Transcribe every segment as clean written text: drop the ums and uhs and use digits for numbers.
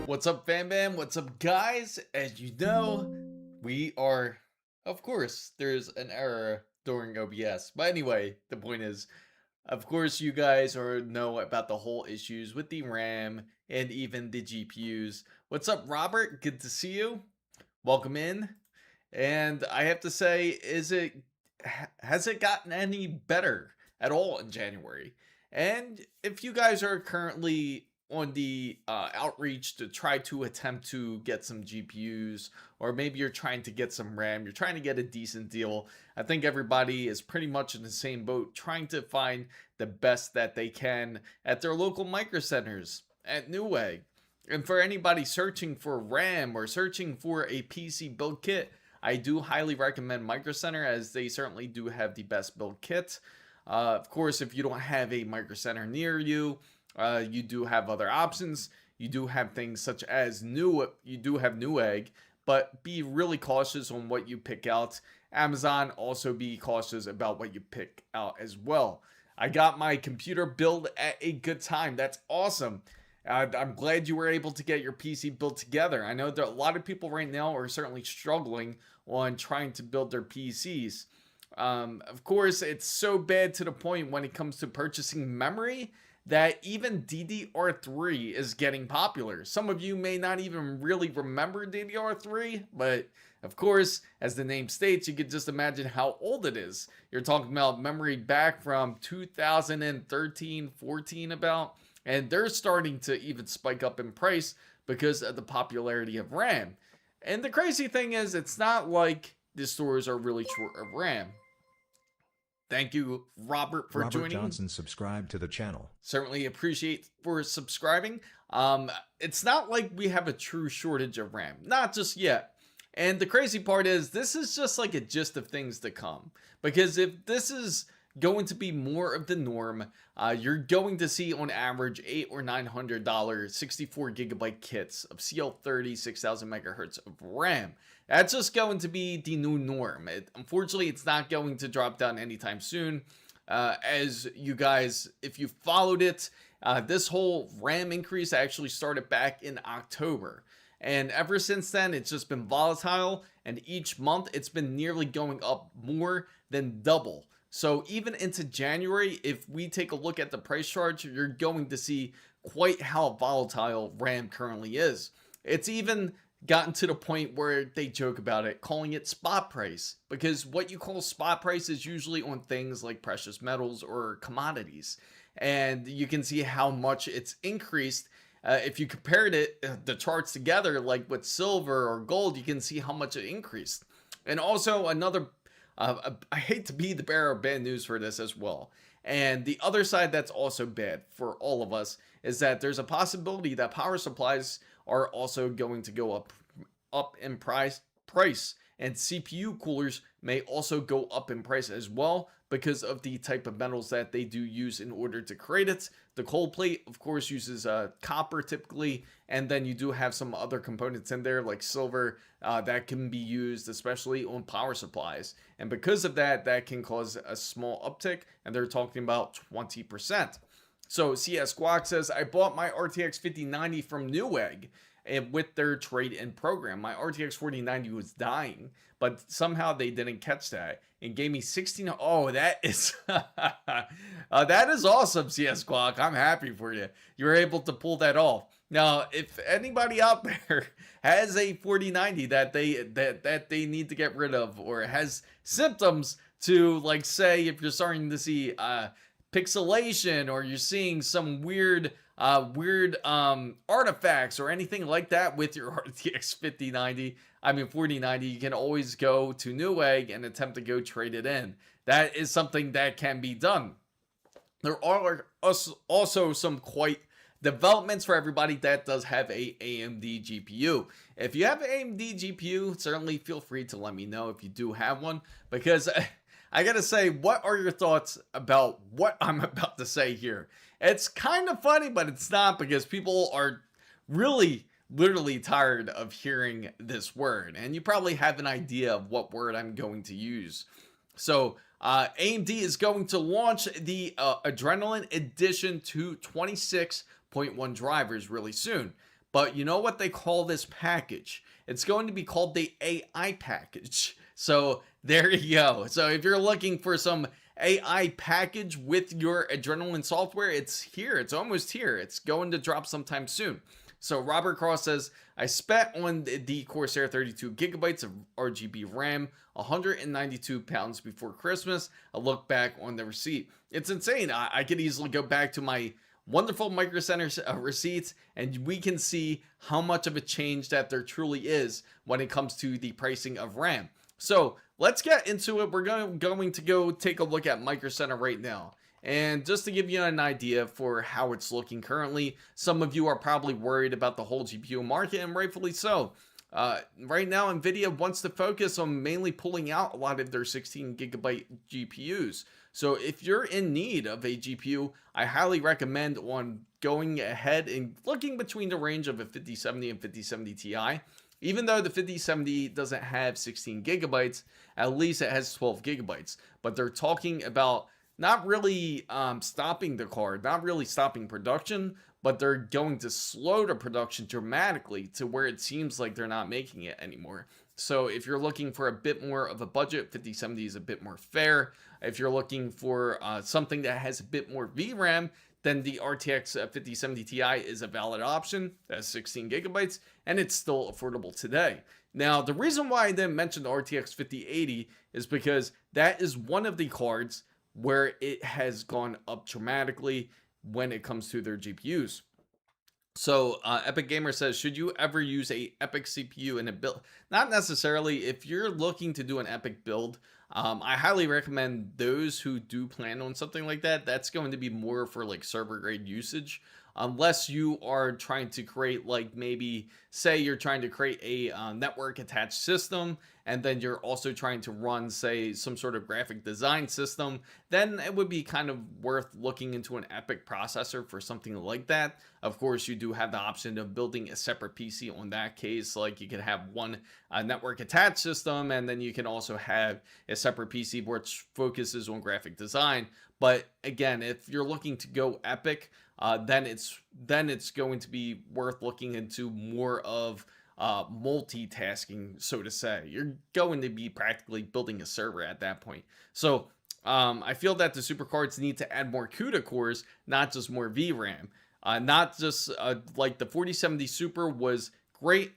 What's up, fam bam? What's up, guys? As you know, we are, of course, there's an error during OBS. But anyway, the point is, of course, you guys know about the whole issues with the RAM and even the GPUs. What's up, Robert? Good to see you. Welcome in. And I have to say, has it gotten any better at all in January? And if you guys are currently on the outreach to try to attempt to get some GPUs, or maybe you're trying to get some RAM, you're trying to get a decent deal, I think everybody is pretty much in the same boat, trying to find the best that they can at their local micro centers at Newegg. And for anybody searching for RAM or searching for a PC build kit, I do highly recommend Micro Center, as they certainly do have the best build kit. Of course, if you don't have a Micro Center near you, you do have other options. You do have things such as you do have Newegg, but be really cautious on what you pick out. Amazon, also be cautious about what you pick out as well. I got my computer build at a good time. That's awesome. I'm glad you were able to get your PC built together. I know that a lot of people right now are certainly struggling on trying to build their PCs. Of course, it's so bad to the point when it comes to purchasing memory that even DDR3 is getting popular. Some of you may not even really remember DDR3, but of course, as the name states, you can just imagine how old it is. You're talking about memory back from 2013, 14 about, and they're starting to even spike up in price because of the popularity of RAM. And the crazy thing is, it's not like the stores are really short of RAM. Thank you, Robert, for Robert joining. Johnson subscribed to the channel. Certainly appreciate for subscribing. It's not like we have a true shortage of RAM, not just yet. And the crazy part is, this is just like a gist of things to come, because if this is going to be more of the norm, you're going to see on average $800 or $900 64 gigabyte kits of CL30 6000 megahertz of RAM. That's just going to be the new norm. Unfortunately, it's not going to drop down anytime soon. As you guys, if you followed it, this whole RAM increase actually started back in October. And ever since then, it's just been volatile. And each month, it's been nearly going up more than double. So even into January, if we take a look at the price chart, you're going to see quite how volatile RAM currently is. It's even gotten to the point where they joke about it, calling it spot price, because what you call spot price is usually on things like precious metals or commodities. And you can see how much it's increased. If you compared the charts together, like with silver or gold, you can see how much it increased. And also another, I hate to be the bearer of bad news for this as well. And the other side that's also bad for all of us is that there's a possibility that power supplies are also going to go up in price, and CPU coolers may also go up in price as well, because of the type of metals that they do use in order to create it. The cold plate, of course, uses copper typically, and then you do have some other components in there like silver that can be used especially on power supplies. And because of that, that can cause a small uptick, and they're talking about 20%. So CS Squawk says, I bought my RTX 5090 from Newegg and with their trade-in program. My RTX 4090 was dying, but somehow they didn't catch that and gave me 16. Oh, that is that is awesome, CS Squawk. I'm happy for you. You were able to pull that off. Now, if anybody out there has a 4090 that they need to get rid of, or has symptoms to, like, say, if you're starting to see pixelation, or you're seeing some weird artifacts or anything like that with your RTX 4090, you can always go to Newegg and attempt to go trade it in. That is something that can be done. There are also some quite developments for everybody that does have a AMD GPU. If you have an AMD GPU, certainly feel free to let me know if you do have one, because I gotta say, what are your thoughts about what I'm about to say here? It's kind of funny, but it's not, because people are really literally tired of hearing this word, and you probably have an idea of what word I'm going to use. So AMD is going to launch the Adrenaline Edition 226.1 drivers really soon. But you know what they call this package? It's going to be called the AI package. So there you go. So if you're looking for some AI package with your Adrenaline software, it's here. It's almost here. It's going to drop sometime soon. So Robert Cross says, I spent on the Corsair 32 gigabytes of RGB RAM, 192 pounds before Christmas. I look back on the receipt. It's insane. I could easily go back to my wonderful Micro Center receipts, and we can see how much of a change that there truly is when it comes to the pricing of RAM. So let's get into it. We're going to go take a look at Micro Center right now. And just to give you an idea for how it's looking currently, some of you are probably worried about the whole GPU market, and rightfully so. Right now, NVIDIA wants to focus on mainly pulling out a lot of their 16 gigabyte GPUs. So if you're in need of a GPU, I highly recommend on going ahead and looking between the range of a 5070 and 5070 Ti. Even though the 5070 doesn't have 16 gigabytes, at least it has 12 gigabytes. But they're talking about not really stopping the card, not really stopping production, but they're going to slow the production dramatically to where it seems like they're not making it anymore. So if you're looking for a bit more of a budget, 5070 is a bit more fair. If you're looking for something that has a bit more VRAM, then the RTX 5070 Ti is a valid option. That's 16 gigabytes, and it's still affordable today. Now, the reason why I didn't mention the RTX 5080 is because that is one of the cards where it has gone up dramatically when it comes to their GPUs. So Epic Gamer says, should you ever use a Epic CPU in a build? Not necessarily. If you're looking to do an Epic build, I highly recommend those who do plan on something like that. That's going to be more for like server grade usage. Unless you are trying to create, like, maybe say you're trying to create a network attached system, and then you're also trying to run, say, some sort of graphic design system, then it would be kind of worth looking into an Epic processor for something like that. Of course, you do have the option of building a separate PC on that case. Like, you could have one network attached system, and then you can also have a separate PC which focuses on graphic design. But again, if you're looking to go Epic, then it's going to be worth looking into more of multitasking, so to say. You're going to be practically building a server at that point. So I feel that the supercards need to add more CUDA cores, not just more VRAM. Not just like the 4070 Super was great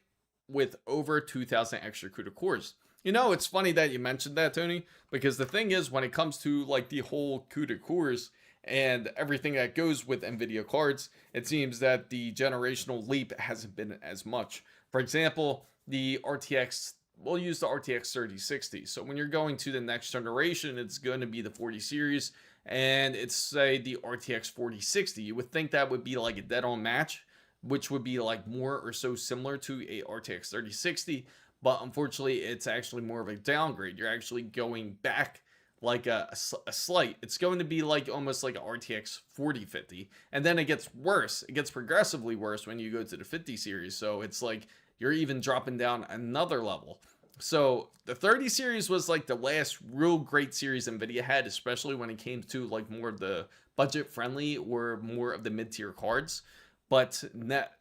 with over 2,000 extra CUDA cores. You know, it's funny that you mentioned that, Tony, because the thing is, when it comes to like the whole CUDA cores and everything that goes with NVIDIA cards, it seems that the generational leap hasn't been as much. For example, the RTX, we'll use the RTX 3060. So when you're going to the next generation, it's going to be the 40 series, and it's, say, the RTX 4060. You would think that would be like a dead-on match, which would be like more or so similar to a RTX 3060, but unfortunately, it's actually more of a downgrade. You're actually going back like a slight. It's going to be like almost like a RTX 4050, and then it gets worse. It gets progressively worse when you go to the 50 series. So it's like you're even dropping down another level. So the 30 series was like the last real great series NVIDIA had, especially when it came to like more of the budget friendly or more of the mid-tier cards. But now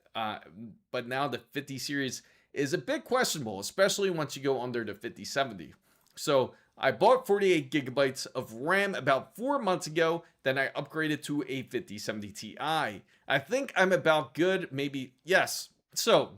the 50 series is a bit questionable, especially once you go under the 5070. So I bought 48 gigabytes of RAM about 4 months ago, then I upgraded to a 5070 Ti. I think I'm about good, maybe, yes. So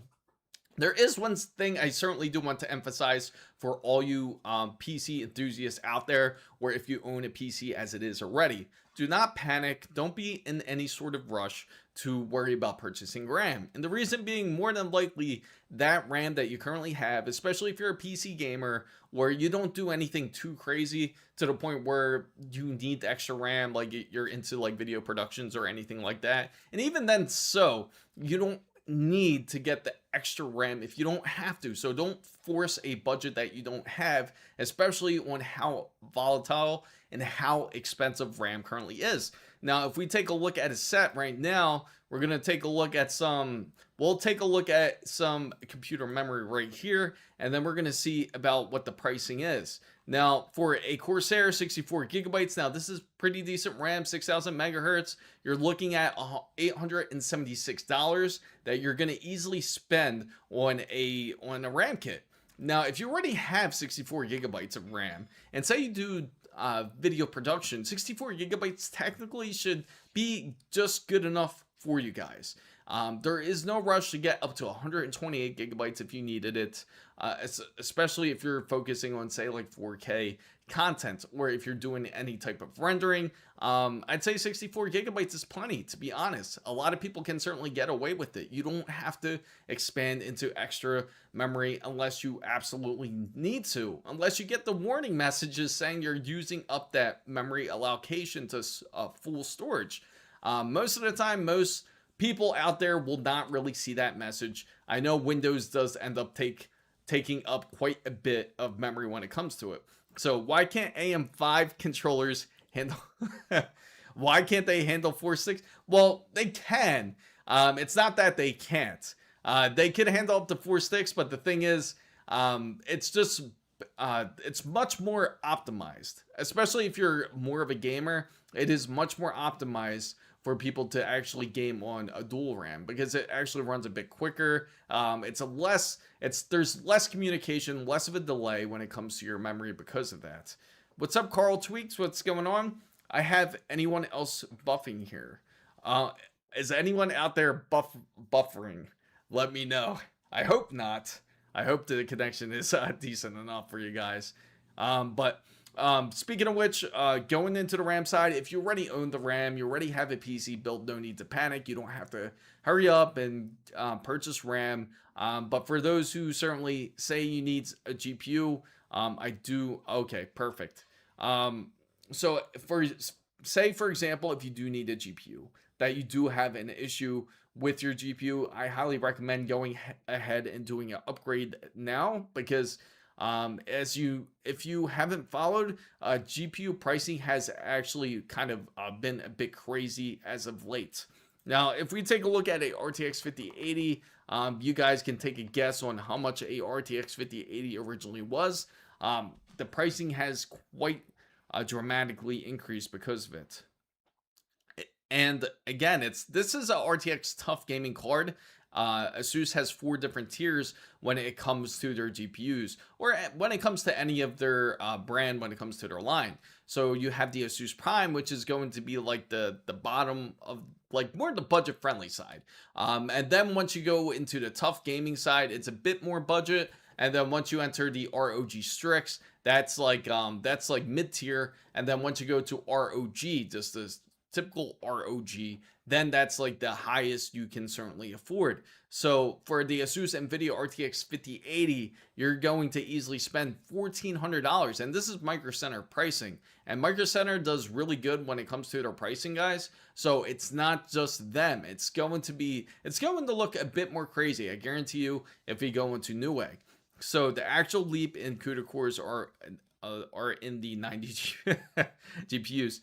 there is one thing I certainly do want to emphasize for all you PC enthusiasts out there, or if you own a PC as it is already. Do not panic. Don't be in any sort of rush to worry about purchasing RAM. And the reason being, more than likely, that RAM that you currently have, especially if you're a PC gamer, where you don't do anything too crazy to the point where you need extra RAM, like you're into like video productions or anything like that. And even then, so you don't need to get the extra RAM if you don't have to. So don't force a budget that you don't have, especially on how volatile and how expensive RAM currently is. Now, if we take a look at a set right now, we're going to take a look at we'll take a look at some computer memory right here, and then we're going to see about what the pricing is. Now, for a Corsair 64 gigabytes, now this is pretty decent RAM, 6000 megahertz. You're looking at $876 that you're going to easily spend on a RAM kit. Now, if you already have 64 gigabytes of RAM, and say you do video production, 64 gigabytes technically should be just good enough for you guys. There is no rush to get up to 128 gigabytes if you needed it, especially if you're focusing on, say, like 4K content, or if you're doing any type of rendering. I'd say 64 gigabytes is plenty, to be honest. A lot of people can certainly get away with it. You don't have to expand into extra memory unless you absolutely need to, unless you get the warning messages saying you're using up that memory allocation to full storage. Most of the time, most people out there will not really see that message. I know Windows does end up taking up quite a bit of memory when it comes to it. So why can't AM5 controllers handle why can't they handle 4.6? Well, they can. It's not that they can't. They can handle up to 4.6, but the thing is, it's just it's much more optimized, especially if you're more of a gamer. It is much more optimized for people to actually game on a dual RAM because it actually runs a bit quicker. There's less communication, less of a delay when it comes to your memory because of that. What's up, Carl Tweaks? What's going on? I have anyone else buffing here. Is anyone out there buffering? Let me know. I hope not. I hope the connection is decent enough for you guys. Speaking of which, going into the RAM side, if you already own the RAM, you already have a PC built, no need to panic. You don't have to hurry up and purchase RAM. But for those who certainly say you need a GPU, I do. Okay, perfect. So for example, if you do need a GPU, that you do have an issue with your GPU, I highly recommend going ahead and doing an upgrade now because if you haven't followed, GPU pricing has actually kind of been a bit crazy as of late. Now, if we take a look at a RTX 5080, you guys can take a guess on how much a RTX 5080 originally was. The pricing has quite dramatically increased because of it. And again, this is a RTX tough gaming card. Asus has 4 different tiers when it comes to their GPUs, or when it comes to any of their brand, when it comes to their line. So you have the Asus Prime, which is going to be like the bottom of, like, more the budget friendly side. And then once you go into the tough gaming side, it's a bit more budget. And then once you enter the ROG Strix, that's like mid tier. And then once you go to ROG, just this typical ROG, then that's like the highest you can certainly afford. So for the Asus NVIDIA RTX 5080, you're going to easily spend $1,400, and this is Micro Center pricing. And Micro Center does really good when it comes to their pricing, guys. So it's not just them. It's going to look a bit more crazy, I guarantee you, if we go into Newegg. So the actual leap in CUDA cores are in the 90 GPUs.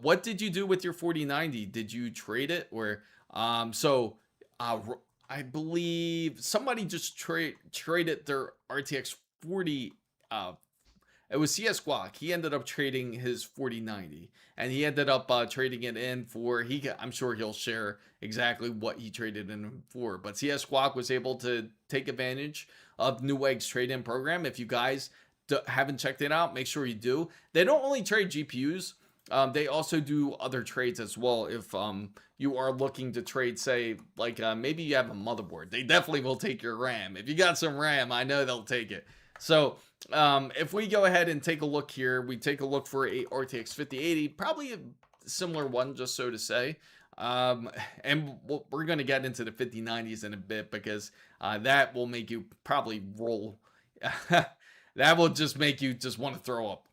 What did you do with your 4090? Did you trade it, or I believe somebody just traded their RTX 40. It was CS Squawk. He ended up trading his 4090, and he ended up trading it in for. I'm sure he'll share exactly what he traded in for. But CS Squawk was able to take advantage of Newegg's trade-in program. If you guys haven't checked it out, make sure you do. They don't only trade GPUs. They also do other trades as well. If you are looking to trade, say, like maybe you have a motherboard, they definitely will take your RAM. If you got some RAM, I know they'll take it. So if we go ahead and take a look here, we take a look for a RTX 5080, probably a similar one, just so to say. And we're going to get into the 5090s in a bit because that will make you probably roll. That will just make you just want to throw up.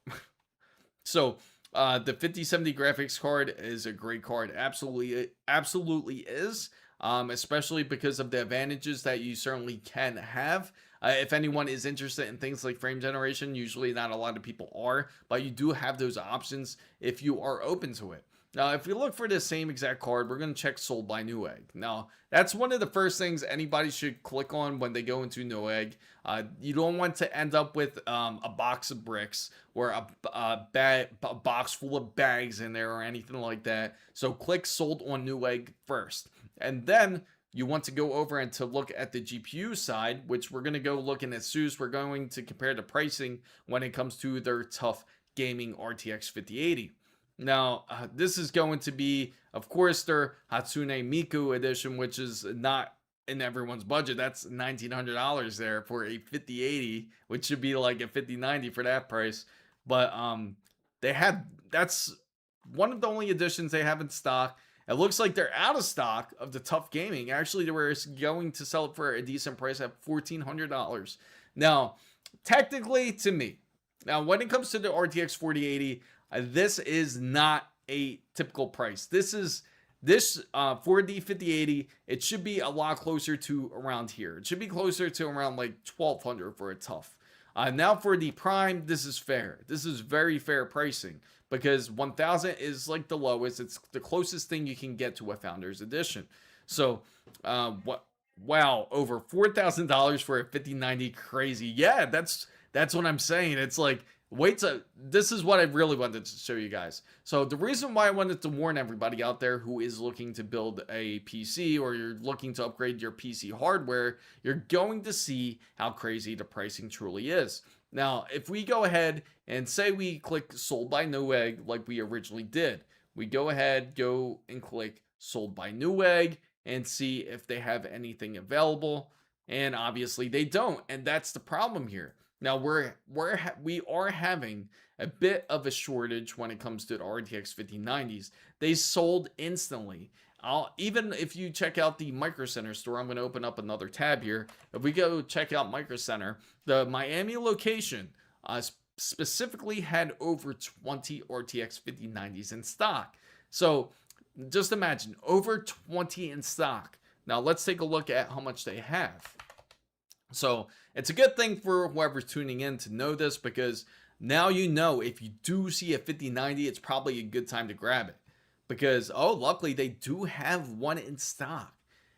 So the 5070 graphics card is a great card. Absolutely is. Especially because of the advantages that you certainly can have. If anyone is interested in things like frame generation, usually not a lot of people are, but you do have those options if you are open to it. Now, if we look for the same exact card, we're going to check sold by Newegg. Now, that's one of the first things anybody should click on when they go into Newegg. You don't want to end up with a box of bricks or a box full of bags in there or anything like that. So click sold on Newegg first. And then you want to go over and to look at the GPU side, which we're going to go look in ASUS. We're going to compare the pricing when it comes to their tough gaming RTX 5080. Now, this is going to be, of course, their Hatsune Miku edition, which is not in everyone's budget. That's $1,900 there for a 5080, which should be like a 5090 for that price. But that's one of the only editions they have in stock. It looks like they're out of stock of the tough gaming. Actually, they were going to sell it for a decent price at $1,400. Now, technically, to me, now when it comes to the RTX 4080, this is not a typical price. This for the 5080, it should be a lot closer to around here. It should be closer to around like $1,200 for a tough. Now for the prime, this is fair. This is very fair pricing because 1,000 is like the lowest. It's the closest thing you can get to a Founders Edition. So, wow, over $4,000 for a 5090, crazy. Yeah, that's what I'm saying. It's like, this is what I really wanted to show you guys. So the reason why I wanted to warn everybody out there who is looking to build a PC or you're looking to upgrade your PC hardware, you're going to see how crazy the pricing truly is. Now, if we go ahead and say we click sold by Newegg like we originally did, we go and click sold by Newegg and see if they have anything available. And obviously they don't. And that's the problem here. Now we are having a bit of a shortage when it comes to the RTX 5090s. They sold instantly. Even if you check out the Micro Center store, I'm going to open up another tab here. If we go check out Micro Center, the Miami location specifically had over 20 RTX 5090s in stock. So just imagine over 20 in stock. Now let's take a look at how much they have. So it's a good thing for whoever's tuning in to know this, because now you know if you do see a 5090, it's probably a good time to grab it, because luckily they do have one in stock.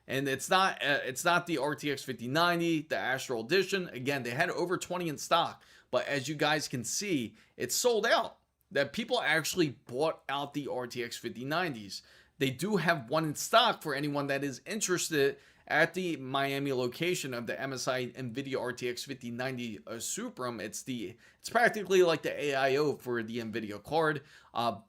And it's not the RTX 5090, the Astral Edition. Again, they had over 20 in stock, but as you guys can see, it's sold out. That people actually bought out the RTX 5090s. They do have one in stock for anyone that is interested at the Miami location of the MSI NVIDIA RTX 5090 Supreme. It's practically like the AIO for the NVIDIA card,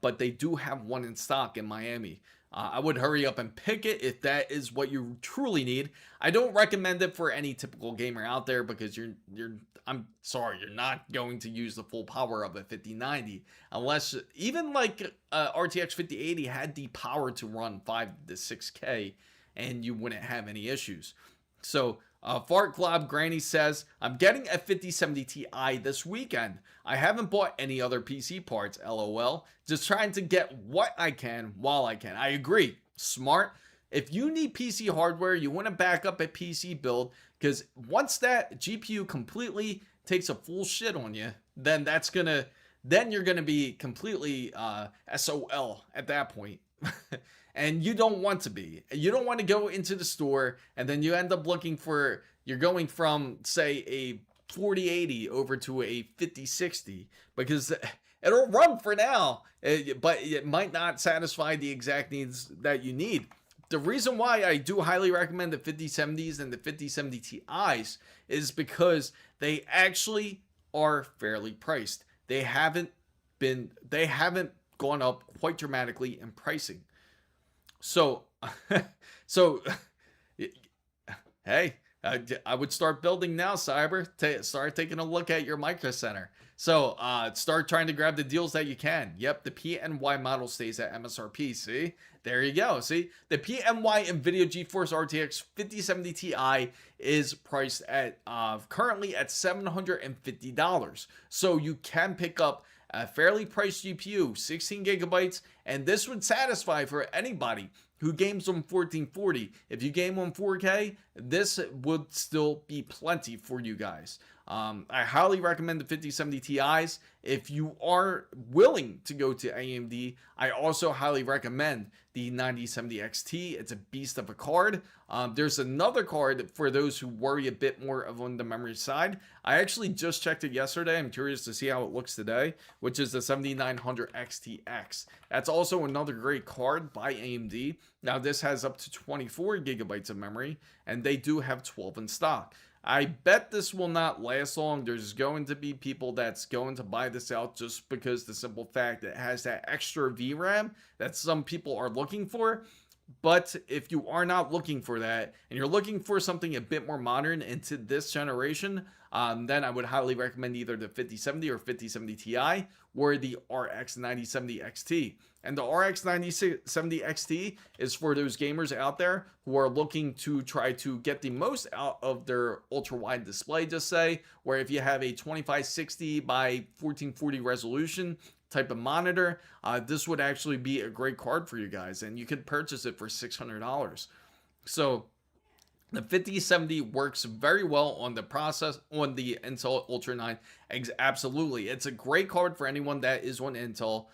but they do have one in stock in Miami. I would hurry up and pick it if that is what you truly need. I don't recommend it for any typical gamer out there, because I'm sorry, you're not going to use the full power of a 5090 unless even like RTX 5080 had the power to run 5 to 6K. And you wouldn't have any issues. So Fart Glob Granny says, I'm getting a 5070 Ti this weekend. I haven't bought any other PC parts, LOL. Just trying to get what I can while I can. I agree. Smart. If you need PC hardware, you want to back up a PC build, because once that GPU completely takes a full shit on you, then you're gonna be completely SOL at that point. And you don't want to be. You don't want to go into the store and then you end up you're going from, say, a 4080 over to a 5060, because it'll run for now, but it might not satisfy the exact needs that you need. The reason why I do highly recommend the 5070s and the 5070 Ti's is because they actually are fairly priced. They haven't gone up quite dramatically in pricing. So, hey, I would start building now, Cyber. Start taking a look at your Micro Center. So, start trying to grab the deals that you can. Yep, the PNY model stays at MSRP. See, there you go. See, the PNY NVIDIA GeForce RTX 5070 Ti is priced at currently at $750. So you can pick up a fairly priced GPU, 16 gigabytes, and this would satisfy for anybody who games on 1440. If you game on 4K, this would still be plenty for you guys. I highly recommend the 5070 Ti's. If you are willing to go to AMD, I also highly recommend the 9070 XT. It's a beast of a card. There's another card for those who worry a bit more of on the memory side. I actually just checked it yesterday. I'm curious to see how it looks today, which is the 7900 XTX. That's also another great card by AMD. Now this has up to 24 gigabytes of memory, and they do have 12 in stock. I bet this will not last long. There's going to be people that's going to buy this out just because the simple fact that it has that extra VRAM that some people are looking for. But if you are not looking for that and you're looking for something a bit more modern into this generation, then I would highly recommend either the 5070 or 5070 Ti or the RX 9070 XT. And the RX 9070 XT is for those gamers out there who are looking to try to get the most out of their ultra wide display, just say, where if you have a 2560 by 1440 resolution type of monitor, this would actually be a great card for you guys, and you could purchase it for $600. So the 5070 works very well on the Intel Ultra 9. Absolutely, it's a great card for anyone that is on Intel.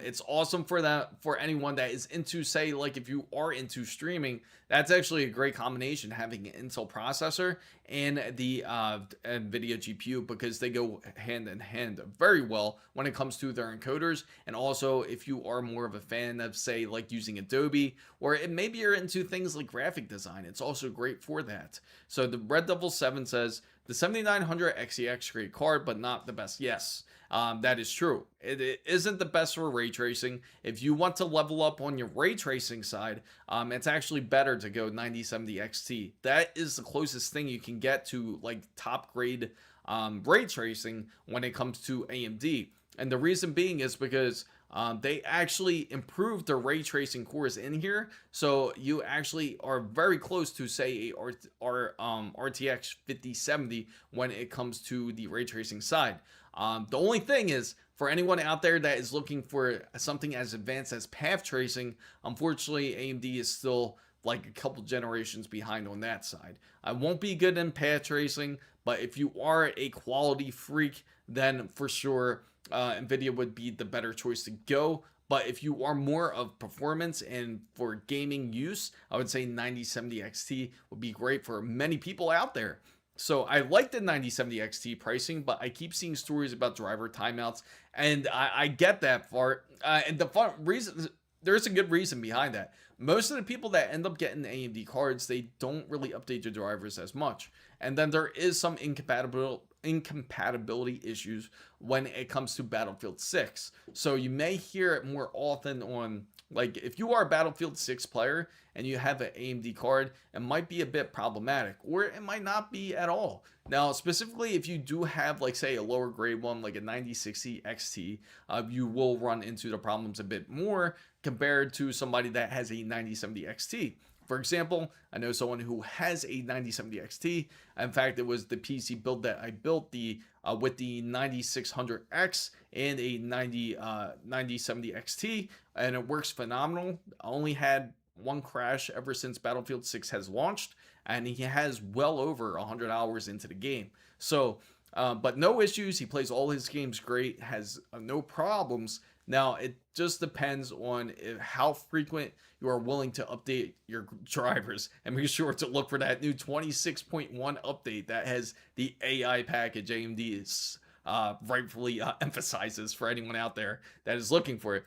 It's awesome for anyone that is into, say, like if you are into streaming, that's actually a great combination, having an Intel processor and the NVIDIA GPU, because they go hand in hand very well when it comes to their encoders. And also, if you are more of a fan of, say, like using Adobe, or maybe you're into things like graphic design, it's also great for that. So the Red Devil 7 says, the 7900 XEX great card, but not the best. Yes. That is true. It isn't the best for ray tracing. If you want to level up on your ray tracing side, it's actually better to go 9070 XT. That is the closest thing you can get to like top grade ray tracing when it comes to AMD. And the reason being is because they actually improved the ray tracing cores in here, so you actually are very close to, say, RTX 5070 when it comes to the ray tracing side. The only thing is, for anyone out there that is looking for something as advanced as path tracing, unfortunately, AMD is still like a couple generations behind on that side. I won't be good in path tracing, but if you are a quality freak, then for sure, NVIDIA would be the better choice to go. But if you are more of performance and for gaming use, I would say 9070 XT would be great for many people out there. So I like the 9070 XT pricing, but I keep seeing stories about driver timeouts, and I get that part. And the fun reason, there's a good reason behind that. Most of the people that end up getting AMD cards, they don't really update their drivers as much. And then there is some incompatibility issues when it comes to Battlefield 6. So you may hear it more often on, like, if you are a Battlefield 6 player and you have an AMD card, it might be a bit problematic, or it might not be at all. Now, specifically, if you do have, like, say, a lower grade one, like a 9060 XT, you will run into the problems a bit more compared to somebody that has a 9070 XT. For example, I know someone who has a 9070 XT. In fact, it was the PC build that I built with the 9600X and a 9070 XT, and it works phenomenal. I only had one crash ever since Battlefield 6 has launched, and he has well over 100 hours into the game. So, but no issues. He plays all his games great, has no problems. Now, it just depends on how frequent you are willing to update your drivers, and be sure to look for that new 26.1 update that has the AI package AMD is rightfully emphasizes for anyone out there that is looking for it.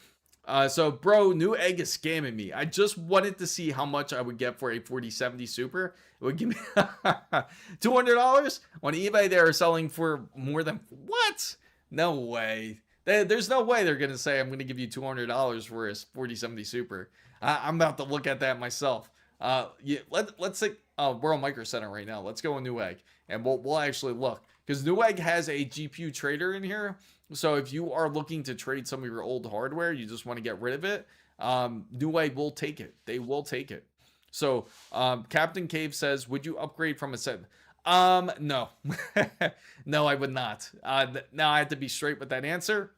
So, bro, Newegg is scamming me. I just wanted to see how much I would get for a 4070 Super. It would give me $200 on eBay. They are selling for more than what? No way. There's no way they're going to say, I'm going to give you $200 for a 4070 Super. I'm about to look at that myself. Yeah, let's say we're on Micro Center right now. Let's go on Newegg, and we'll actually look, because Newegg has a GPU trader in here. So if you are looking to trade some of your old hardware, you just want to get rid of it, Newegg will take it. They will take it. So Captain Cave says, would you upgrade from a set? No. No, I would not. Now I have to be straight with that answer.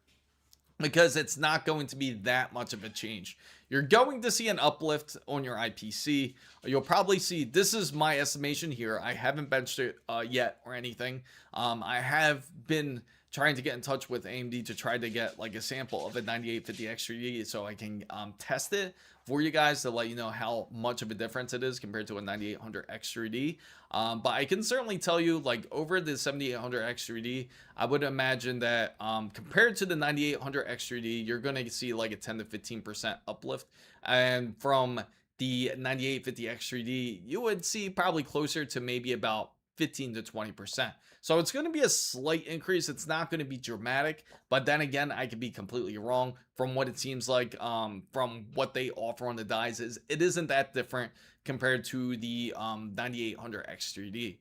because it's not going to be that much of a change. You're going to see an uplift on your IPC. You'll probably see, this is my estimation here. I haven't benched it yet or anything. I have been trying to get in touch with AMD to try to get like a sample of a 9850 X3D so I can test it for you guys to let you know how much of a difference it is compared to a 9800 X3D. But I can certainly tell you, like, over the 7800 X3D, I would imagine that compared to the 9800 X3D, you're going to see like a 10 to 15% uplift. And from the 9850 X3D, you would see probably closer to maybe about 15 to 20%. So it's going to be a slight increase. It's not going to be dramatic, but then again, I could be completely wrong. From what it seems like, from what they offer on the dies, it isn't that different compared to the 9800 X3D.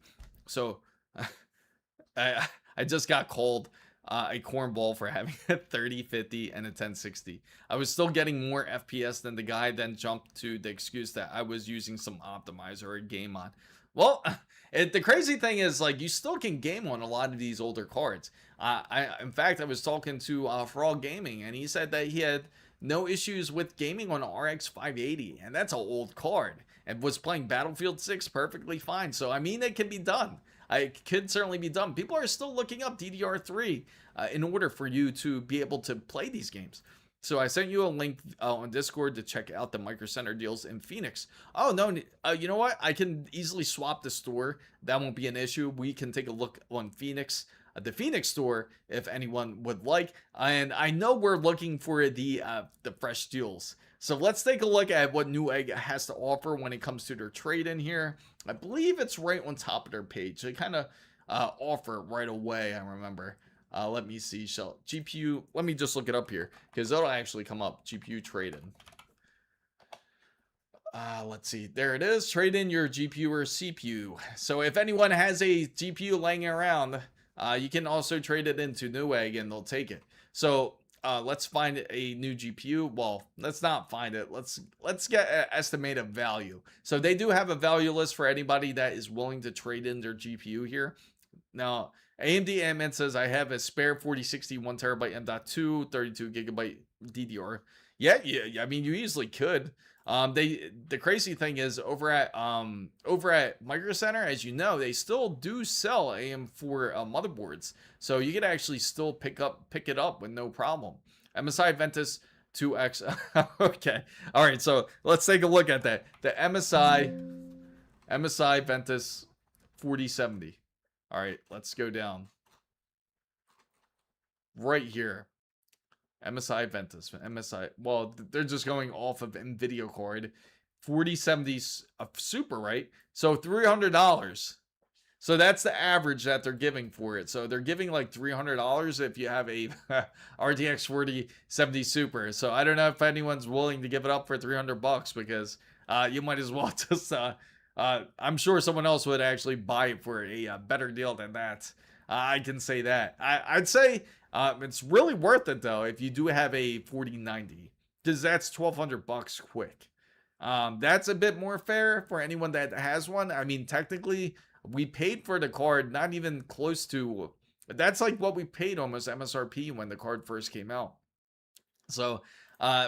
So I just got called a cornball for having a 3050 and a 1060. I was still getting more FPS than the guy, then jumped to the excuse that I was using some optimizer or game on. Well, the crazy thing is, like, you still can game on a lot of these older cards. In fact, I was talking to Frog Gaming, and he said that he had no issues with gaming on RX 580, and that's an old card, and was playing Battlefield 6 perfectly fine. So, I mean, it can be done. It could certainly be done. People are still looking up DDR3 in order for you to be able to play these games. So I sent you a link on Discord to check out the Micro Center deals in Phoenix. Oh, no, you know what? I can easily swap the store. That won't be an issue. We can take a look on Phoenix, the Phoenix store, if anyone would like. And I know we're looking for the fresh deals. So let's take a look at what Newegg has to offer when it comes to their trade in here. I believe it's right on top of their page. They kind of offer right away, I remember. Let me see. GPU, let me just look it up here, because that'll actually come up. GPU trade-in. Let's see. There it is. Trade in your GPU or CPU. So if anyone has a GPU laying around, you can also trade it into Newegg and they'll take it. So let's find a new GPU. Well, let's not find it. Let's get an estimated value. So they do have a value list for anybody that is willing to trade in their GPU here. Now, AMD admin says I have a spare 4060 1TB M.2 32 gigabyte DDR. Yeah, I mean, you easily could. The crazy thing is, over at Micro Center, as you know, they still do sell AM4 motherboards, so you could actually still pick it up with no problem. MSI Ventus 2X. Okay, all right. So let's take a look at that. The MSI Ventus 4070. All right, let's go down. Right here. MSI Ventus. MSI. Well, they're just going off of NVIDIA card. 4070 Super, right? So $300. So that's the average that they're giving for it. So they're giving like $300 if you have a RTX 4070 Super. So I don't know if anyone's willing to give it up for $300 because you might as well just... I'm sure someone else would actually buy it for a better deal than that. I can say that. I'd say it's really worth it though if you do have a 4090, because that's $1,200 quick. That's a bit more fair for anyone that has one. I mean, technically, we paid for the card not even close to. That's like what we paid almost MSRP when the card first came out. So.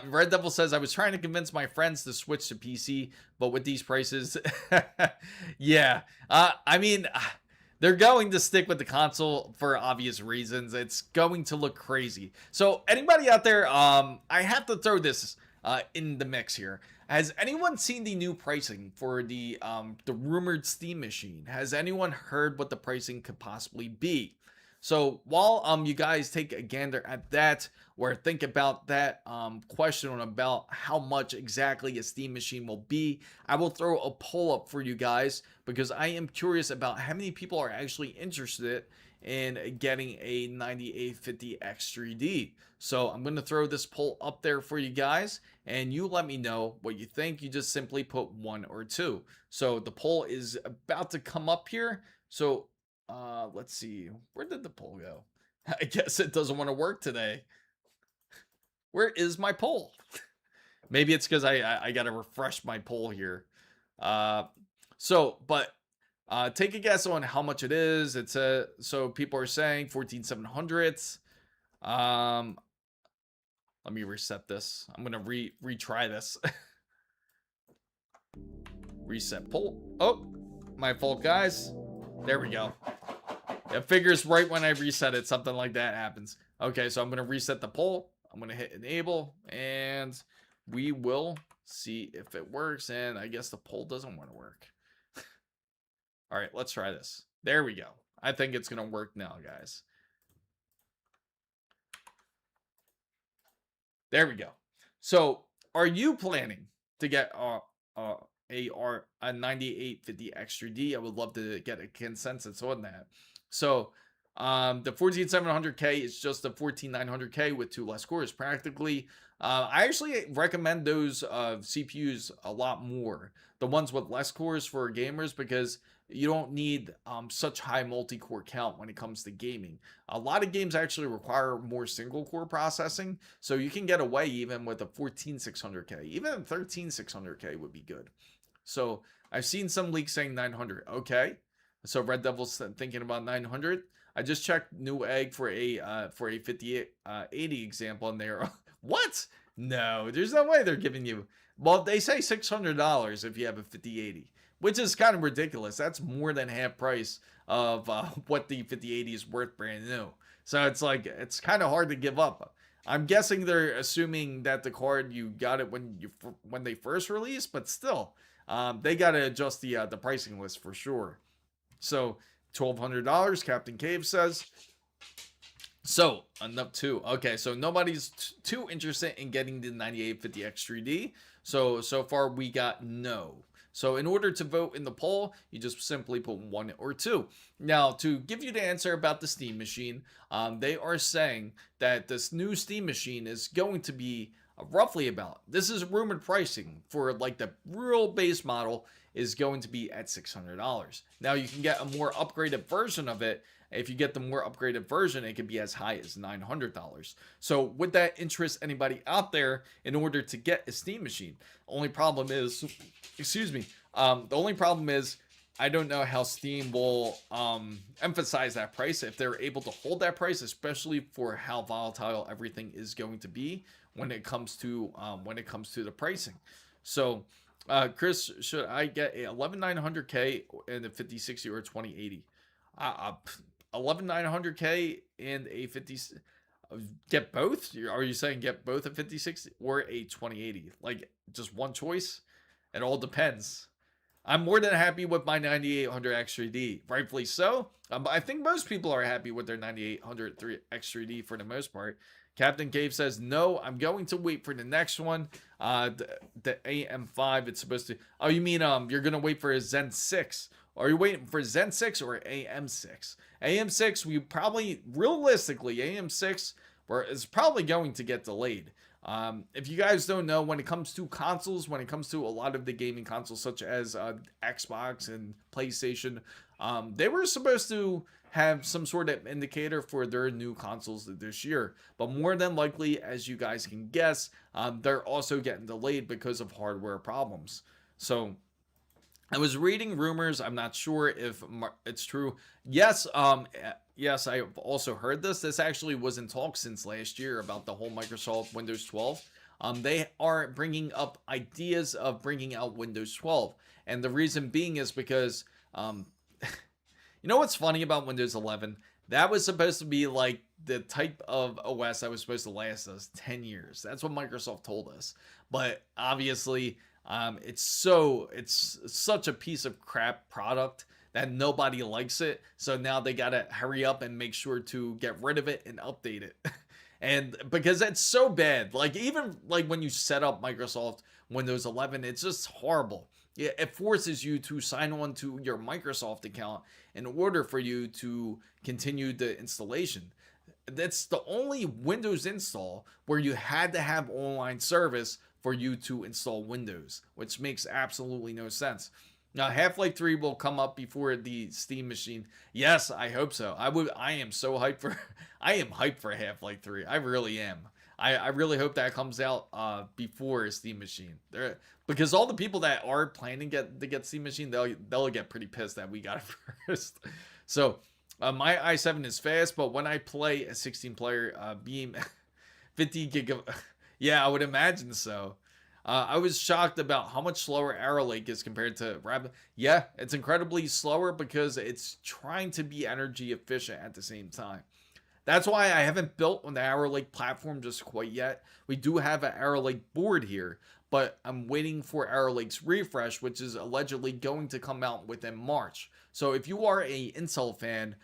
Red Devil says, I was trying to convince my friends to switch to PC, but with these prices, yeah. I mean, they're going to stick with the console for obvious reasons. It's going to look crazy. So anybody out there, I have to throw this in the mix here. Has anyone seen the new pricing for the rumored Steam machine? Has anyone heard what the pricing could possibly be? So while you guys take a gander at that, or think about that question about how much exactly a Steam machine will be, I will throw a poll up for you guys, because I am curious about how many people are actually interested in getting a 9850 X3D. So I'm going to throw this poll up there for you guys, and you let me know what you think. You just simply put 1 or 2. So the poll is about to come up here. So let's see. Where did the poll go? I guess it doesn't want to work today. Where is my poll? Maybe it's because I got to refresh my poll here. But take a guess on how much it is. So people are saying 14,700. Let me reset this. I'm gonna retry this. Reset poll. Oh, my fault, guys. There we go. It figures right when I reset it, something like that happens. Okay, so I'm gonna reset the poll. I'm gonna hit enable, and we will see if it works. And I guess the poll doesn't want to work. All right, let's try this. There we go. I think it's gonna work now, guys. There we go. So, are you planning to get a 9850 extra D? I would love to get a consensus on that. So, the 14700K is just a 14900K with 2 less cores. Practically, I actually recommend those CPUs a lot more. The ones with less cores for gamers, because you don't need such high multi-core count when it comes to gaming. A lot of games actually require more single core processing, so you can get away even with a 14600K. Even a 13600K would be good. So I've seen some leaks saying 900. Okay, so Red Devil's thinking about 900. I just checked Newegg for a 5080 example, and they're what? No, there's no way they're giving you. Well, they say $600 if you have a 5080, which is kind of ridiculous. That's more than half price of what the 5080 is worth brand new. So it's like, it's kind of hard to give up. I'm guessing they're assuming that the card, you got it when they first released, but still, they got to adjust the pricing list for sure. So $1,200, Captain Cave says. So enough too. Okay, so nobody's too interested in getting the 9850X3D. So far we got no. So in order to vote in the poll, you just simply put 1 or 2. Now, to give you the answer about the Steam Machine, they are saying that this new Steam Machine is going to be roughly about, this is rumored pricing for like the real base model, is going to be at $600. Now you can get a more upgraded version of it. If you get the more upgraded version, it can be as high as $900. So would that interest anybody out there in order to get a Steam Machine? Only problem is, excuse me, the only problem is I don't know how Steam will emphasize that price, if they're able to hold that price, especially for how volatile everything is going to be when it comes to the pricing. So Chris, should I get a 11900K and a 5060 or a 2080? 11900K and a 50, get both? Are you saying get both a 5060 or a 2080? Like just one choice? It all depends. I'm more than happy with my 9800 X3D, rightfully so. I think most people are happy with their 9800 X3D for the most part. Captain Cave says, no, I'm going to wait for the next one. The AM5, it's supposed to... Oh, you mean you're going to wait for a Zen 6? Are you waiting for Zen 6 or AM6? AM6, we probably, realistically, AM6 is probably going to get delayed. If you guys don't know, when it comes to consoles, when it comes to a lot of the gaming consoles such as Xbox and PlayStation, they were supposed to have some sort of indicator for their new consoles this year, but more than likely, as you guys can guess, they're also getting delayed because of hardware problems. So I was reading rumors. I'm not sure if it's true. Yes, yes, I've also heard this. This actually was in talk since last year about the whole Microsoft Windows 12. They are bringing up ideas of bringing out Windows 12, and the reason being is because, you know what's funny about Windows 11? That was supposed to be like the type of OS that was supposed to last us 10 years. That's what Microsoft told us. But obviously, it's such a piece of crap product that nobody likes it. So now they gotta hurry up and make sure to get rid of it and update it. And because it's so bad, like even like when you set up Microsoft Windows 11, it's just horrible. Yeah, it forces you to sign on to your Microsoft account in order for you to continue the installation. That's the only Windows install where you had to have online service for you to install Windows, which makes absolutely no sense. Now, Half-Life 3 will come up before the Steam Machine. Yes, I hope so. I am so hyped for I am hyped for Half-Life 3. I really am. I really hope that comes out before Steam Machine. Because all the people that are planning to get Steam Machine, they'll get pretty pissed that we got it first. So my i7 is fast, but when I play a 16 player Beam 50 gig of Yeah, I would imagine so. I was shocked about how much slower Arrow Lake is compared to Rabbit. Yeah, it's incredibly slower because it's trying to be energy efficient at the same time. That's why I haven't built on the Arrow Lake platform just quite yet. We do have an Arrow Lake board here, but I'm waiting for Arrow Lake's refresh, which is allegedly going to come out within March. So if you are a Intel fan,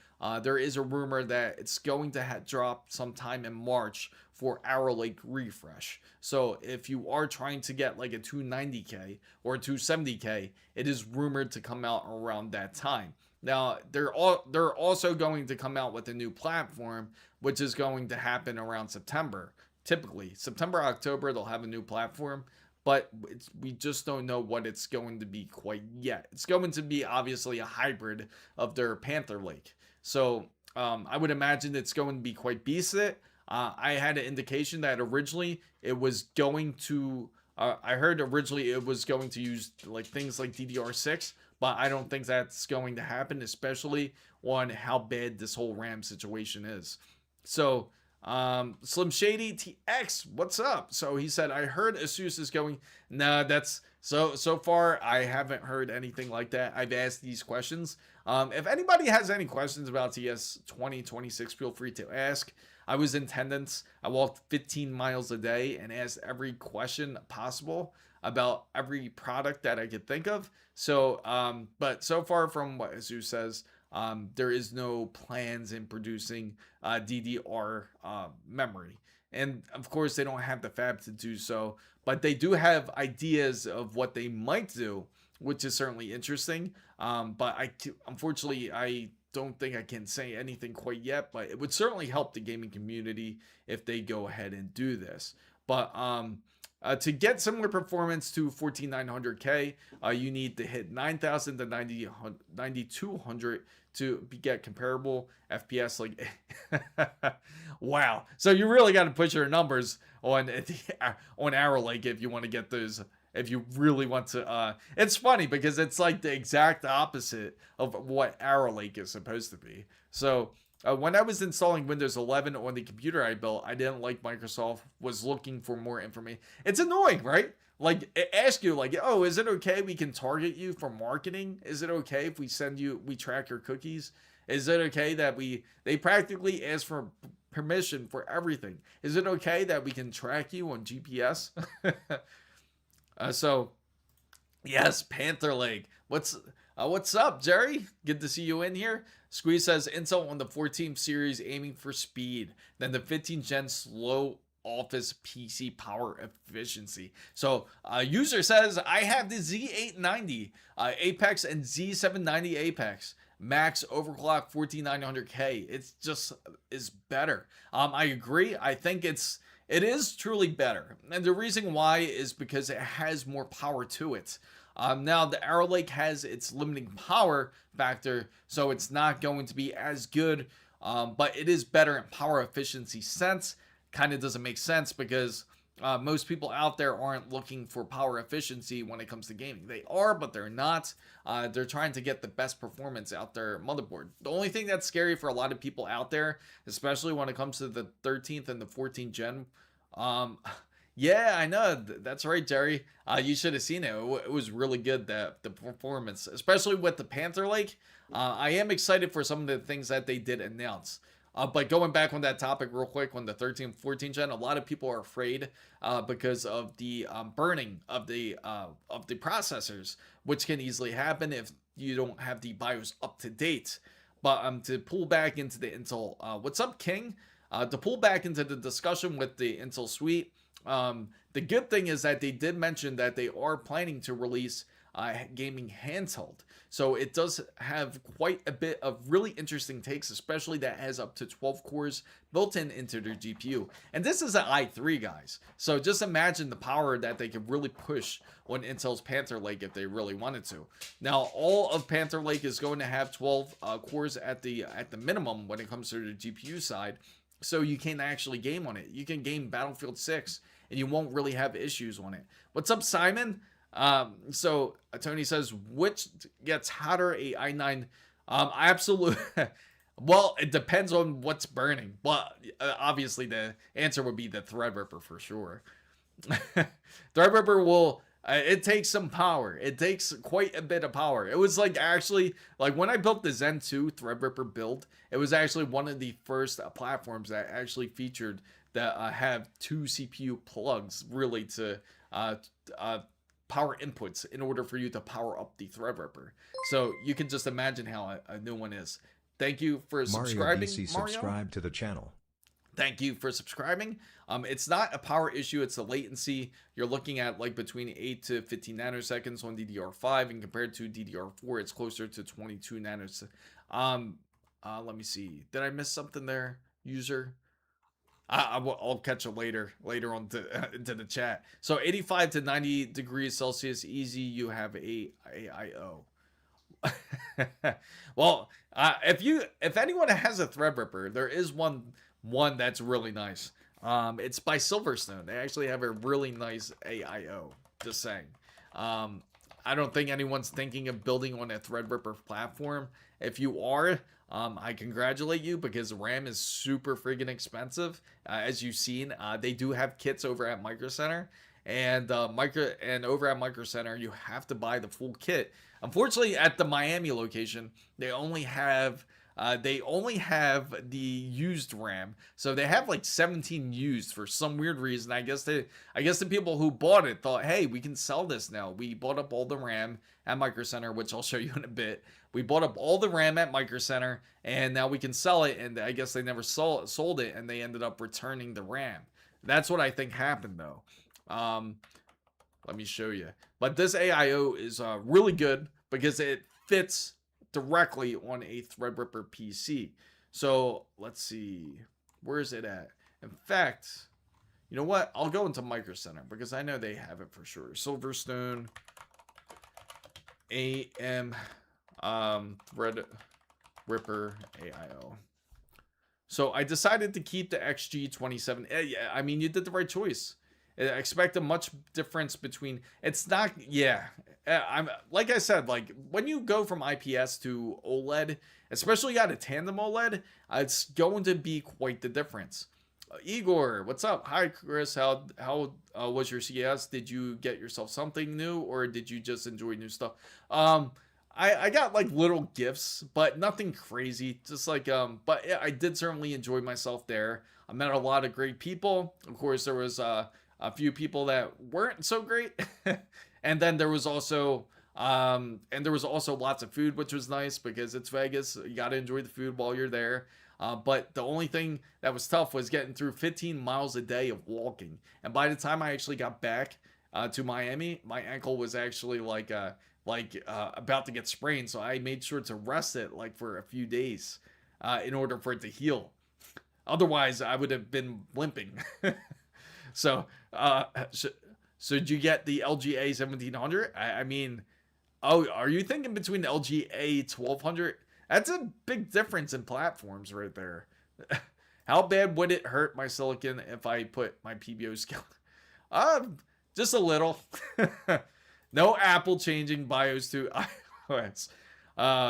there is a rumor that it's going to drop sometime in March for Arrow Lake refresh. So if you are trying to get like a 290K or a 270K, it is rumored to come out around that time. Now they're also going to come out with a new platform, which is going to happen around September. Typically, September, October, they'll have a new platform, but we just don't know what it's going to be quite yet. It's going to be obviously a hybrid of their Panther Lake. So I would imagine it's going to be quite beasted. I had an indication that originally it was going to. I heard originally it was going to use like things like DDR6, but I don't think that's going to happen, especially on how bad this whole RAM situation is. So Slim Shady TX, what's up? So he said, I heard Asus is going. Nah, that's so far I haven't heard anything like that. I've asked these questions. If anybody has any questions about TS 2026, feel free to ask. I was in attendance. I walked 15 miles a day and asked every question possible about every product that I could think of. So, but so far from what Asus says, there is no plans in producing DDR memory. And of course, they don't have the fab to do so, but they do have ideas of what they might do, which is certainly interesting. But unfortunately, I don't think I can say anything quite yet, but it would certainly help the gaming community if they go ahead and do this. But to get similar performance to 14900K, you need to hit 9000 to 9200 to get comparable FPS. Like, wow! So you really got to put your numbers on Arrow Lake if you want to get those. If you really want to, it's funny because it's like the exact opposite of what Arrow Lake is supposed to be. So when I was installing Windows 11 on the computer I built, I didn't like Microsoft was looking for more information. It's annoying, right? Like it asks you like, oh, is it okay we can target you for marketing? Is it okay if we track your cookies? Is it okay that they practically ask for permission for everything? Is it okay that we can track you on GPS? So yes, Panther Lake. What's up, Jerry? Good to see you in here. Squeeze says Intel on the 14 series aiming for speed, then the 15 gen slow office PC power efficiency. So user says I have the Z890 Apex and Z790 Apex max overclock 14900K. It's just is better. I agree. I think it is truly better. And the reason why is because it has more power to it. Now, the Arrow Lake has its limiting power factor, so it's not going to be as good, but it is better in power efficiency sense. Kind of doesn't make sense because most people out there aren't looking for power efficiency when it comes to gaming. They are, but they're not. They're trying to get the best performance out their motherboard. The only thing that's scary for a lot of people out there, especially when it comes to the 13th and the 14th gen, yeah, I know. That's right, Jerry. You should have seen it. It was really good, the performance, especially with the Panther Lake. I am excited for some of the things that they did announce. But going back on that topic real quick, on the 13, 14 gen, a lot of people are afraid because of the burning of the processors, which can easily happen if you don't have the BIOS up to date. But to pull back into the Intel, what's up, King? To pull back into the discussion with the Intel suite, the good thing is that they did mention that they are planning to release gaming handheld. So it does have quite a bit of really interesting takes, especially that has up to 12 cores built into their GPU. And this is an i3, guys. So just imagine the power that they could really push on Intel's Panther Lake if they really wanted to. Now, all of Panther Lake is going to have 12 cores at the minimum when it comes to the GPU side. So you can actually game on it. You can game Battlefield 6 and you won't really have issues on it. What's up, Simon? So Tony says, which gets hotter, a i9? Absolutely. Well, it depends on what's burning, but obviously the answer would be the Threadripper for sure. Threadripper will. It takes some power. It takes quite a bit of power. It was like actually like when I built the Zen 2 Threadripper build, it was actually one of the first platforms that actually featured that have two CPU plugs really to uh, power inputs in order for you to power up the Threadripper. So you can just imagine how a new one is. Thank you for Mario subscribing, BC Mario. subscribe to the channel. Thank you for subscribing. It's not a power issue, it's a latency. You're looking at like between 8 to 15 nanoseconds on DDR5, and compared to DDR4, it's closer to 22 nanoseconds. Let me see. Did I miss something there, user? I'll catch it later on into the chat. So 85 to 90 degrees Celsius, easy. You have a AIO. Well, if anyone has a Threadripper, there is one that's really nice. It's by Silverstone. They actually have a really nice AIO. Just saying. I don't think anyone's thinking of building on a Threadripper platform. If you are, I congratulate you because RAM is super friggin' expensive. As you've seen, they do have kits over at Micro Center, and over at Micro Center, you have to buy the full kit. Unfortunately, at the Miami location, they only have the used RAM. So they have like 17 used for some weird reason. I guess the people who bought it thought, hey, we can sell this now. We bought up all the RAM at Micro Center, which I'll show you in a bit. We bought up all the RAM at Micro Center, and now we can sell it. And I guess they never sold it, and they ended up returning the RAM. That's what I think happened, though. Let me show you. But this AIO is really good because it fits directly on a Threadripper PC. So let's see, where is it at? In fact, you know what? I'll go into Micro Center because I know they have it for sure. Silverstone AM Threadripper AIO. So I decided to keep the XG27. I mean, you did the right choice. I expect a much difference between. It's not. Yeah, I'm like I said. Like when you go from IPS to OLED, especially at a tandem OLED, it's going to be quite the difference. Igor, what's up? Hi, Chris. How was your CS? Did you get yourself something new, or did you just enjoy new stuff? I got like little gifts, but nothing crazy. Just like but yeah, I did certainly enjoy myself there. I met a lot of great people. Of course, there was a few people that weren't so great, and then there was also lots of food, which was nice because it's Vegas. You got to enjoy the food while you're there. But the only thing that was tough was getting through 15 miles a day of walking. And by the time I actually got back to Miami, my ankle was actually like about to get sprained. So I made sure to rest it like for a few days in order for it to heal. Otherwise, I would have been limping. So did you get the LGA 1700? I mean, oh, are you thinking between the LGA 1200? That's a big difference in platforms right there. How bad would it hurt my silicon if I put my PBO scale? Just a little. No Apple changing BIOS to iOS.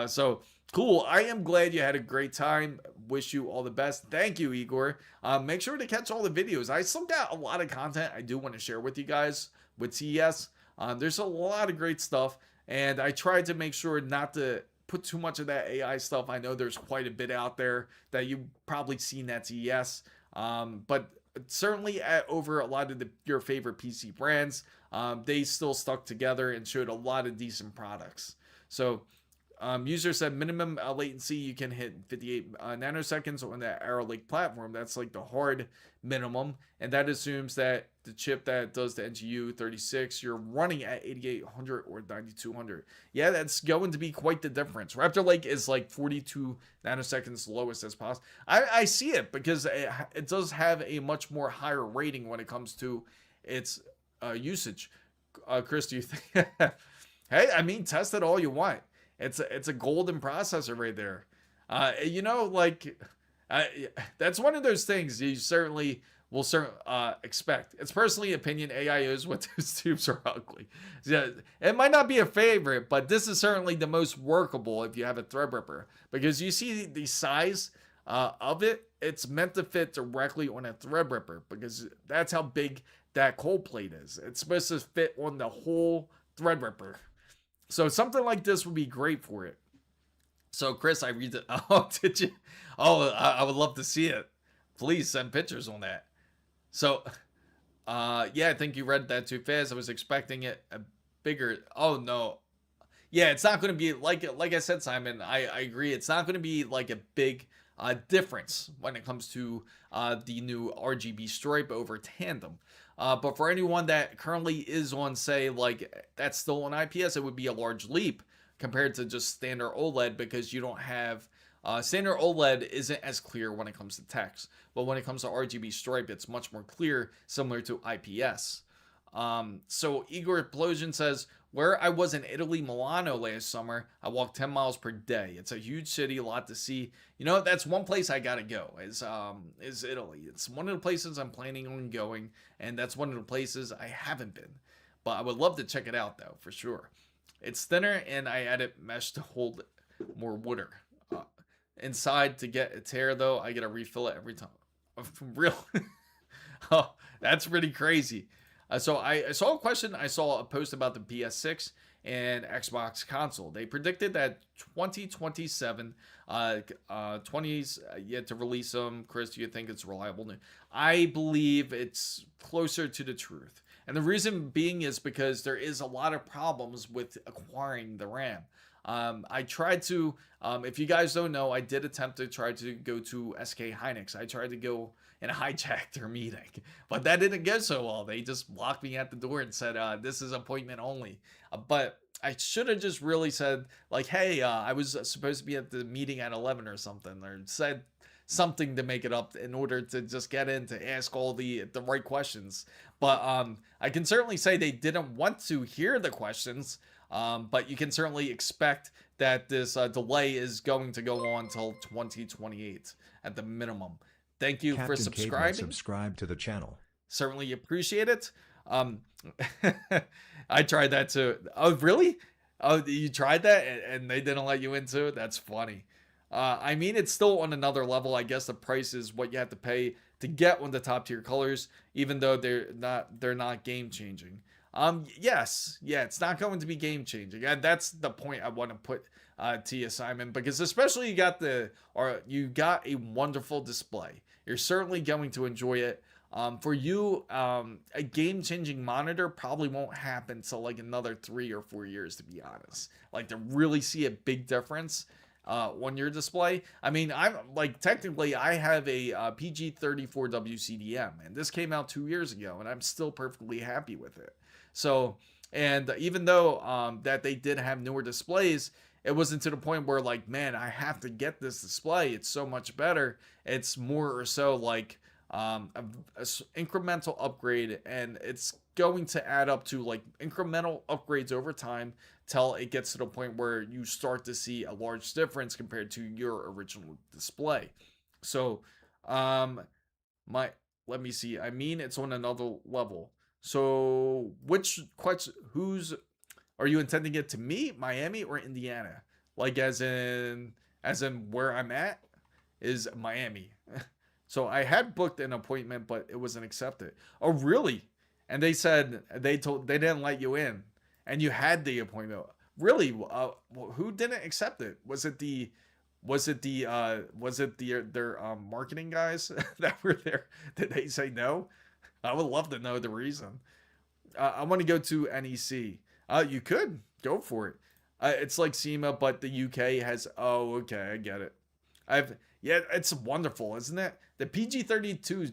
So cool. I am glad you had a great time. Wish you all the best. Thank you, Igor. Make sure to catch all the videos. I still got a lot of content I do want to share with you guys with CES. There's a lot of great stuff, and I tried to make sure not to put too much of that AI stuff. I know there's quite a bit out there that you've probably seen at CES, but certainly over a lot of your favorite PC brands, they still stuck together and showed a lot of decent products. So user said minimum latency you can hit 58 nanoseconds on that Arrow Lake platform. That's like the hard minimum, and that assumes that the chip that does the NGU 36 you're running at 8800 or 9200. Yeah, that's going to be quite the difference. Raptor Lake is like 42 nanoseconds lowest as possible. I see it because it does have a much more higher rating when it comes to its usage. Chris, do you think? Hey, I mean, test it all you want. It's a golden processor right there. That's one of those things you certainly will expect. It's personally opinion AIOs with those tubes are ugly. Yeah, it might not be a favorite, but this is certainly the most workable if you have a Threadripper because you see the size of it. It's meant to fit directly on a Threadripper because that's how big that cold plate is. It's supposed to fit on the whole Threadripper. So something like this would be great for it. So Chris, I read it. Oh, did you? Oh, I would love to see it. Please send pictures on that. So, yeah, I think you read that too fast. I was expecting it a bigger. Oh no, yeah, it's not going to be like I said, Simon. I agree. It's not going to be like a big difference when it comes to the new RGB stripe over tandem. But for anyone that currently is on, say, like that's still on IPS, it would be a large leap compared to just standard OLED because you don't have standard OLED isn't as clear when it comes to text, but when it comes to RGB stripe, it's much more clear, similar to IPS. So Igor Explosion says, where I was in Italy, Milano last summer, I walked 10 miles per day. It's a huge city, a lot to see. You know, that's one place I gotta go is Italy. It's one of the places I'm planning on going, and that's one of the places I haven't been. But I would love to check it out though, for sure. It's thinner, and I added mesh to hold more water. Inside to get a tear though, I gotta refill it every time. Real? Oh, that's pretty crazy. So I saw a question. I saw a post about the PS6 and Xbox console. They predicted that 2027, 20s yet to release them. Chris, do you think it's reliable news? I believe it's closer to the truth. And the reason being is because there is a lot of problems with acquiring the RAM. I tried to, if you guys don't know, I did attempt to try to go to SK Hynix. I tried to go and hijack their meeting, but that didn't go so well. They just blocked me at the door and said, this is appointment only. But I should have just really said like, hey, I was supposed to be at the meeting at 11 or something, or said something to make it up in order to just get in to ask all the right questions. But I can certainly say they didn't want to hear the questions. But you can certainly expect that this delay is going to go on until 2028 at the minimum. Thank you for subscribing. Subscribe to the channel. Certainly appreciate it. I tried that too. Oh, really? Oh, you tried that and they didn't let you into it? That's funny. I mean, it's still on another level. I guess the price is what you have to pay to get one of the top tier colors, even though they're not game changing. Yes, yeah, it's not going to be game changing. And that's the point I want to put to you, Simon, because especially you got a wonderful display. You're certainly going to enjoy it. For you, a game changing monitor probably won't happen until like another 3 or 4 years, to be honest. Like to really see a big difference on your display. I mean, I'm like technically I have a PG34 WCDM, and this came out 2 years ago, and I'm still perfectly happy with it. So, and even though that they did have newer displays, it wasn't to the point where like, man, I have to get this display. It's so much better. It's more or so like a incremental upgrade, and it's going to add up to like incremental upgrades over time till it gets to the point where you start to see a large difference compared to your original display. So, let me see. I mean, it's on another level. So, who's are you intending it to me, Miami, or Indiana? Like as in where I'm at is Miami. So I had booked an appointment, but it wasn't accepted. Oh, really? And they said they didn't let you in, and you had the appointment. Really? Who didn't accept it? Was it their marketing guys that were there? Did they say no? I would love to know the reason. I want to go to NEC. You could go for it. It's like SEMA, but the UK has. Oh, okay, I get it. Yeah, it's wonderful, isn't it? The PG32.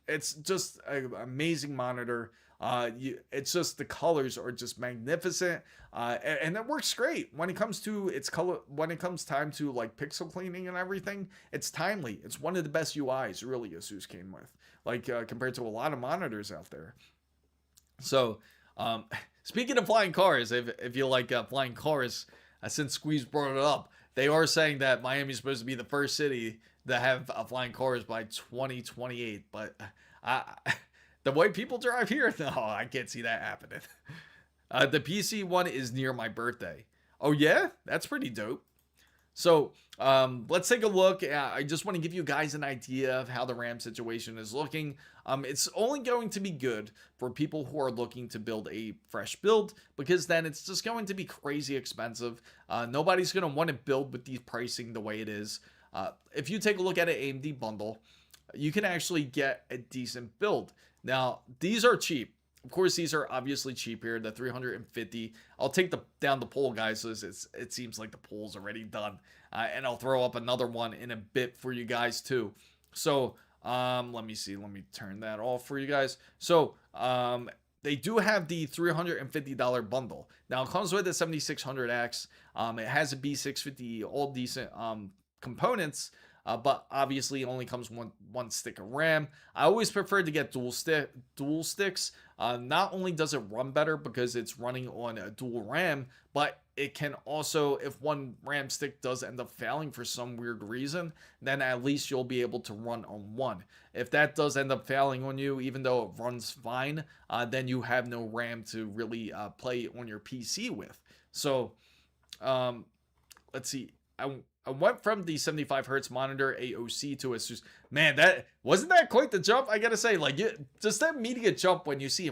It's just an amazing monitor. It's just the colors are just magnificent, and it works great when it comes to its color. When it comes time to like pixel cleaning and everything, it's timely. It's one of the best UIs really ASUS came with, like compared to a lot of monitors out there. So, speaking of flying cars, if you like flying cars, since Squeeze brought it up, they are saying that Miami is supposed to be the first city to have flying cars by 2028. But the way people drive here, no, I can't see that happening. The PC one is near my birthday. Oh yeah, that's pretty dope. So let's take a look. I just want to give you guys an idea of how the RAM situation is looking. It's only going to be good for people who are looking to build a fresh build, because then it's just going to be crazy expensive. Nobody's going to want to build with these pricing the way it is. If you take a look at an AMD bundle, you can actually get a decent build. Now, these are cheap. Of course, these are obviously cheap here, the 350. I'll take down the poll, guys, so it seems like the poll's already done. And I'll throw up another one in a bit for you guys too. So let me see. Let me turn that off for you guys. So they do have the $350 bundle. Now, it comes with a 7600X. It has a B650, all decent components. But obviously it only comes one stick of RAM. I always prefer to get dual sticks. Not only does it run better because it's running on a dual RAM, but it can also, if one RAM stick does end up failing for some weird reason, then at least you'll be able to run on one. If that does end up failing on you, even though it runs fine, then you have no RAM to really play on your PC with. So let's see. I went from the 75 hertz monitor AOC to a ASUS. Man, that wasn't that quite the jump. I gotta say, like, just that immediate jump when you see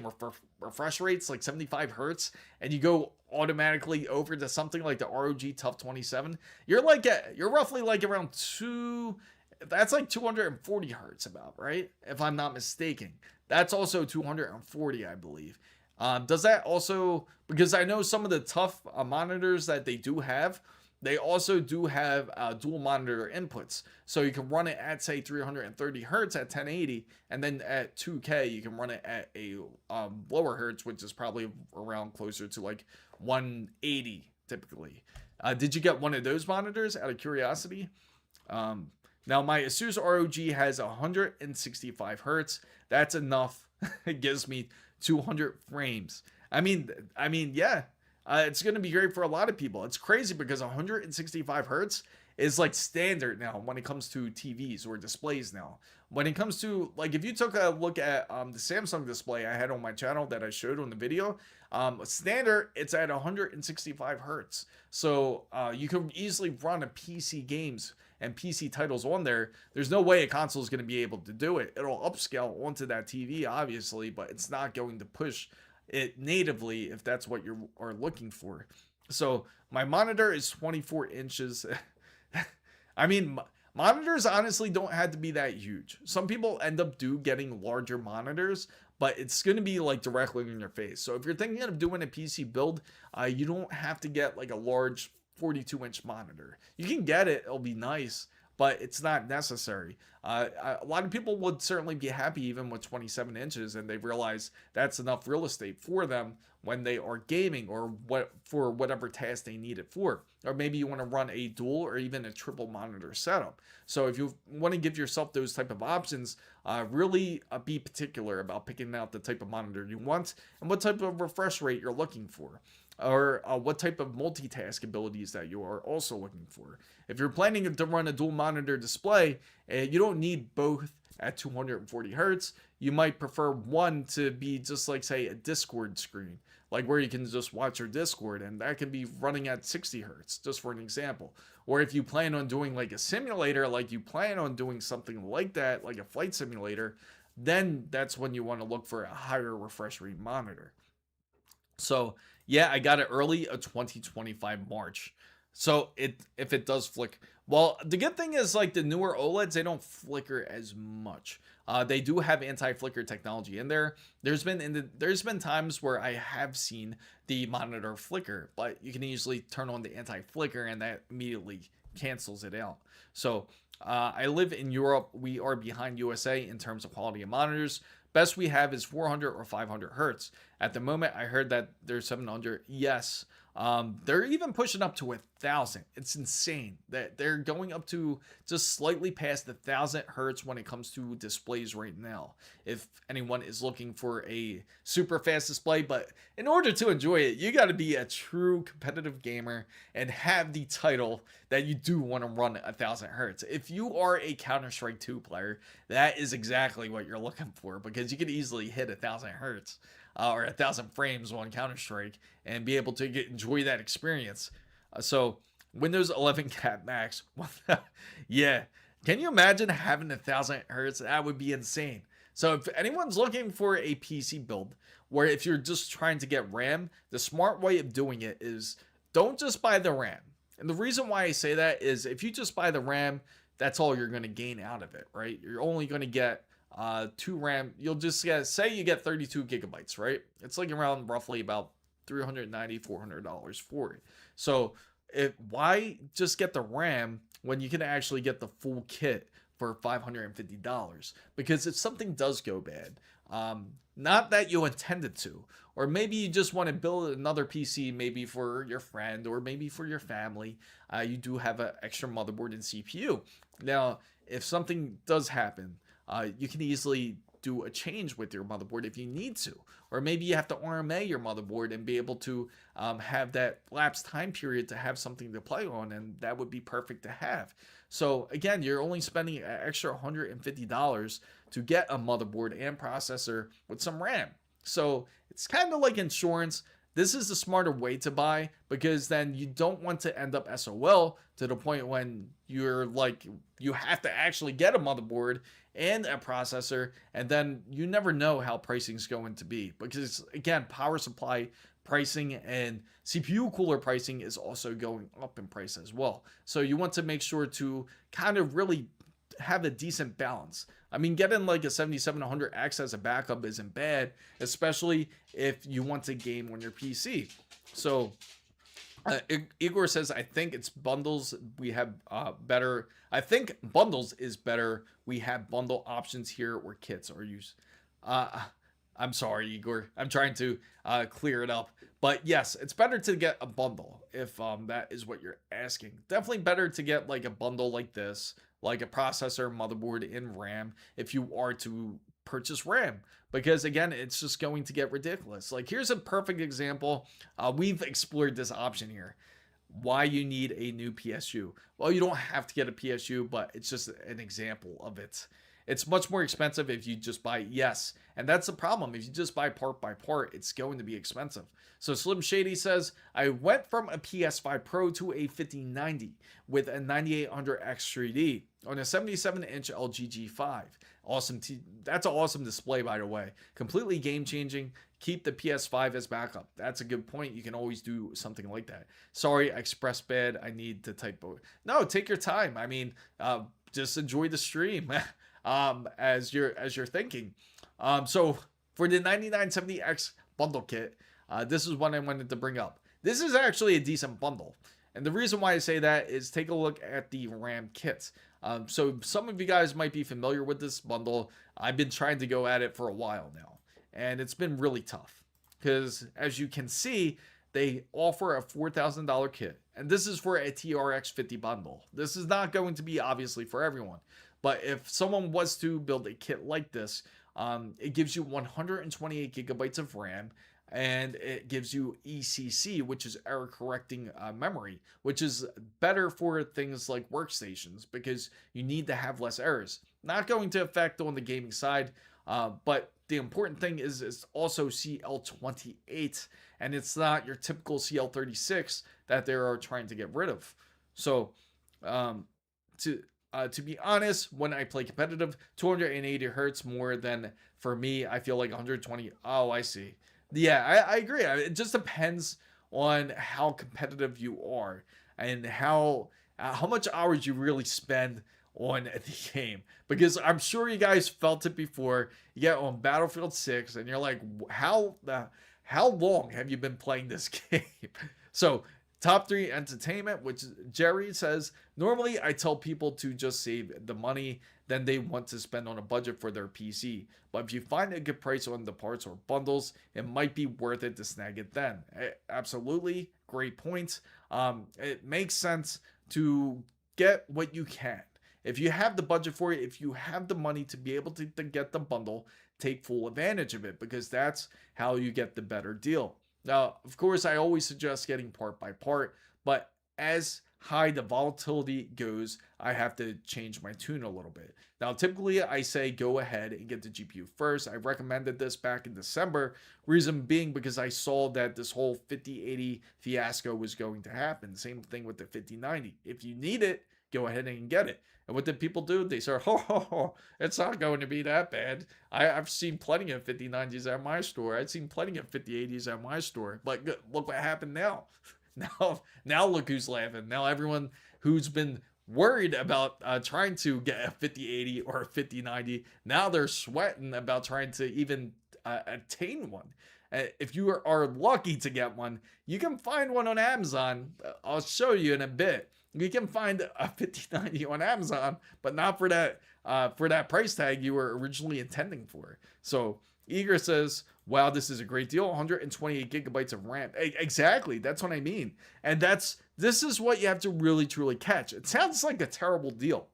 refresh rates like 75 hertz, and you go automatically over to something like the ROG Tough 27. You're roughly like around that's like 240 hertz about, right? If I'm not mistaken. That's also 240, I believe. Does that also, because I know some of the tough monitors that they do have, they also do have dual monitor inputs. So you can run it at, say, 330 hertz at 1080, and then at 2K, you can run it at a lower hertz, which is probably around closer to like 180 typically. Did you get one of those monitors out of curiosity? Now, my ASUS ROG has 165 hertz. That's enough. It gives me 200 frames. I mean, yeah. It's going to be great for a lot of people. It's crazy because 165 hertz is like standard now when it comes to TVs or displays now. When it comes to, like, if you took a look at the Samsung display I had on my channel that I showed on the video, standard, it's at 165 hertz. So you can easily run a PC games and PC titles on there. There's no way a console is going to be able to do it. It'll upscale onto that TV, obviously, but it's not going to push it natively if that's what you are looking for. So my monitor is 24 inches. I mean, monitors honestly don't have to be that huge. Some people end up getting larger monitors, but it's going to be like directly in your face. So if you're thinking of doing a PC build, you don't have to get like a large 42-inch monitor. You can get it, it'll be nice, but it's not necessary. A lot of people would certainly be happy even with 27 inches, and they realize that's enough real estate for them when they are gaming or for whatever task they need it for. Or maybe you want to run a dual or even a triple monitor setup. So if you want to give yourself those type of options, really be particular about picking out the type of monitor you want and what type of refresh rate you're looking for, or what type of multitask abilities that you are also looking for. If you're planning to run a dual monitor display, you don't need both at 240 hertz. You might prefer one to be just like, say, a Discord screen, like where you can just watch your Discord, and that can be running at 60 hertz, just for an example. Or if you plan on doing like a simulator, like you plan on doing something like that, like a flight simulator, then that's when you want to look for a higher refresh rate monitor. So yeah, I got it early, a 2025 March. So if it does flick, well, the good thing is, like, the newer OLEDs, they don't flicker as much. They do have anti-flicker technology in there. There's been times where I have seen the monitor flicker, but you can easily turn on the anti-flicker and that immediately cancels it out. So I live in Europe. We are behind USA in terms of quality of monitors. Best we have is 400 or 500 hertz. At the moment, I heard that there's 700. Yes. They're even pushing up to 1,000. It's insane that they're going up to just slightly past 1,000 hertz when it comes to displays right now. If anyone is looking for a super fast display, but in order to enjoy it, you got to be a true competitive gamer and have the title that you do want to run 1,000 hertz. If you are a Counter-Strike 2 player, that is exactly what you're looking for, because you could easily hit 1,000 hertz. Or 1,000 frames on Counter-Strike and be able to enjoy that experience. So Windows 11 Cat Max. Yeah. Can you imagine having 1000 hertz? That would be insane. So if anyone's looking for a PC build, where if you're just trying to get RAM, the smart way of doing it is don't just buy the RAM. And the reason why I say that is if you just buy the RAM, that's all you're going to gain out of it, right? You're only going to get two RAM. You'll just get, say you get 32 gigabytes, right? It's like around roughly about $390, $400 for it. So why just get the RAM when you can actually get the full kit for $550? Because if something does go bad, not that you intended to, or maybe you just want to build another PC, maybe for your friend or maybe for your family, you do have an extra motherboard and CPU. Now, if something does happen, you can easily do a change with your motherboard if you need to, or maybe you have to RMA your motherboard and be able to have that lapse time period to have something to play on, and that would be perfect to have. So again, you're only spending an extra $150 to get a motherboard and processor with some RAM. So it's kind of like insurance. This is the smarter way to buy, because then you don't want to end up SOL to the point when you're like, you have to actually get a motherboard and a processor, and then you never know how pricing is going to be, because again, power supply pricing and CPU cooler pricing is also going up in price as well. So you want to make sure to kind of really have a decent balance. I mean, getting like a 7700X as a backup isn't bad, especially if you want to game on your PC. So Igor says, I think it's bundles. We have better. I think bundles is better. We have bundle options here or kits or use. I'm sorry, Igor. I'm trying to clear it up. But yes, it's better to get a bundle if that is what you're asking. Definitely better to get like a bundle like this, like a processor, motherboard, and RAM if you are to purchase RAM. Because again, it's just going to get ridiculous. Like here's a perfect example. We've explored this option here. Why you need a new PSU. Well, you don't have to get a PSU, but it's just an example of it. It's much more expensive if you just buy, yes. And that's the problem. If you just buy part by part, it's going to be expensive. So Slim Shady says, I went from a PS5 Pro to a 5090 with a 9800X 3D on a 77-inch LG G5. Awesome. That's an awesome display, by the way. Completely game-changing. Keep the PS5 as backup. That's a good point. You can always do something like that. Sorry, I expressed bad. I need to type. No, take your time. I mean, just enjoy the stream. As you're thinking. So for the 9970X bundle kit, this is what I wanted to bring up. This is actually a decent bundle. And the reason why I say that is take a look at the RAM kits. So some of you guys might be familiar with this bundle. I've been trying to go at it for a while now, and it's been really tough because as you can see, they offer a $4,000 kit, and this is for a TRX 50 bundle. This is not going to be obviously for everyone. But if someone was to build a kit like this, it gives you 128 gigabytes of RAM, and it gives you ECC, which is error correcting memory, which is better for things like workstations because you need to have less errors. Not going to affect on the gaming side, but the important thing is it's also CL28, and it's not your typical CL36 that they are trying to get rid of. So to be honest, when I play competitive, 280 hertz more than for me. I feel like 120. Oh, I see. Yeah, I agree. It just depends on how competitive you are and how much hours you really spend on the game. Because I'm sure you guys felt it before. You get on Battlefield 6 and you're like, how long have you been playing this game? So Top 3 entertainment, which Jerry says, normally I tell people to just save the money then they want to spend on a budget for their PC. But if you find a good price on the parts or bundles, it might be worth it to snag it then. Absolutely, great point. It makes sense to get what you can. If you have the budget for it, if you have the money to be able to get the bundle, take full advantage of it because that's how you get the better deal. Now, of course, I always suggest getting part by part, but as high the volatility goes, I have to change my tune a little bit. Now, typically I say go ahead and get the GPU first. I recommended this back in December, reason being because I saw that this whole 5080 fiasco was going to happen. Same thing with the 5090. If you need it, go ahead and get it. And what did people do? They said, it's not going to be that bad. I've seen plenty of 5090s at my store. I've seen plenty of 5080s at my store. But look what happened now. Now look who's laughing. Now everyone who's been worried about trying to get a 5080 or a 5090, now they're sweating about trying to even attain one. If you are lucky to get one, you can find one on Amazon. I'll show you in a bit. You can find a 5090 on Amazon, but not for that price tag you were originally intending for. So Eager says, wow, this is a great deal. 128 gigabytes of RAM. Exactly. That's what I mean. And this is what you have to really, truly catch. It sounds like a terrible deal.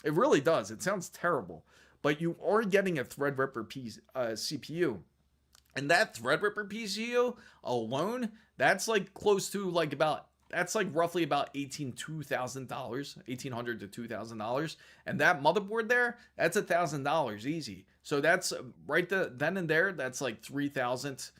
It really does. It sounds terrible. But you are getting a Threadripper CPU. And that Threadripper PCU alone, that's like close to like that's like roughly about $1,800 to $2,000. And that motherboard there, that's $1,000 easy. So that's right then and there, that's like $3,000.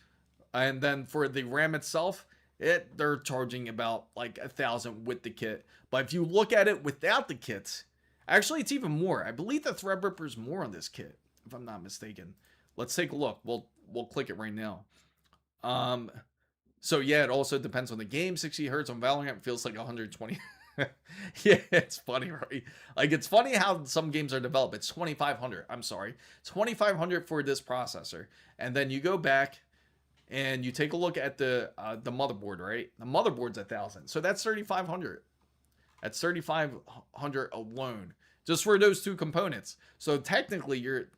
And then for the RAM itself, they're charging about like $1,000 with the kit. But if you look at it without the kit, actually it's even more. I believe the Threadripper is more on this kit, if I'm not mistaken. Let's take a look. We'll click it right now. So yeah, it also depends on the game. 60 hertz on Valorant feels like 120. Yeah, it's funny, right? Like, it's funny how some games are developed. It's 2,500. I'm sorry, 2,500 for this processor, and then you go back and you take a look at the motherboard, right? The motherboard's 1,000, so that's 3,500. That's 3,500 alone just for those two components. So technically, you're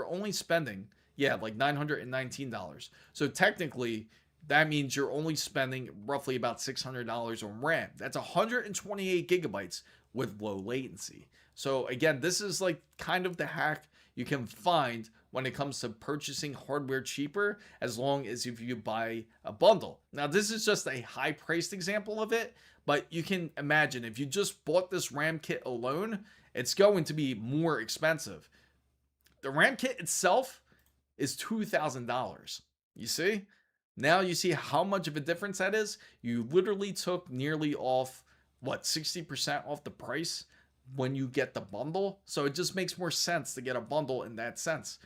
only spending like $919. So technically, that means you're only spending roughly about $600 on RAM. That's 128 gigabytes with low latency. So again, this is like kind of the hack you can find when it comes to purchasing hardware cheaper, as long as if you buy a bundle. Now, this is just a high-priced example of it, but you can imagine if you just bought this RAM kit alone, it's going to be more expensive. The RAM kit itself is $2,000. You see? Now you see how much of a difference that is. You literally took nearly off, 60% off the price when you get the bundle. So it just makes more sense to get a bundle in that sense.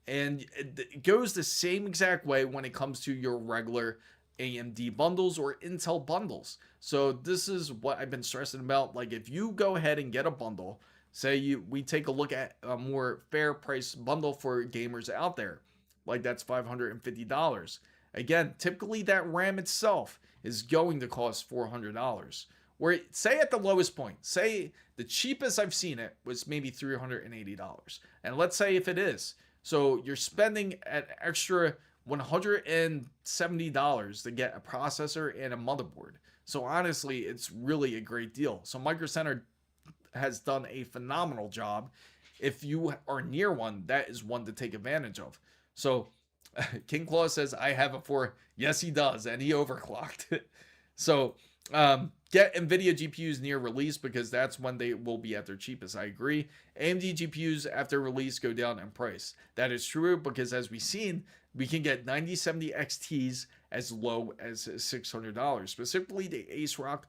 And it goes the same exact way when it comes to your regular AMD bundles or Intel bundles. So this is what I've been stressing about. Like, if you go ahead and get a bundle, say we take a look at a more fair price bundle for gamers out there, like that's $550. Again, typically that RAM itself is going to cost $400. Where, say at the lowest point, say the cheapest I've seen it was maybe $380. And let's say if it is, so you're spending an extra $170 to get a processor and a motherboard. So honestly, it's really a great deal. So Micro Center has done a phenomenal job. If you are near one, that is one to take advantage of. So King Claw says, I have a 4. Yes, he does. And he overclocked. So get NVIDIA GPUs near release, because that's when they will be at their cheapest. I agree. AMD GPUs after release go down in price. That is true, because as we've seen, we can get 9070 XTs as low as $600. Specifically, the ASRock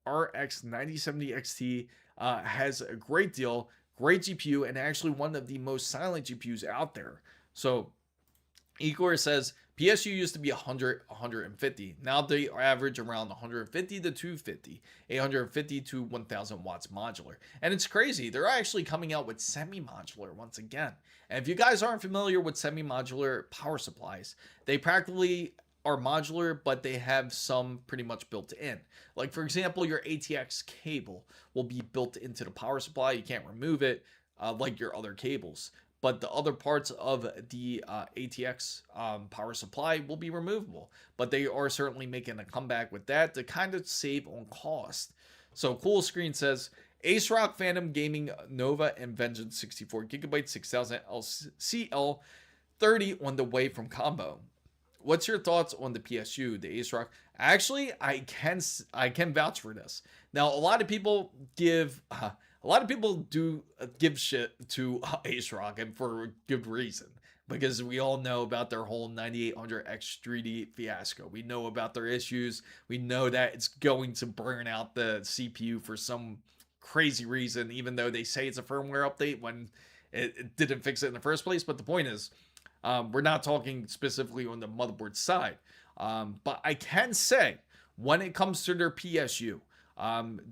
RX 9070 XT has a great deal, great GPU, and actually one of the most silent GPUs out there. So Igor says PSU used to be 100, 150. Now they average around 150 to 250, 850 to 1000 watts modular. And it's crazy. They're actually coming out with semi-modular once again. And if you guys aren't familiar with semi-modular power supplies, they practically are modular, but they have some pretty much built in. Like, for example, your ATX cable will be built into the power supply. You can't remove it like your other cables. But the other parts of the ATX power supply will be removable. But they are certainly making a comeback with that to kind of save on cost. So Cool Screen says, ASRock Phantom Gaming Nova and Vengeance 64GB 6000 LCL 30 on the way from combo. What's your thoughts on the PSU, the ASRock? Actually, I can vouch for this. Now, a lot of people do give shit to Ace Rock, and for good reason, because we all know about their whole 9800X 3D fiasco. We know about their issues. We know that it's going to burn out the CPU for some crazy reason, even though they say it's a firmware update when it didn't fix it in the first place. But the point is, we're not talking specifically on the motherboard side. But I can say, when it comes to their PSU,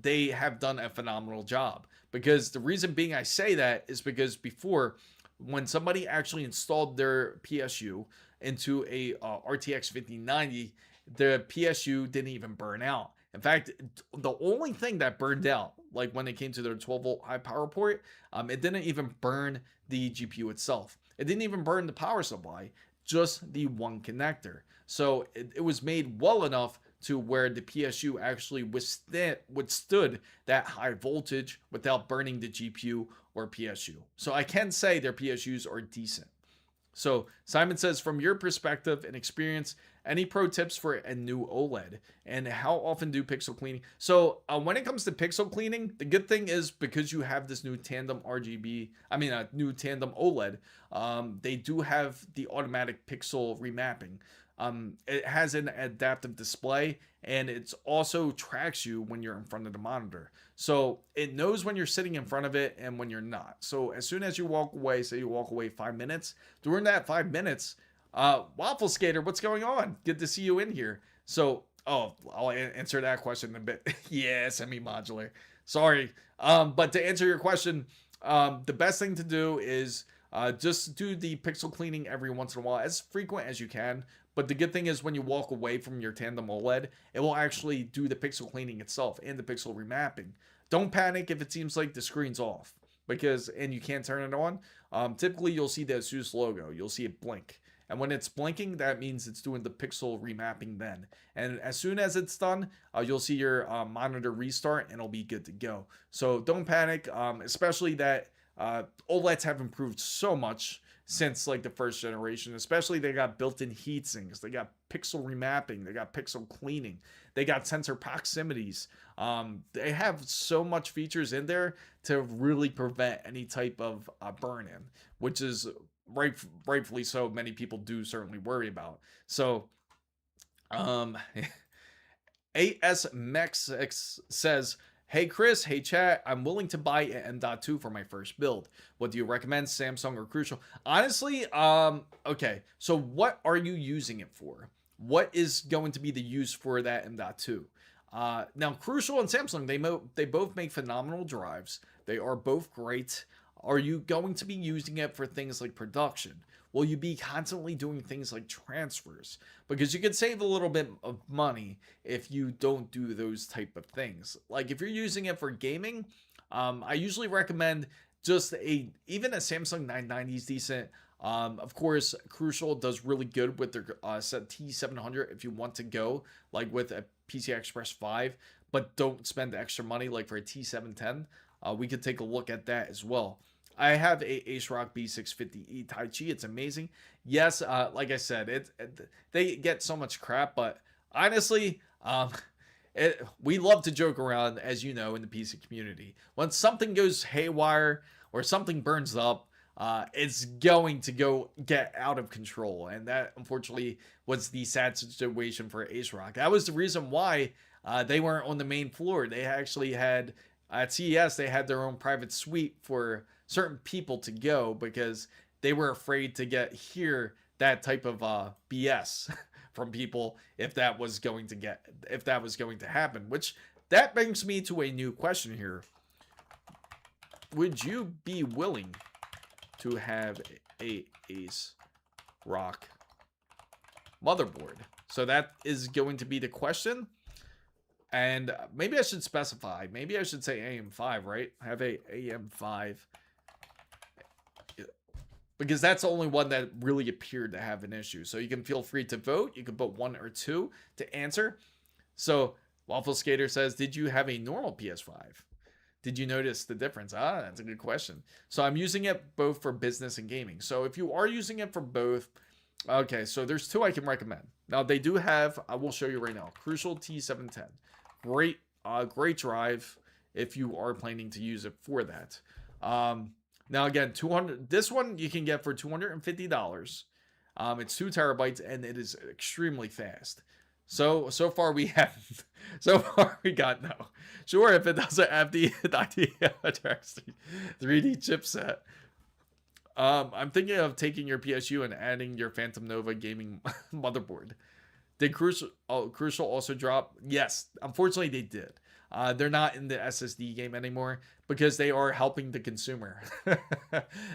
they have done a phenomenal job. Because the reason being I say that is because before, when somebody actually installed their PSU into a RTX 5090, the PSU didn't even burn out. In fact, the only thing that burned out, like when it came to their 12-volt high power port, it didn't even burn the GPU itself. It didn't even burn the power supply, just the one connector. So it was made well enough to where the PSU actually withstood that high voltage without burning the GPU or PSU. So I can say their PSUs are decent. So Simon says, from your perspective and experience, any pro tips for a new OLED, and how often do pixel cleaning? So when it comes to pixel cleaning, the good thing is because you have this new tandem new tandem OLED, they do have the automatic pixel remapping. It has an adaptive display, and it also tracks you when you're in front of the monitor. So it knows when you're sitting in front of it and when you're not. So as soon as you walk away, say you walk away 5 minutes, during that 5 minutes, Waffle Skater, what's going on? Good to see you in here. So, I'll answer that question in a bit. Yeah, semi-modular. Sorry. But to answer your question, the best thing to do is just do the pixel cleaning every once in a while, as frequent as you can. But the good thing is when you walk away from your tandem OLED, it will actually do the pixel cleaning itself and the pixel remapping. Don't panic if it seems like the screen's off, and you can't turn it on. Typically, you'll see the ASUS logo. You'll see it blink. And when it's blinking, that means it's doing the pixel remapping then. And as soon as it's done, you'll see your monitor restart and it'll be good to go. So don't panic, especially that OLEDs have improved so much since like the first generation. Especially they got built-in heat sinks, they got pixel remapping, they got pixel cleaning, they got sensor proximities. They have so much features in there to really prevent any type of burn-in, which is rightfully so. Many people do certainly worry about. So ASMEX says, hey Chris, hey chat, I'm willing to buy an M.2 for my first build. What do you recommend, Samsung or Crucial? Honestly, okay, so what are you using it for? What is going to be the use for that M.2? Now Crucial and Samsung, they both make phenomenal drives. They are both great. Are you going to be using it for things like production? Will you be constantly doing things like transfers? Because you can save a little bit of money if you don't do those type of things. Like if you're using it for gaming, I usually recommend just even a Samsung 990 is decent. Of course, Crucial does really good with their T700 if you want to go like with a PCI Express 5, but don't spend the extra money like for a T710. We could take a look at that as well. I have a AceRock B650E Tai Chi. It's amazing. Yes, like I said, they get so much crap, but honestly, we love to joke around, as you know, in the PC community. When something goes haywire or something burns up, it's going to get out of control. And that, unfortunately, was the sad situation for AceRock. That was the reason why they weren't on the main floor. They actually had, at CES, they had their own private suite for certain people to go because they were afraid to hear that type of BS from people if that was going to happen. Which that brings me to a new question here. Would you be willing to have a AceRock motherboard? So that is going to be the question. And maybe I should specify. Maybe I should say AM5, right? Have a AM5. Because that's the only one that really appeared to have an issue. So you can feel free to vote. You can put 1 or 2 to answer. So Waffle Skater says, did you have a normal PS5? Did you notice the difference? That's a good question. So I'm using it both for business and gaming. So if you are using it for both, okay, so there's 2 I can recommend. Now they do have, I will show you right now, Crucial T710. Great great drive if you are planning to use it for that. Now again, 200. This one you can get for $250. It's 2 TB and it is extremely fast. So far we have, so far we got no. Sure, if it doesn't have the RTX 3D chipset. I'm thinking of taking your PSU and adding your Phantom Nova gaming motherboard. Did Crucial also drop? Yes, unfortunately they did. They're not in the SSD game anymore because they are helping the consumer.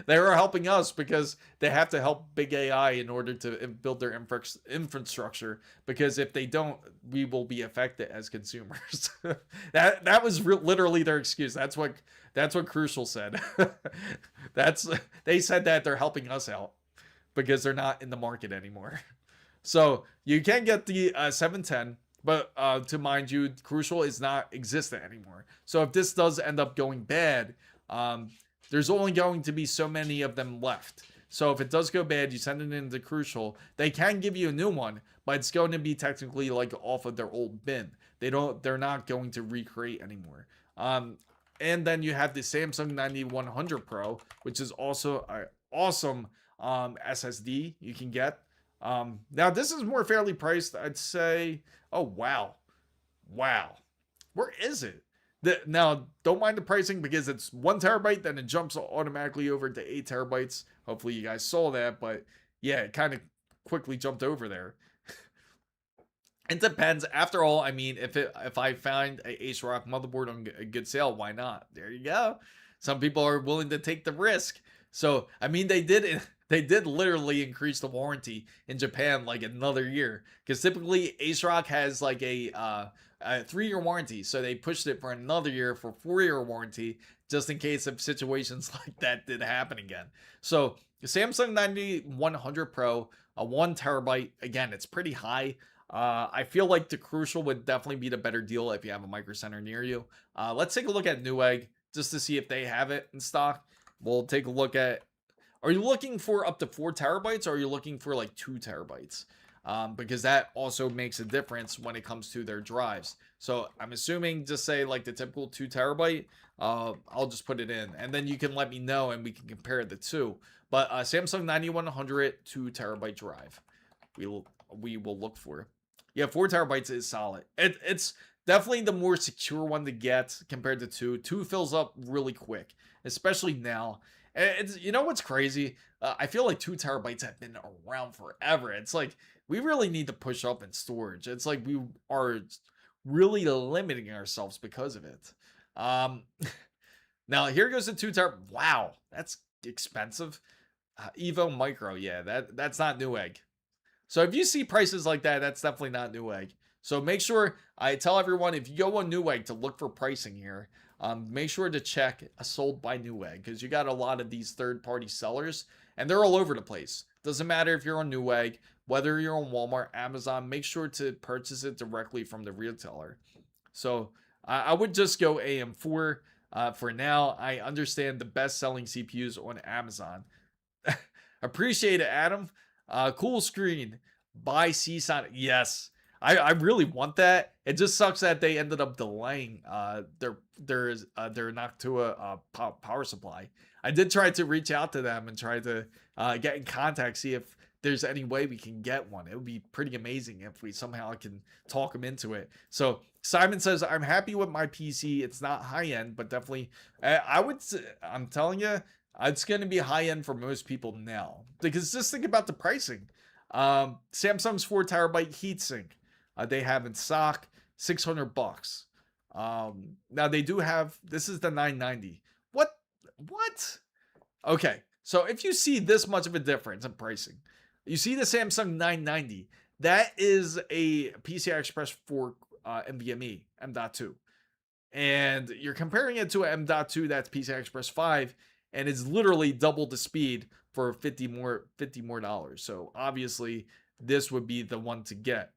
They are helping us because they have to help big AI in order to build their infrastructure. Because if they don't, we will be affected as consumers. that was literally their excuse. That's what Crucial said. They said that they're helping us out because they're not in the market anymore. So you can get the 710. But to mind you, Crucial is not existent anymore. So if this does end up going bad, there's only going to be so many of them left. So if it does go bad, you send it into Crucial. They can give you a new one, but it's going to be technically like off of their old bin. They're not going to recreate anymore. And then you have the Samsung 9100 Pro, which is also an awesome SSD you can get. Now this is more fairly priced, I'd say. Oh, wow. Where is it? Now, don't mind the pricing because it's 1 TB, then it jumps automatically over to 8 TB. Hopefully you guys saw that, but yeah, it kind of quickly jumped over there. It depends. After all, I mean, if I find a Ace Rock motherboard on a good sale, why not? There you go. Some people are willing to take the risk. So, I mean, they did literally increase the warranty in Japan like another year, because typically Ace Rock has like a 3-year warranty, so they pushed it for another year for 4-year warranty just in case if situations like that did happen again. So the Samsung 9100 Pro, a 1 TB, again, it's pretty high. I feel like the Crucial would definitely be the better deal if you have a Micro Center near you. Let's take a look at Newegg just to see if they have it in stock. We'll take a look at. Are you looking for up to 4 TB or are you looking for like 2 TB? Because that also makes a difference when it comes to their drives. So I'm assuming just say like the typical 2 TB. I'll just put it in and then you can let me know and we can compare the two. But Samsung 9100 2 TB drive. We will look for. Yeah, 4 TB is solid. It's definitely the more secure one to get compared to 2. 2 fills up really quick, especially now. It's, you know what's crazy? I feel like 2 TB have been around forever. It's like we really need to push up in storage. It's like we are really limiting ourselves because of it. Now here goes the 2 TB. Wow, that's expensive. Evo Micro, yeah, that's not Newegg. So if you see prices like that, that's definitely not Newegg. So make sure, I tell everyone, if you go on Newegg to look for pricing here, make sure to check sold by Newegg, because you got a lot of these third-party sellers and they're all over the place. Doesn't matter if you're on Newegg, whether you're on Walmart, Amazon, make sure to purchase it directly from the retailer. So I would just go AM4 for now. I understand the best-selling CPUs on Amazon. Appreciate it, Adam. Cool screen. Buy CSON. Yes. I really want that. It just sucks that they ended up delaying their Noctua power supply. I did try to reach out to them and try to get in contact, see if there's any way we can get one. It would be pretty amazing if we somehow can talk them into it. So Simon says, I'm happy with my PC. It's not high end, but definitely I'm telling you, it's going to be high end for most people now, because just think about the pricing. Samsung's 4 TB heatsink. They have in stock $600. Now they do have, this is the 990. What? Okay. So if you see this much of a difference in pricing, you see the Samsung 990, that is a PCI Express 4 NVMe M.2. And you're comparing it to an M.2 that's PCI Express 5, and it's literally double the speed for $50 more. So obviously this would be the one to get.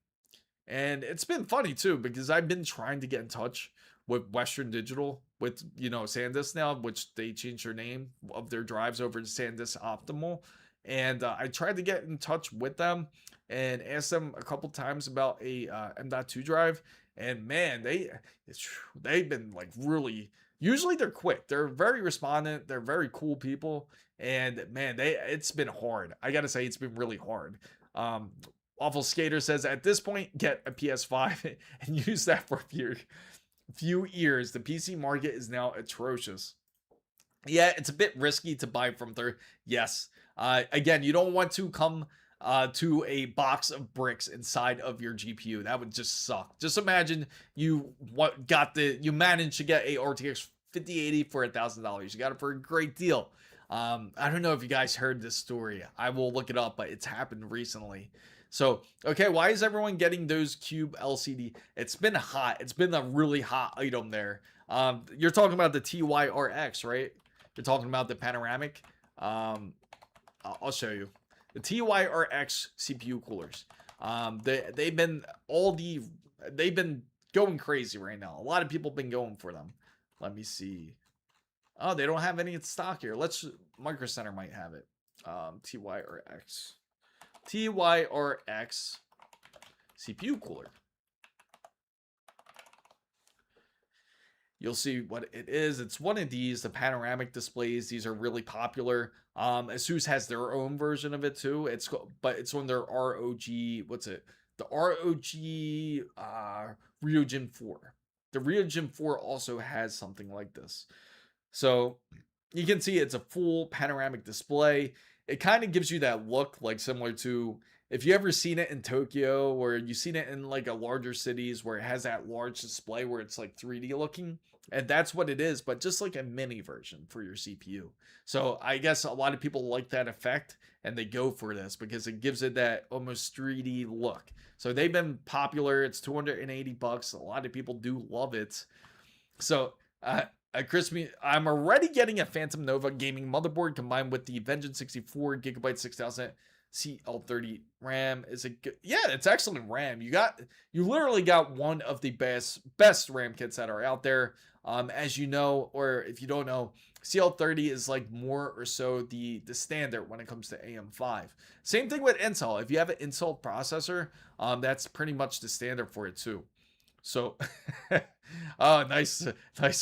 And it's been funny too, because I've been trying to get in touch with Western Digital, with, you know, SanDisk now, which they changed their name of their drives over to SanDisk Optimal. And I tried to get in touch with them and asked them a couple times about a M.2 drive. And man, they've been like really. Usually they're quick. They're very respondent. They're very cool people. And man, it's been hard. I gotta say, it's been really hard. Um, Awful Skater says at this point, get a PS5 and use that for a few years. The PC market is now atrocious. Yeah, it's a bit risky to buy from third. Yes. Again, you don't want to come to a box of bricks inside of your GPU. That would just suck. Just imagine you managed to get a RTX 5080 for $1,000. You got it for a great deal. I don't know if you guys heard this story. I will look it up, but it's happened recently. So, okay, why is everyone getting those Cube LCD? It's been hot. It's been a really hot item there. You're talking about the TYRX, right? You're talking about the panoramic. I'll show you the TYRX CPU coolers. They've been going crazy right now. A lot of people have been going for them. Let me see. Oh, they don't have any in stock here. Micro Center might have it. TYRX CPU cooler. You'll see what it is. It's one of these, the panoramic displays. These are really popular. ASUS has their own version of it too. But it's on their ROG. What's it? The ROG Ryujin 4. The Ryujin 4 also has something like this. So you can see it's a full panoramic display. It kind of gives you that look like similar to if you ever seen it in Tokyo or you've seen it in like a larger cities where it has that large display where it's like 3D looking. And that's what it is, but just like a mini version for your CPU. So I guess a lot of people like that effect and they go for this because it gives it that almost 3D look. So they've been popular. It's $280. A lot of people do love it. So Crispy, I'm already getting a Phantom Nova gaming motherboard combined with the Vengeance 64GB 6000 CL30 RAM. Is it good? Yeah, it's excellent RAM. You literally got one of the best RAM kits that are out there. As you know, or if you don't know, CL30 is like more or so the standard when it comes to AM5. Same thing with Intel. If you have an Intel processor, that's pretty much the standard for it too. So, oh, nice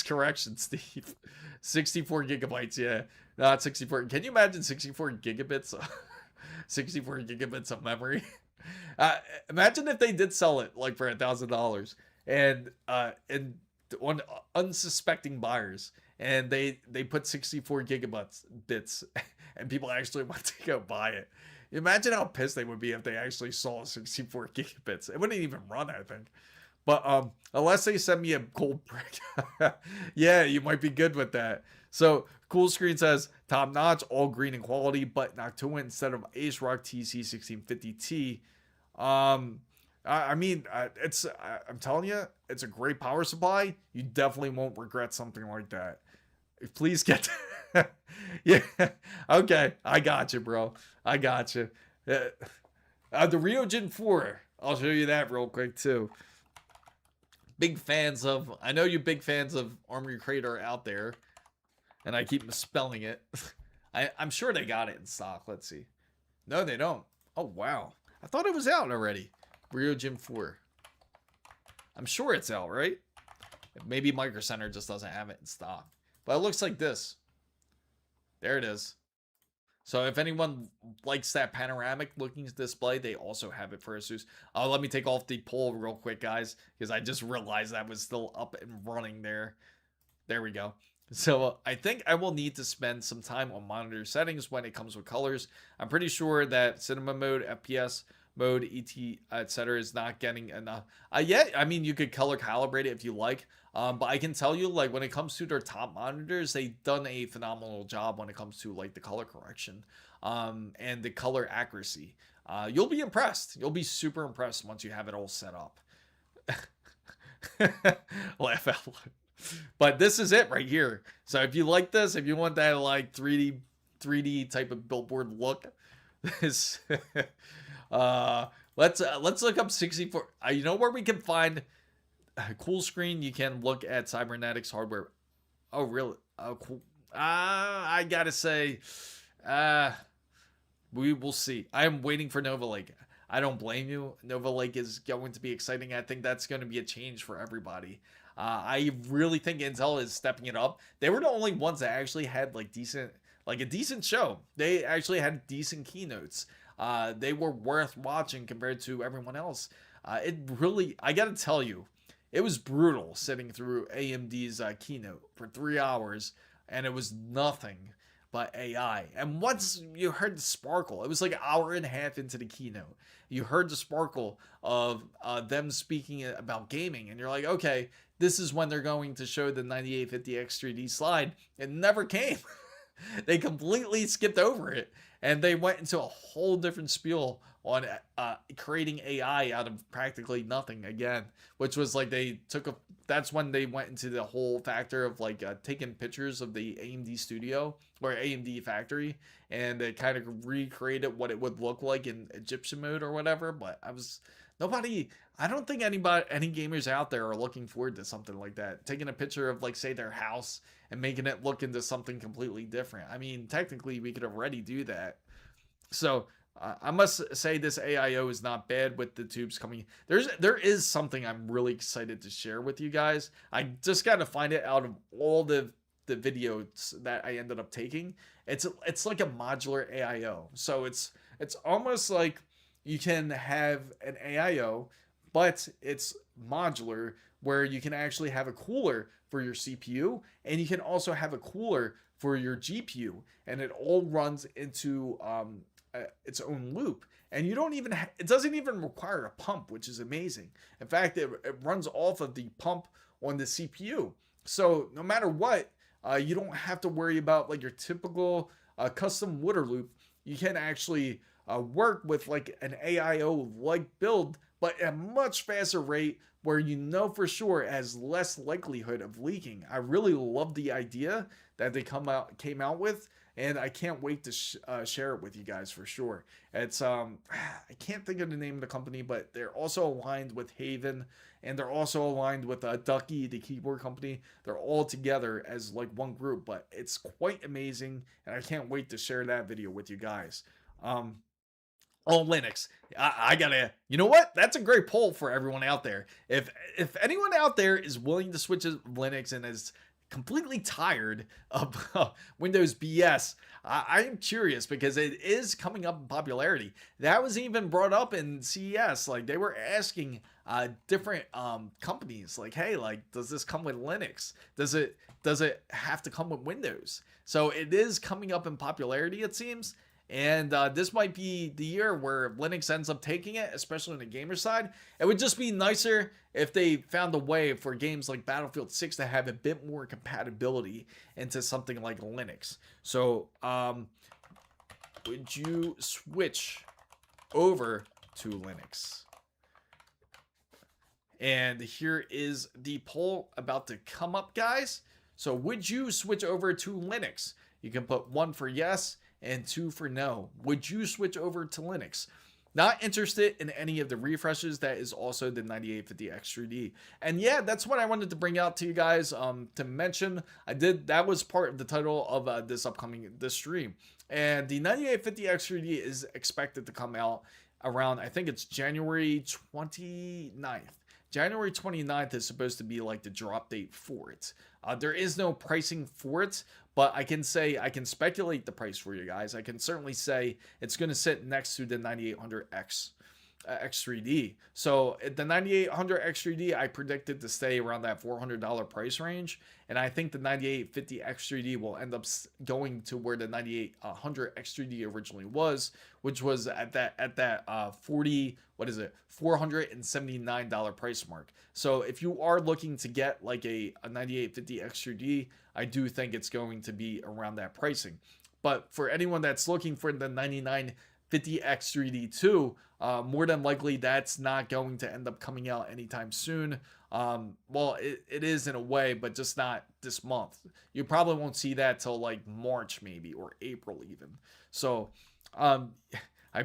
correction, Steve. 64 gigabytes, yeah, not 64. Can you imagine 64 gigabits? 64 gigabits of memory. Imagine if they did sell it like for $1,000 and on unsuspecting buyers, and they put 64 bits, and people actually want to go buy it. Imagine how pissed they would be if they actually saw 64 gigabits. It wouldn't even run, I think. But unless they send me a gold brick, yeah, you might be good with that. So Cool Screen says top notch, all green and quality, but Noctua instead of Ace Rock TC1650T. I mean, I'm telling you, it's a great power supply. You definitely won't regret something like that. Please get, yeah, okay, I got you, bro. I got you. The Ryujin 4, I'll show you that real quick too. I know you big fans of Armory Crater out there, and I keep misspelling it. I'm sure they got it in stock. Let's see. No, they don't. Oh, wow. I thought it was out already. Ryujin 4. I'm sure it's out, right? Maybe Micro Center just doesn't have it in stock. But it looks like this. There it is. So if anyone likes that panoramic looking display, they also have it for ASUS. Let me take off the poll real quick, guys, because I just realized that was still up and running there. There we go. So I think I will need to spend some time on monitor settings when it comes with colors. I'm pretty sure that cinema mode, FPS mode, ET, etc. is not getting enough. Yeah, I mean, you could color calibrate it if you like. But I can tell you, like, when it comes to their top monitors, they've done a phenomenal job when it comes to, like, the color correction and the color accuracy. You'll be impressed. You'll be super impressed once you have it all set up. Laugh out loud. But this is it right here. So if you like this, if you want that, like, 3D type of billboard look, this... let's look up 64. You know where we can find Cool Screen? You can look at Cybernetics hardware. Oh, really? Oh, cool. I gotta say, we will see. I am waiting for Nova Lake. I don't blame you. Nova Lake is going to be exciting. I think that's going to be a change for everybody. I really think Intel is stepping it up. They were the only ones that actually had like a decent show. They actually had decent keynotes. They were worth watching compared to everyone else. It really, I gotta tell you, it was brutal sitting through AMD's keynote for 3 hours, and it was nothing but AI. And once you heard the sparkle, it was like an hour and a half into the keynote. You heard the sparkle of them speaking about gaming, and you're like, okay, this is when they're going to show the 9850X 3D slide. It never came. They completely skipped over it, and they went into a whole different spiel on creating AI out of practically nothing again, which was like that's when they went into the whole factor of like taking pictures of the AMD studio or AMD factory, and they kind of recreated what it would look like in Egyptian mode or whatever. But I don't think any gamers out there are looking forward to something like that, taking a picture of like say their house and making it look into something completely different. I mean, technically we could already do that. So I must say this AIO is not bad with the tubes coming. There is something I'm really excited to share with you guys. I just got to find it out of all the videos that I ended up taking. It's like a modular AIO. So it's almost like you can have an AIO, but it's modular, where you can actually have a cooler for your CPU, and you can also have a cooler for your GPU, and it all runs into its own loop. And you don't even it doesn't even require a pump, which is amazing. In fact, it runs off of the pump on the CPU. So no matter what, you don't have to worry about like your typical custom water loop. You can actually work with like an AIO like build, but at a much faster rate, where you know for sure it has less likelihood of leaking. I really love the idea that they came out with, and I can't wait to share it with you guys for sure. It's I can't think of the name of the company, but they're also aligned with Haven, and they're also aligned with Ducky, the keyboard company. They're all together as like one group, but it's quite amazing, and I can't wait to share that video with you guys. Oh, Linux. I gotta, you know what? That's a great poll for everyone out there. If anyone out there is willing to switch to Linux and is completely tired of Windows BS, I am curious, because it is coming up in popularity. That was even brought up in CES. Like they were asking different companies, like, hey, like, does this come with Linux? Does it have to come with Windows? So it is coming up in popularity, it seems. And this might be the year where Linux ends up taking it, especially on the gamer side. It would just be nicer if they found a way for games like Battlefield 6 to have a bit more compatibility into something like Linux. So, would you switch over to Linux? And here is the poll about to come up, guys. So, would you switch over to Linux? You can put 1 for yes and 2 for no. Would you switch over to Linux? Not interested in any of the refreshes. That is also the 9850X 3D. And yeah, that's what I wanted to bring out to you guys to mention. That was part of the title of this stream. And the 9850X 3D is expected to come out around, I think it's January 29th. January 29th is supposed to be like the drop date for it. There is no pricing for it, but I can speculate the price for you guys. I can certainly say it's going to sit next to the 9800X X3D. So the 9800 X3D, I predicted to stay around that $400 price range, and I think the 9850 X3D will end up going to where the 9800 X3D originally was, which was at that $479 price mark. So if you are looking to get like a 9850 X3D, I do think it's going to be around that pricing. But for anyone that's looking for the 9950X 3D 2, more than likely that's not going to end up coming out anytime soon. Well, it is in a way, but just not this month. You probably won't see that till like March maybe, or April even. So I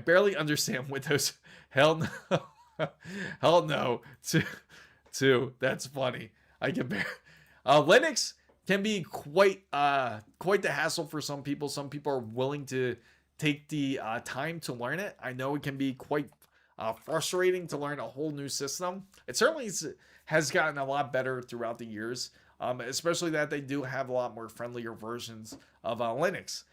barely understand Windows. Hell no. Hell no. Two. That's funny. I can bear. Linux can be quite the hassle for some people. Some people are willing to take the time to learn it. I know it can be quite frustrating to learn a whole new system. It certainly has gotten a lot better throughout the years, especially that they do have a lot more friendlier versions of Linux.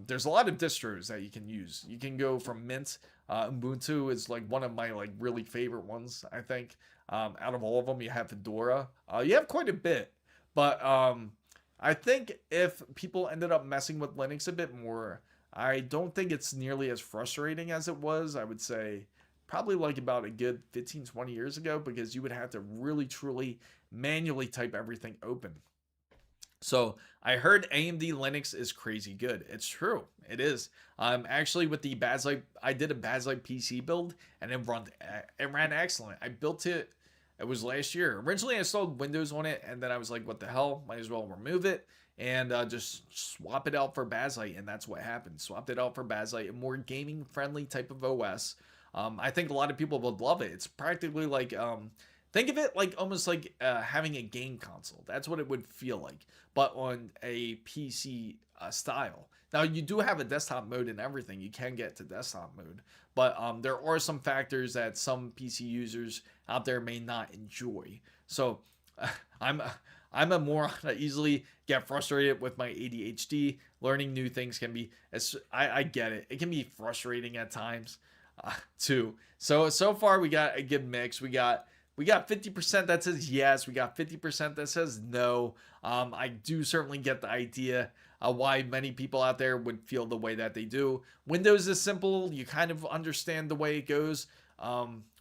There's a lot of distros that you can use. You can go from Mint. Ubuntu is like one of my like really favorite ones. I think out of all of them, you have Fedora. You have quite a bit, but I think if people ended up messing with Linux a bit more, I don't think it's nearly as frustrating as it was. I would say probably like about a good 15, 20 years ago, because you would have to really truly manually type everything open. So I heard AMD Linux is crazy good. It's true. It is. Actually, with the Bazlight, I did a Bazlight PC build, and it ran excellent. I built it. It was last year. Originally, I installed Windows on it, and then I was like, "What the hell? Might as well remove it and just swap it out for Bazlight." And that's what happened. Swapped it out for Bazlight, a more gaming-friendly type of OS. I think a lot of people would love it. It's practically like think of it like almost like having a game console. That's what it would feel like, but on a PC style. Now, you do have a desktop mode and everything. You can get to desktop mode, but there are some factors that some PC users out there may not enjoy. So I'm I'm a moron. I easily get frustrated with my ADHD. Learning new things can be, I get it. It can be frustrating at times too. So far we got a good mix. We got 50% that says yes. We got 50% that says no. I do certainly get the idea why many people out there would feel the way that they do. Windows is simple. You kind of understand the way it goes.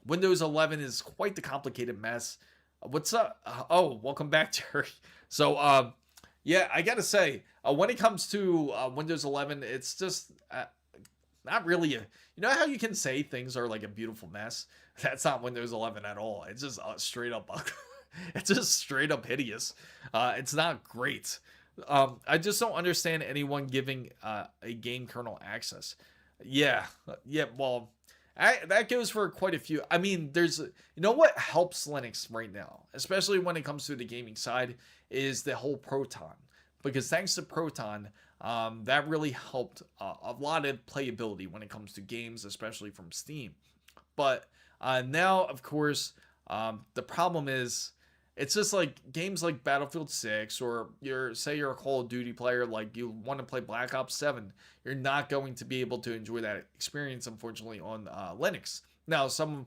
Windows 11 is quite the complicated mess. What's up? Oh, welcome back, Jerry. So, yeah, I gotta say, when it comes to Windows 11, it's just not really a. You know how you can say things are like a beautiful mess? That's not Windows 11 at all. It's just straight up ugly. It's just straight up hideous. It's not great. I just don't understand anyone giving a game kernel access. Yeah, yeah. Well, that goes for quite a few. I mean, you know what helps Linux right now, especially when it comes to the gaming side, is the whole Proton. Because thanks to Proton, that really helped a lot of playability when it comes to games, especially from Steam. But now, of course, the problem is it's just like games like Battlefield 6, or say you're a Call of Duty player, like you want to play Black Ops 7, you're not going to be able to enjoy that experience, unfortunately, on Linux. Now, some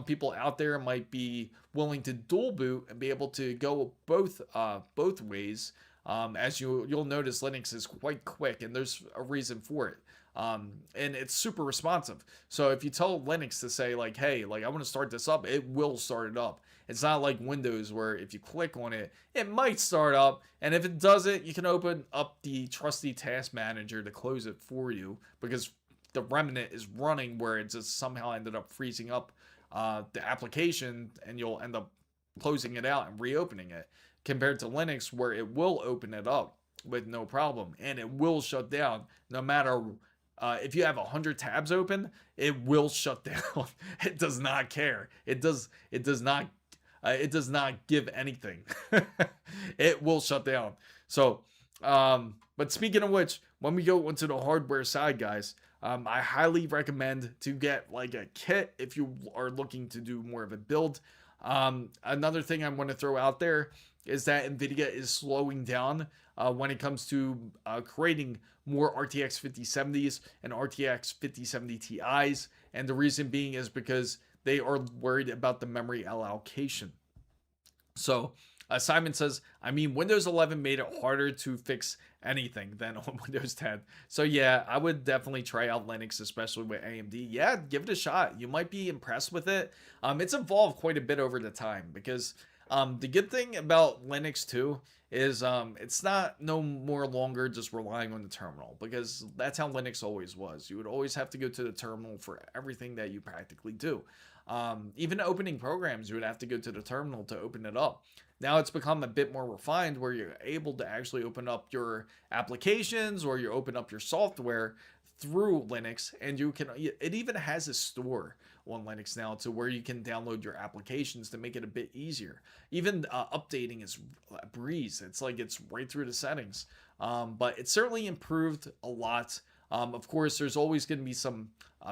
people out there might be willing to dual boot and be able to go both ways. As you'll notice, Linux is quite quick, and there's a reason for it. And it's super responsive. So if you tell Linux to say like, hey, like I want to start this up, it will start it up. It's not like Windows where if you click on it, it might start up. And if it doesn't, you can open up the trusty task manager to close it for you, because the remnant is running where it just somehow ended up freezing up the application, and you'll end up closing it out and reopening it, compared to Linux where it will open it up with no problem, and it will shut down no matter if you have 100 tabs open. It will shut down. It does not care. It does not give anything. It will shut down. So but speaking of which, when we go into the hardware side, guys, I highly recommend to get like a kit if you are looking to do more of a build. Another thing I want to throw out there is that NVIDIA is slowing down when it comes to creating more RTX 5070s and RTX 5070 Ti's. And the reason being is because they are worried about the memory allocation. So Simon says, I mean, Windows 11 made it harder to fix anything than on Windows 10. So yeah, I would definitely try out Linux, especially with AMD. Yeah, give it a shot. You might be impressed with it. It's evolved quite a bit over the time, because the good thing about Linux too is it's not no more longer just relying on the terminal, because that's how Linux always was. You would always have to go to the terminal for everything that you practically do. Even opening programs, you would have to go to the terminal to open it up. Now it's become a bit more refined where you're able to actually open up your applications, or you open up your software through Linux, and it even has a store on Linux now to where you can download your applications to make it a bit easier. Even updating is a breeze. It's like it's right through the settings. But it's certainly improved a lot. Of course, there's always going to be some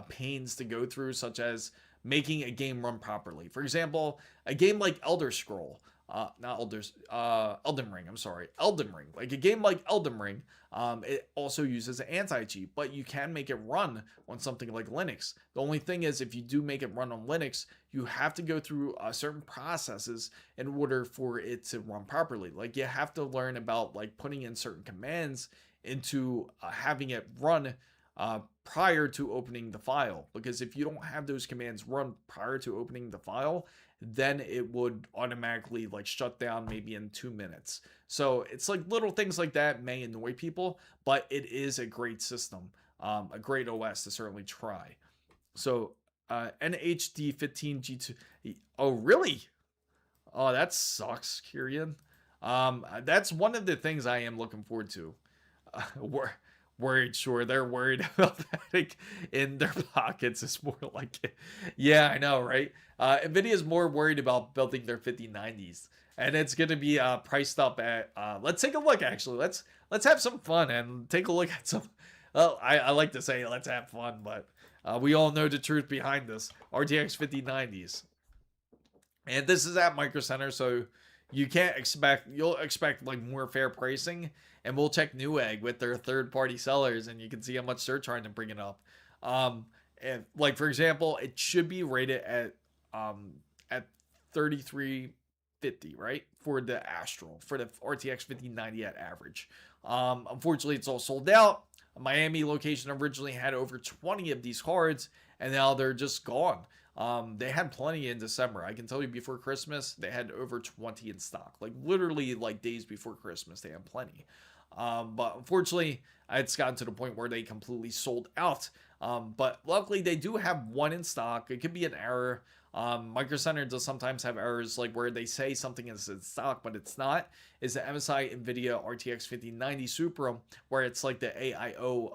pains to go through, such as making a game run properly. For example, a game like Elden Ring, I'm sorry, Elden Ring. Like a game like Elden Ring, it also uses an anti-cheat, but you can make it run on something like Linux. The only thing is, if you do make it run on Linux, you have to go through certain processes in order for it to run properly. Like you have to learn about like putting in certain commands into having it run prior to opening the file, because if you don't have those commands run prior to opening the file, then it would automatically like shut down maybe in 2 minutes. So it's like little things like that may annoy people, but it is a great system, a great OS to certainly try. So NHD 15G2. Oh really? Oh, that sucks, Kyrian. That's one of the things I am looking forward to. We're worried, sure, they're worried about that in their pockets. Is more like it. Yeah, I know, right? Nvidia is more worried about building their 5090s, and it's going to be priced up at. Let's take a look. Actually, let's have some fun and take a look at some. Well, I like to say let's have fun, but we all know the truth behind this. RTX 5090s, and this is at Micro Center, so you'll expect like more fair pricing, and we'll check Newegg with their third-party sellers, and you can see how much they're trying to bring it up. And like for example, it should be rated at 3350, right, for the Astral, for the RTX 5090 at average. Unfortunately, it's all sold out. Miami location originally had over 20 of these cards, and now they're just gone. They had plenty in December. I can tell you before Christmas, they had over 20 in stock. Like literally like days before Christmas, they had plenty. But unfortunately, it's gotten to the point where they completely sold out. But luckily, they do have one in stock. It could be an error. Micro Center does sometimes have errors like where they say something is in stock, but it's not. Is the MSI NVIDIA RTX 5090 Supra, where it's like the AIO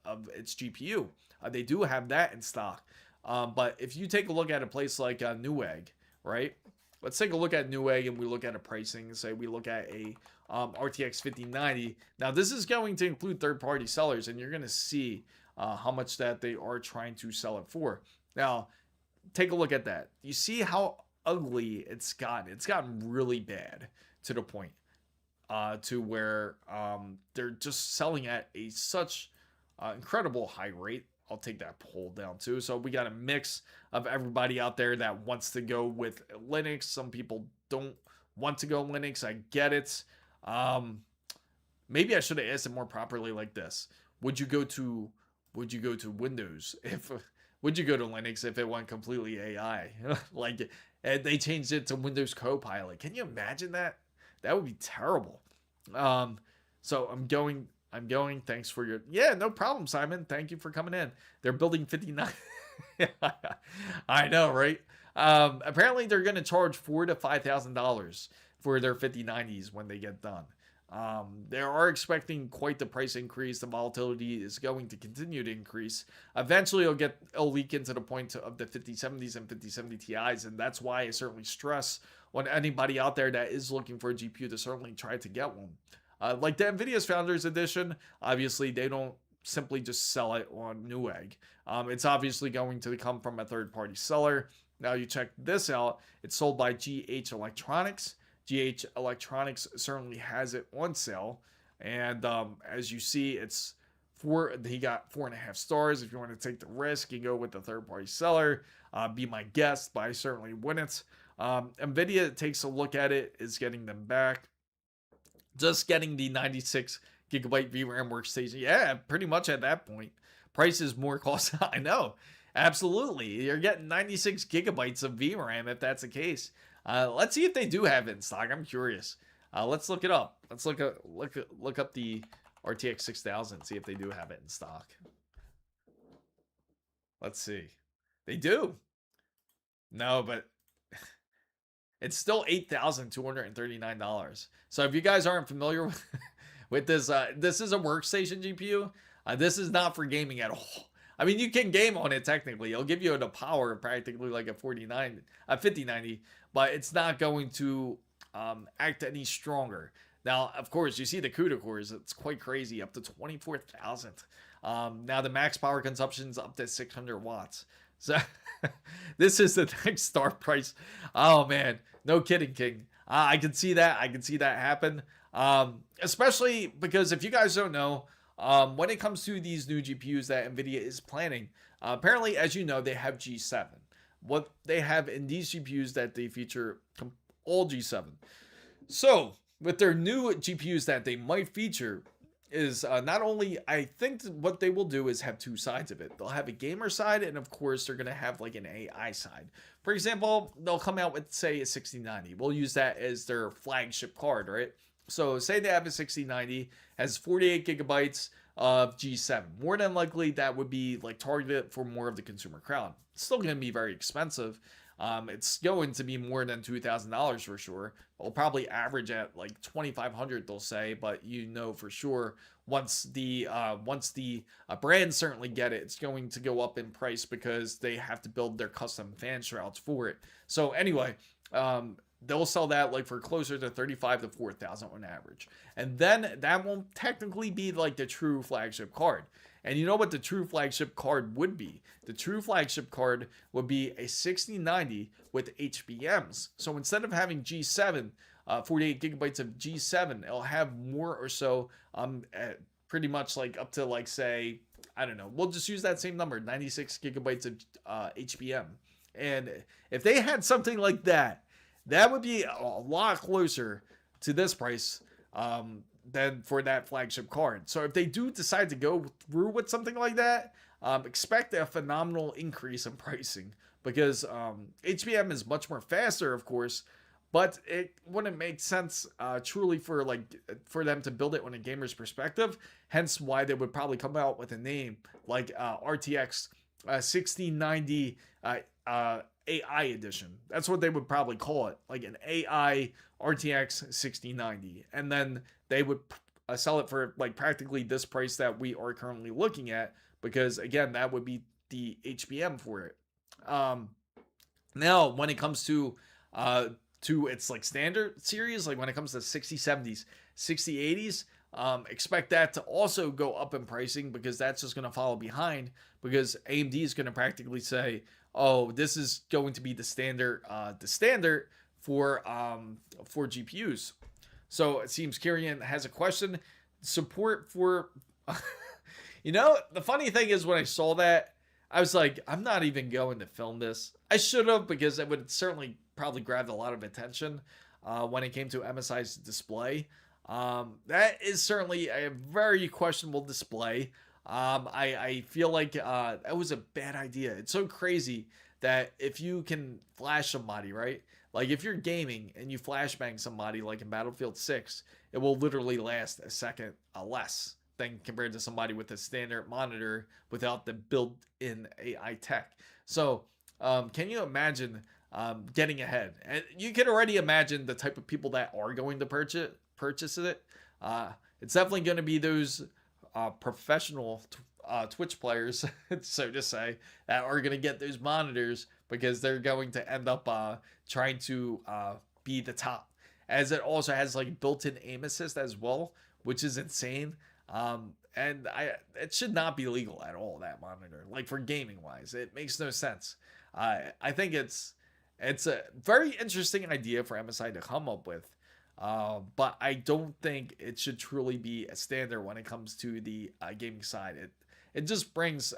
of its GPU. They do have that in stock. But if you take a look at a place like Newegg, right? Let's take a look at Newegg and we look at a pricing. Say we look at a RTX 5090. Now this is going to include third-party sellers, and you're going to see how much that they are trying to sell it for. Now, take a look at that. You see how ugly it's gotten. It's gotten really bad to the point to where they're just selling at a such incredible high rate. I'll take that poll down too. So we got a mix of everybody out there that wants to go with Linux. Some people don't want to go Linux. I get it. Maybe I should have asked it more properly like this. Would you go to Windows if would you go to Linux if it went completely AI? Like they changed it to Windows Copilot. Can you imagine that? That would be terrible. So I'm going. Thanks for your... Yeah, no problem, Simon. Thank you for coming in. They're building 59. I know, right? Apparently, they're going to charge $4,000 to $5,000 for their 5090s when they get done. They are expecting quite the price increase. The volatility is going to continue to increase. Eventually, it'll leak into the point of the 5070s and 5070 Ti's, and that's why I certainly stress on anybody out there that is looking for a GPU to certainly try to get one. Like the NVIDIA's Founders Edition, obviously they don't simply just sell it on Newegg. It's obviously going to come from a third-party seller. Now you check this out. It's sold by GH Electronics. GH Electronics certainly has it on sale. And as you see, he got 4.5 stars. If you want to take the risk, you go with the third-party seller. Be my guest, but I certainly wouldn't. NVIDIA takes a look at it, is getting them back. Just getting the 96 gigabyte VRAM workstation. Yeah, pretty much at that point. Price is more cost. I know. Absolutely. You're getting 96 gigabytes of VRAM if that's the case. Let's see if they do have it in stock. I'm curious. Let's look it up. Let's look up the RTX 6000. See if they do have it in stock. Let's see. They do. No, but... It's still $8,239. So if you guys aren't familiar with this, this is a workstation GPU. This is not for gaming at all. I mean, you can game on it technically. It'll give you the power practically like a 5090, but it's not going to act any stronger. Now, of course, you see the CUDA cores. It's quite crazy, up to 24,000. Now the max power consumption is up to 600 watts. So this is the next start price. Oh man, no kidding, King. I can see that. I can see that happen. Especially because if you guys don't know, when it comes to these new GPUs that Nvidia is planning, apparently, as you know, they have G7. What they have in these GPUs that they feature all G7. So with their new GPUs that they might feature is not only, I think what they will do is have two sides of it. They'll have a gamer side, and of course they're going to have like an AI side. For example, they'll come out with, say, a 6090. We'll use that as their flagship card, right? So say they have a 6090, has 48 gigabytes of G7. More than likely that would be like targeted for more of the consumer crowd. It's still going to be very expensive. It's going to be more than $2,000 for sure. It'll probably average at like 2,500, they'll say, but you know for sure once the brands certainly get it, it's going to go up in price because they have to build their custom fan shrouds for it. So anyway, they'll sell that like for closer to 35 to 4,000 on average, and then that won't technically be like the true flagship card. And you know what the true flagship card would be? The true flagship card would be a 6090 with HBMs. So instead of having G7, 48 gigabytes of G7, it'll have more or so, pretty much like up to like, say, I don't know, we'll just use that same number, 96 gigabytes of HBM. And if they had something like that, that would be a lot closer to this price than for that flagship card. So if they do decide to go through with something like that, expect a phenomenal increase in pricing, because HBM is much more faster, of course, but it wouldn't make sense truly for them to build it on a gamer's perspective. Hence why they would probably come out with a name like RTX 6090 AI edition. That's what they would probably call it, like an AI RTX 6090, and then they would sell it for like practically this price that we are currently looking at, because again, that would be the HBM for it. Now when it comes to its like standard series, like when it comes to 6070s, 6080s, expect that to also go up in pricing, because that's just going to follow behind, because AMD is going to practically say, oh, this is going to be the standard for GPUs. So it seems Kirian has a question. Support for you know, the funny thing is, when I saw that, I was like, I'm not even going to film this. I should have, because it would certainly probably grabbed a lot of attention when it came to MSI's display. That is certainly a very questionable display. I feel like that was a bad idea. It's so crazy that if you can flash somebody, right? Like if you're gaming and you flashbang somebody like in Battlefield 6, it will literally last a second less than compared to somebody with a standard monitor without the built-in AI tech. So can you imagine getting ahead? And you can already imagine the type of people that are going to purchase it. It's definitely going to be those professional Twitch players, so to say, that are going to get those monitors, because they're going to end up trying to be the top, as it also has like built-in aim assist as well, which is insane. And it should not be legal at all, that monitor, like for gaming wise. It makes no sense. I think it's a very interesting idea for MSI to come up with. But I don't think it should truly be a standard when it comes to the gaming side. It just brings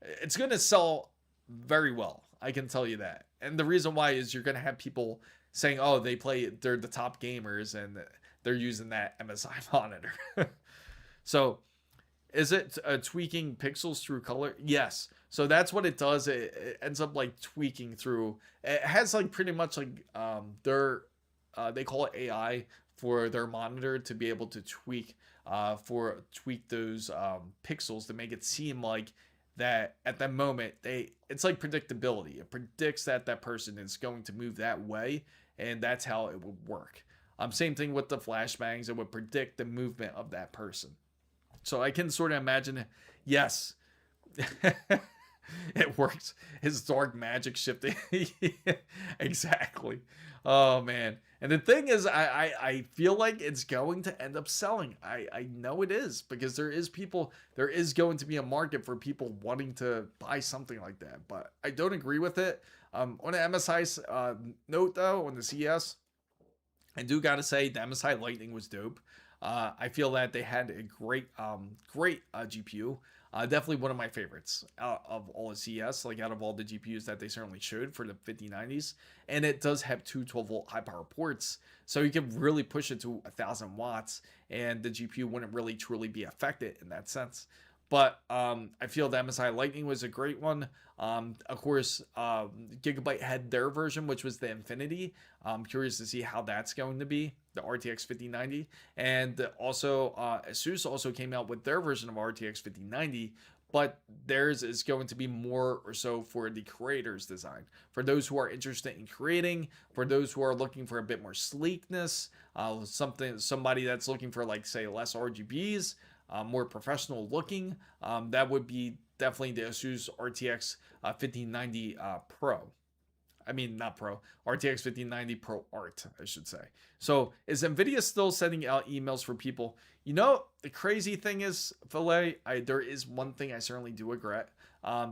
it's going to sell very well, I can tell you that. And the reason why is you're going to have people saying, oh, they're the top gamers and they're using that MSI monitor. So is it tweaking pixels through color? Yes. So that's what it does. It ends up like tweaking through. It has like pretty much like they call it AI for their monitor to be able to tweak those pixels to make it seem like that at that moment it's like predictability. It predicts that that person is going to move that way, and that's how it would work. Same thing with the flashbangs. It would predict the movement of that person. So I can sort of imagine, yes. It works. His dark magic shifting. Exactly. Oh man. And the thing is, I feel like it's going to end up selling. I know it is, because there is going to be a market for people wanting to buy something like that. But I don't agree with it. On the MSI note though, on the CS, I do gotta say the MSI Lightning was dope. I feel that they had a great GPU. Definitely one of my favorites of all of CS, like out of all the GPUs that they certainly showed for the 5090s. And it does have two 12-volt high power ports, so you can really push it to 1,000 watts, and the GPU wouldn't really truly be affected in that sense. But I feel the MSI Lightning was a great one. Of course, Gigabyte had their version, which was the Infinity. I'm curious to see how that's going to be, the RTX 5090. And also, Asus also came out with their version of RTX 5090, but theirs is going to be more or so for the creator's design. For those who are interested in creating, for those who are looking for a bit more sleekness, somebody that's looking for, like, say, less RGBs, more professional looking, that would be definitely the Asus RTX 5090 Pro. I mean, not Pro, RTX 5090 Pro Art, I should say. So, is NVIDIA still sending out emails for people? You know, the crazy thing is, Filet, there is one thing I certainly do regret.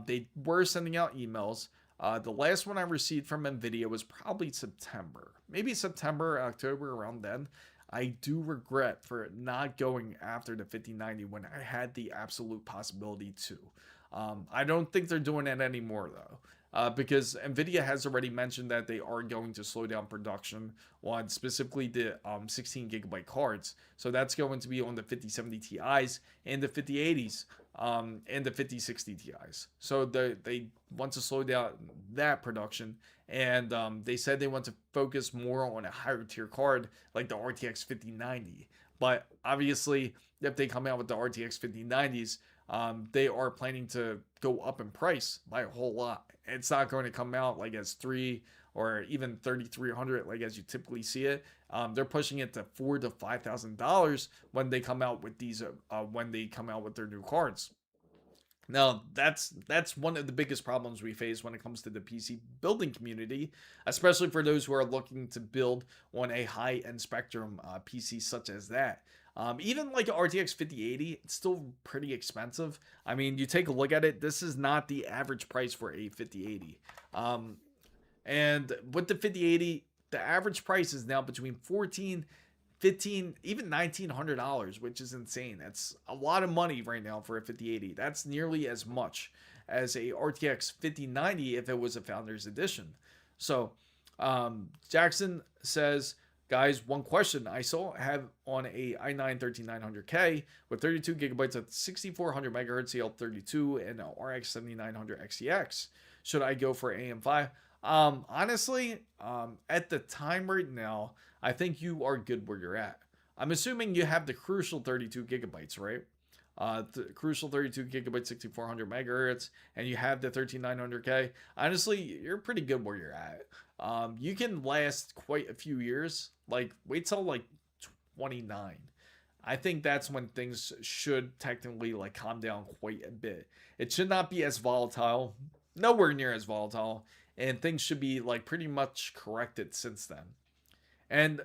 They were sending out emails. The last one I received from NVIDIA was probably September. Maybe September, October, around then. I do regret for not going after the 5090 when I had the absolute possibility to. I don't think they're doing it anymore though, because NVIDIA has already mentioned that they are going to slow down production on specifically the 16 gigabyte cards. So that's going to be on the 5070 Ti's and the 5080s, and the 5060 Ti's. So they want to slow down that production, and they said they want to focus more on a higher tier card like the RTX 5090. But obviously, if they come out with the RTX 5090s, they are planning to go up in price by a whole lot. It's not going to come out like as 3 or even 3,300 like as you typically see it. They're pushing it to $4,000 to $5,000 when they come out with these when they come out with their new cards. Now, that's one of the biggest problems we face when it comes to the PC building community, especially for those who are looking to build on a high-end spectrum PC such as that. Even like RTX 5080, it's still pretty expensive. I mean, you take a look at it, this is not the average price for a 5080. And with the 5080, the average price is now between 14, 15, even $1,900, which is insane. That's a lot of money right now for a 5080. That's nearly as much as a RTX 5090 if it was a Founders Edition. So, Jackson says, guys, one question. I still have on a i9 13900K with 32 gigabytes of 6400 megahertz CL32 and a RX 7900 XTX. Should I go for AM5? Honestly, at the time right now, I think you are good where you're at. I'm assuming you have the crucial 32 gigabytes, right? The crucial 32 gigabytes, 6400 megahertz, and you have the 13900K. Honestly, you're pretty good where you're at. You can last quite a few years. Like, wait till like 29. I think that's when things should technically like calm down quite a bit. It should not be as volatile, nowhere near as volatile, and things should be like pretty much corrected since then. And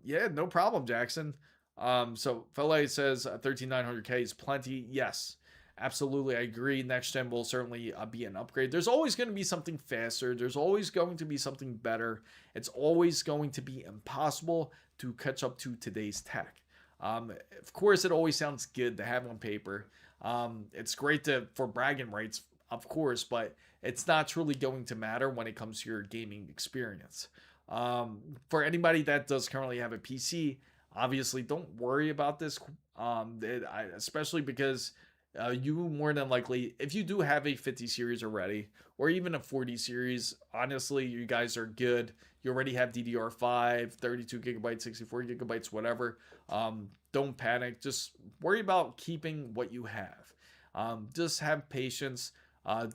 yeah, no problem, Jackson. So Fele says 13900K is plenty. Yes, absolutely, I agree. Next gen will certainly be an upgrade. There's always going to be something faster. There's always going to be something better. It's always going to be impossible to catch up to today's tech. Of course, it always sounds good to have on paper. It's great for bragging rights, of course, but it's not truly going to matter when it comes to your gaming experience. For anybody that does currently have a PC, obviously don't worry about this, especially because you more than likely, if you do have a 50 series already, or even a 40 series, honestly, you guys are good. You already have DDR5, 32 gigabytes, 64 gigabytes, whatever. Don't panic. Just worry about keeping what you have. Just have patience.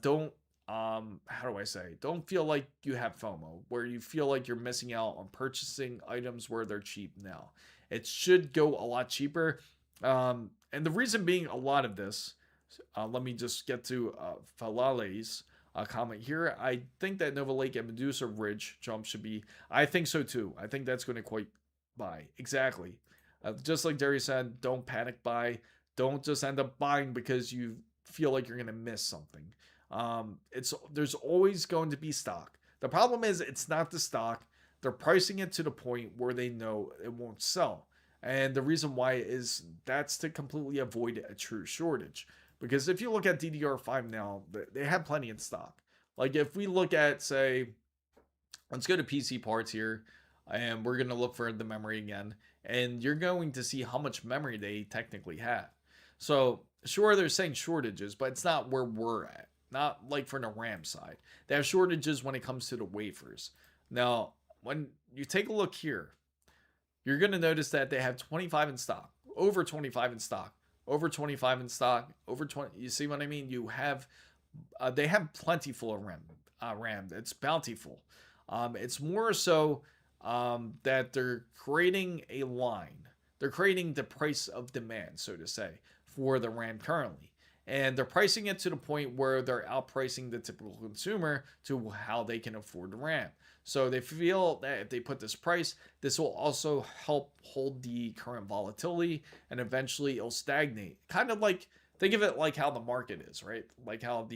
Don't how do I say, don't feel like you have FOMO, where you feel like you're missing out on purchasing items where they're cheap now. It should go a lot cheaper. And the reason being a lot of this, Let me just get to Falale's comment here. I think that Nova Lake and Medusa Ridge jump should be. I think so too. I think that's going to quite buy. Exactly. Just like Darius said, don't panic buy. Don't just end up buying because you feel like you're going to miss something. There's always going to be stock. The problem is it's not the stock. They're pricing it to the point where they know it won't sell. And the reason why is that's to completely avoid a true shortage. Because if you look at DDR5 now, they have plenty in stock. Like if we look at, say, let's go to PC parts here, and we're going to look for the memory again, and you're going to see how much memory they technically have. So sure, they're saying shortages, but it's not where we're at. Not like for the RAM side. They have shortages when it comes to the wafers. Now, when you take a look here, you're going to notice that they have 25 in stock, over 25 in stock, over 25 in stock, over 20. You see what I mean? You have, they have plentiful of RAM. It's bountiful. It's more so that they're creating a line. They're creating the price of demand, so to say, for the RAM currently. And they're pricing it to the point where they're outpricing the typical consumer to how they can afford the RAM. So they feel that if they put this price, this will also help hold the current volatility, and eventually it'll stagnate. Kind of like, think of it like how the market is, right? Like how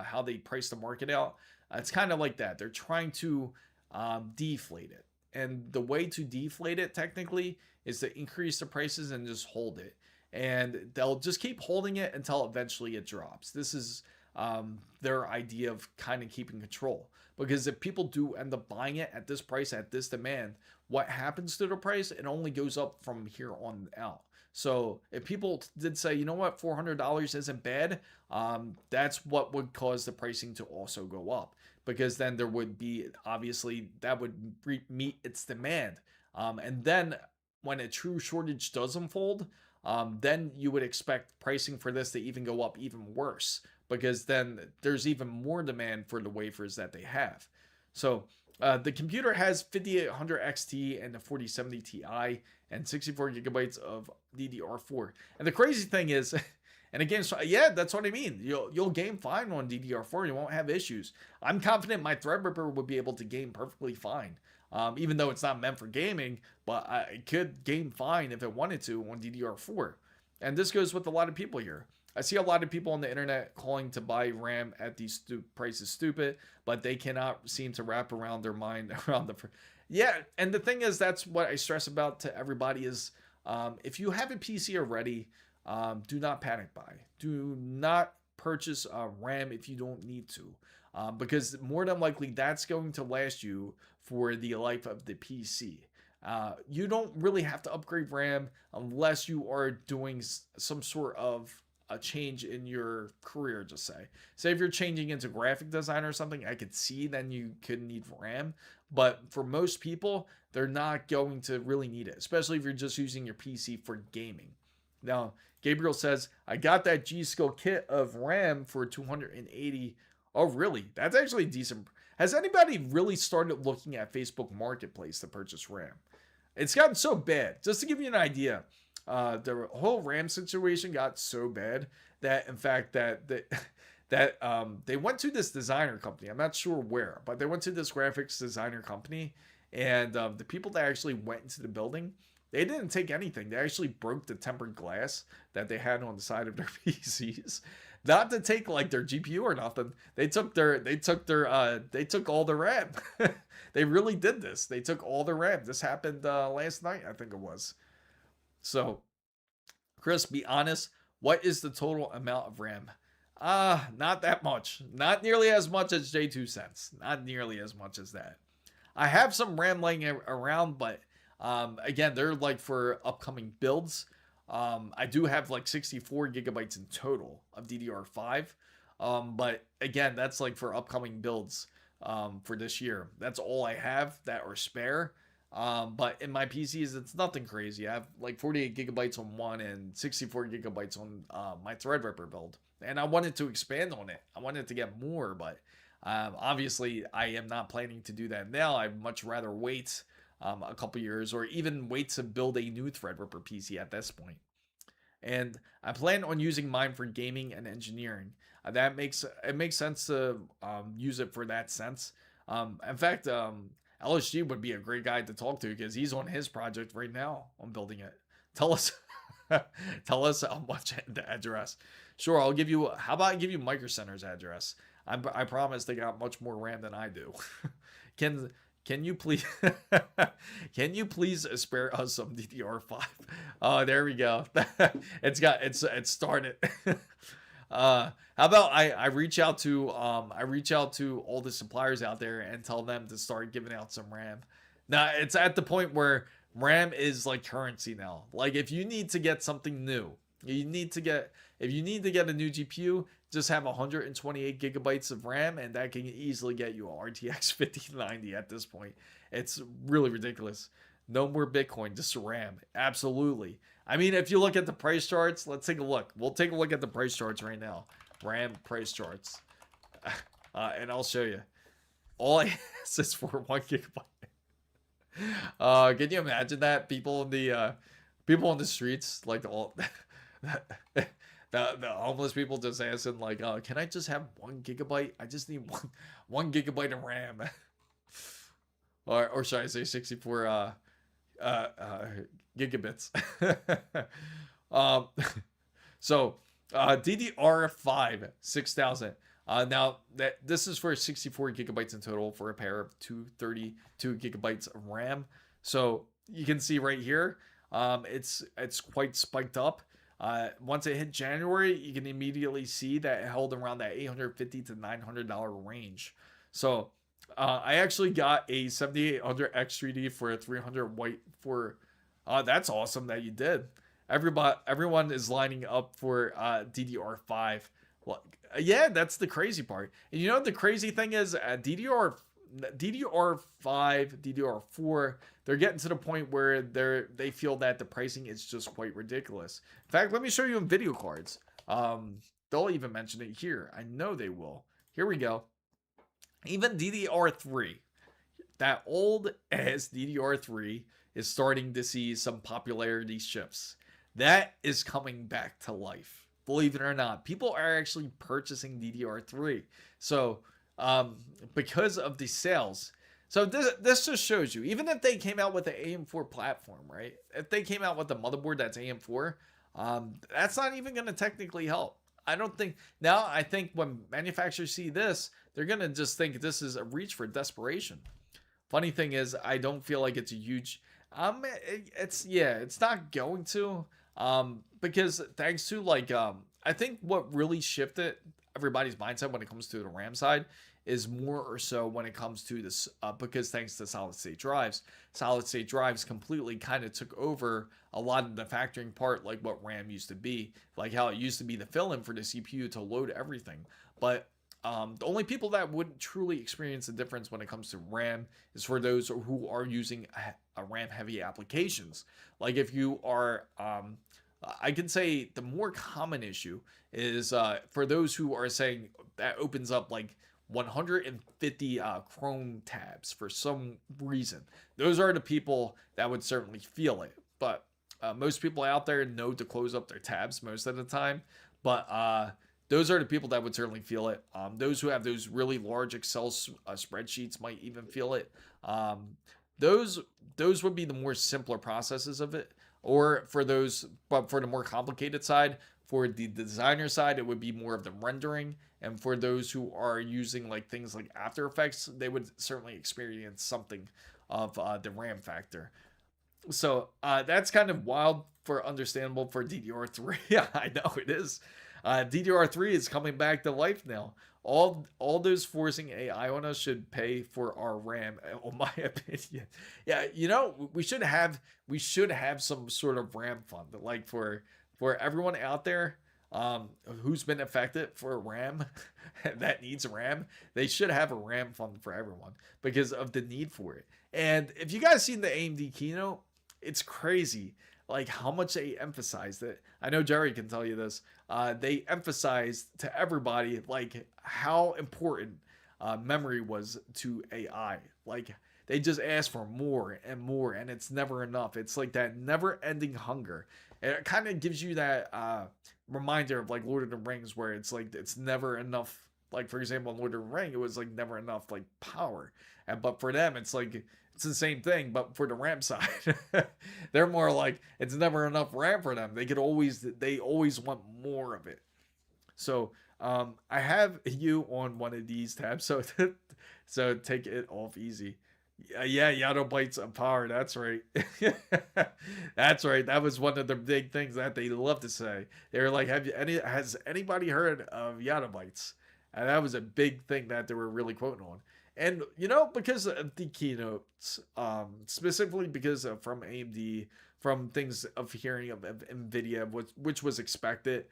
how they price the market out. It's kind of like that. They're trying to deflate it. And the way to deflate it technically is to increase the prices and just hold it. And they'll just keep holding it until eventually it drops. This is their idea of kind of keeping control. Because if people do end up buying it at this price, at this demand, what happens to the price? It only goes up from here on out. So if people did say, you know what, $400 isn't bad, that's what would cause the pricing to also go up. Because then there would be, obviously, that would meet its demand. And then when a true shortage does unfold, then you would expect pricing for this to even go up even worse, because then there's even more demand for the wafers that they have. So the computer has 5800 XT and a 4070 Ti and 64 gigabytes of DDR4. And the crazy thing is, and again, so yeah, that's what I mean. You'll game fine on DDR4. You won't have issues. I'm confident my Threadripper would be able to game perfectly fine. Even though it's not meant for gaming, but it could game fine if it wanted to on DDR4. And this goes with a lot of people here. I see a lot of people on the internet calling to buy RAM at these prices stupid, but they cannot seem to wrap around their mind around the... Yeah, and the thing is, that's what I stress about to everybody is, if you have a PC already, do not panic buy. Do not purchase RAM if you don't need to. Because more than likely that's going to last you for the life of the PC. You don't really have to upgrade RAM unless you are doing some sort of a change in your career, just say if you're changing into graphic design or something, I could see then you could need RAM. But for most people, they're not going to really need it, especially if you're just using your PC for gaming. Now, Gabriel says, I got that G-Skill kit of RAM for 280. Oh, really? That's actually decent. Has anybody really started looking at Facebook Marketplace to purchase RAM? It's gotten so bad. Just to give you an idea, the whole RAM situation got so bad that, in fact, they went to this designer company. I'm not sure where, but they went to this graphics designer company, and the people that actually went into the building, they didn't take anything. They actually broke the tempered glass that they had on the side of their PCs. Not to take like their GPU or nothing. They took all the RAM. They really did this. They took all the RAM. This happened last night, I think it was. So, Chris, be honest. What is the total amount of RAM? Not that much. Not nearly as much as J2 cents. Not nearly as much as that. I have some RAM laying around, but again, they're like for upcoming builds. I do have like 64 gigabytes in total of DDR5. But again, that's like for upcoming builds for this year. That's all I have that are spare. But in my PCs, it's nothing crazy. I have like 48 gigabytes on one and 64 gigabytes on my Threadripper build. And I wanted to expand on it. I wanted to get more, but obviously I am not planning to do that now. I'd much rather wait a couple years, or even wait to build a new Threadripper PC at this point. and I plan on using mine for gaming and engineering. It makes sense to use it for that sense. In fact, LSG would be a great guy to talk to because he's on his project right now on building it. Tell us, tell us how much the address. Sure, I'll give you. How about I give you Micro Center's address? I promise they got much more RAM than I do. can can you please can you please spare us some DDR5? Oh, there we go. It's started. How about I reach out to all the suppliers out there and tell them to start giving out some RAM. Now it's at the point where RAM is like currency now. Like if you need to get something new, if you need to get a new GPU, just have 128 gigabytes of RAM, and that can easily get you a RTX 5090 at this point. It's really ridiculous. No more Bitcoin, just RAM. Absolutely. I mean, if you look at the price charts, let's take a look. We'll take a look at the price charts right now. RAM price charts. And I'll show you. All I ask is for 1 gigabyte. Can you imagine that? People in the streets, like all the homeless people just asking like, can I just have 1 gigabyte? I just need one gigabyte of RAM. Or should I say 64 gigabits. um, so DDR5 6000. Now this is for 64 gigabytes in total for a pair of 232 gigabytes of RAM. So you can see right here, it's quite spiked up. Once it hit January, you can immediately see that it held around that $850 to $900 range. So I actually got a 7800X 3D for a 300 white for. That's awesome that you did. Everyone is lining up for DDR5. Well, yeah, that's the crazy part. And you know the crazy thing is DDR5, DDR4, they're getting to the point where they feel that the pricing is just quite ridiculous. In fact, let me show you in video cards. They'll even mention it here. I know they will. Here we go. Even DDR3, that old ass DDR3 is starting to see some popularity shifts. That is coming back to life. Believe it or not, people are actually purchasing DDR3. So, because of the sales. So this just shows you, even if they came out with the AM4 platform, right? If they came out with the motherboard that's AM4, that's not even going to technically help. I don't think now. I think when manufacturers see this, they're gonna just think this is a reach for desperation. Funny thing is, I don't feel like it's a huge. It's not going to. Because thanks to I think what really shifted everybody's mindset when it comes to the RAM side is more or so when it comes to this, because thanks to solid state drives completely kind of took over a lot of the factoring part, like what RAM used to be, like how it used to be the fill-in for the CPU to load everything. But the only people that would truly experience the difference when it comes to RAM is for those who are using a RAM heavy applications. Like if you are, I can say the more common issue is for those who are saying that opens up like 150 Chrome tabs for some reason. Those are the people that would certainly feel it. But most people out there know to close up their tabs most of the time. But those are the people that would certainly feel it. Those who have those really large Excel spreadsheets might even feel it. Those would be the more simpler processes of it. Or for those, but for the more complicated side, for the designer side, it would be more of the rendering. And for those who are using like things like After Effects, they would certainly experience something of the RAM factor. So that's kind of wild for understandable for DDR3. Yeah, I know it is. DDR3 is coming back to life now. All those forcing AI on us should pay for our RAM, in my opinion. Yeah, you know, we should have some sort of RAM fund, like for everyone out there who's been affected for RAM that needs RAM. They should have a RAM fund for everyone because of the need for it. And if you guys seen the AMD keynote, it's crazy like how much they emphasized it. I know Jerry can tell you this. They emphasized to everybody like how important memory was to AI. Like they just ask for more and more, and it's never enough. It's like that never-ending hunger. And it kind of gives you that reminder of like Lord of the Rings, where it's like it's never enough. Like for example, in Lord of the Ring, it was like never enough like power, but for them, it's like it's the same thing, but for the RAM side, they're more like it's never enough RAM for them. They always want more of it. So I have you on one of these tabs, so so take it off easy. Yeah, Yato bites of power. That's right. That's right. That was one of the big things that they love to say. They were like, has anybody heard of Yato bites?" And that was a big thing that they were really quoting on. And because of the keynotes, specifically because of from AMD, from things of hearing of Nvidia, which was expected,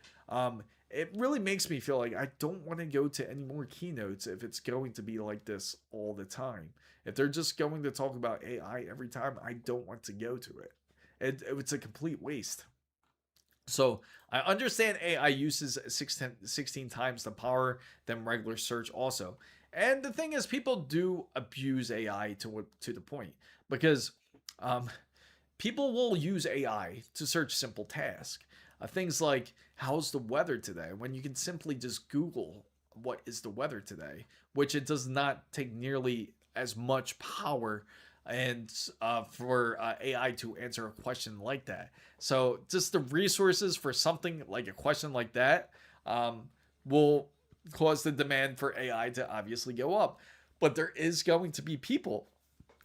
it really makes me feel like I don't want to go to any more keynotes if it's going to be like this all the time. If they're just going to talk about AI every time, I don't want to go to it. It's a complete waste. So I understand AI uses 16 times the power than regular search also. And the thing is, people do abuse AI to the point because um, people will use AI to search simple tasks. Things like, how's the weather today? When you can simply just Google what is the weather today, which it does not take nearly as much power and for AI to answer a question like that. So just the resources for something like a question like that will cause the demand for AI to obviously go up. But there is going to be people,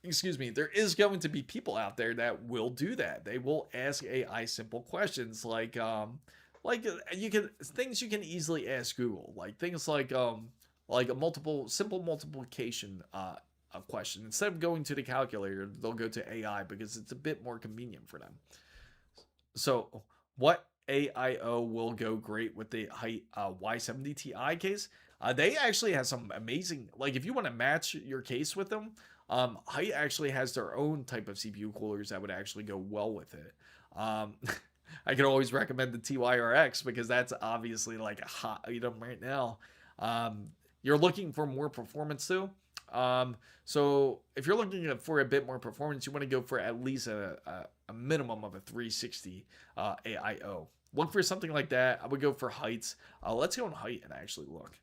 excuse me, there is going to be people out there that will do that. They will ask AI simple questions like you can things you can easily ask Google, like things like a simple multiplication a question. Instead of going to the calculator, they'll go to AI because it's a bit more convenient for them. So, what AIO will go great with the height Y70 Ti case? They actually have some amazing, like if you want to match your case with them, Height actually has their own type of CPU coolers that would actually go well with it. Um, I could always recommend the TYRX because that's obviously like a hot item right now. You're looking for more performance too. So if you're looking for a bit more performance, you want to go for at least a minimum of a 360 AIO. Look for something like that. I would go for heights. Let's go on height and actually look.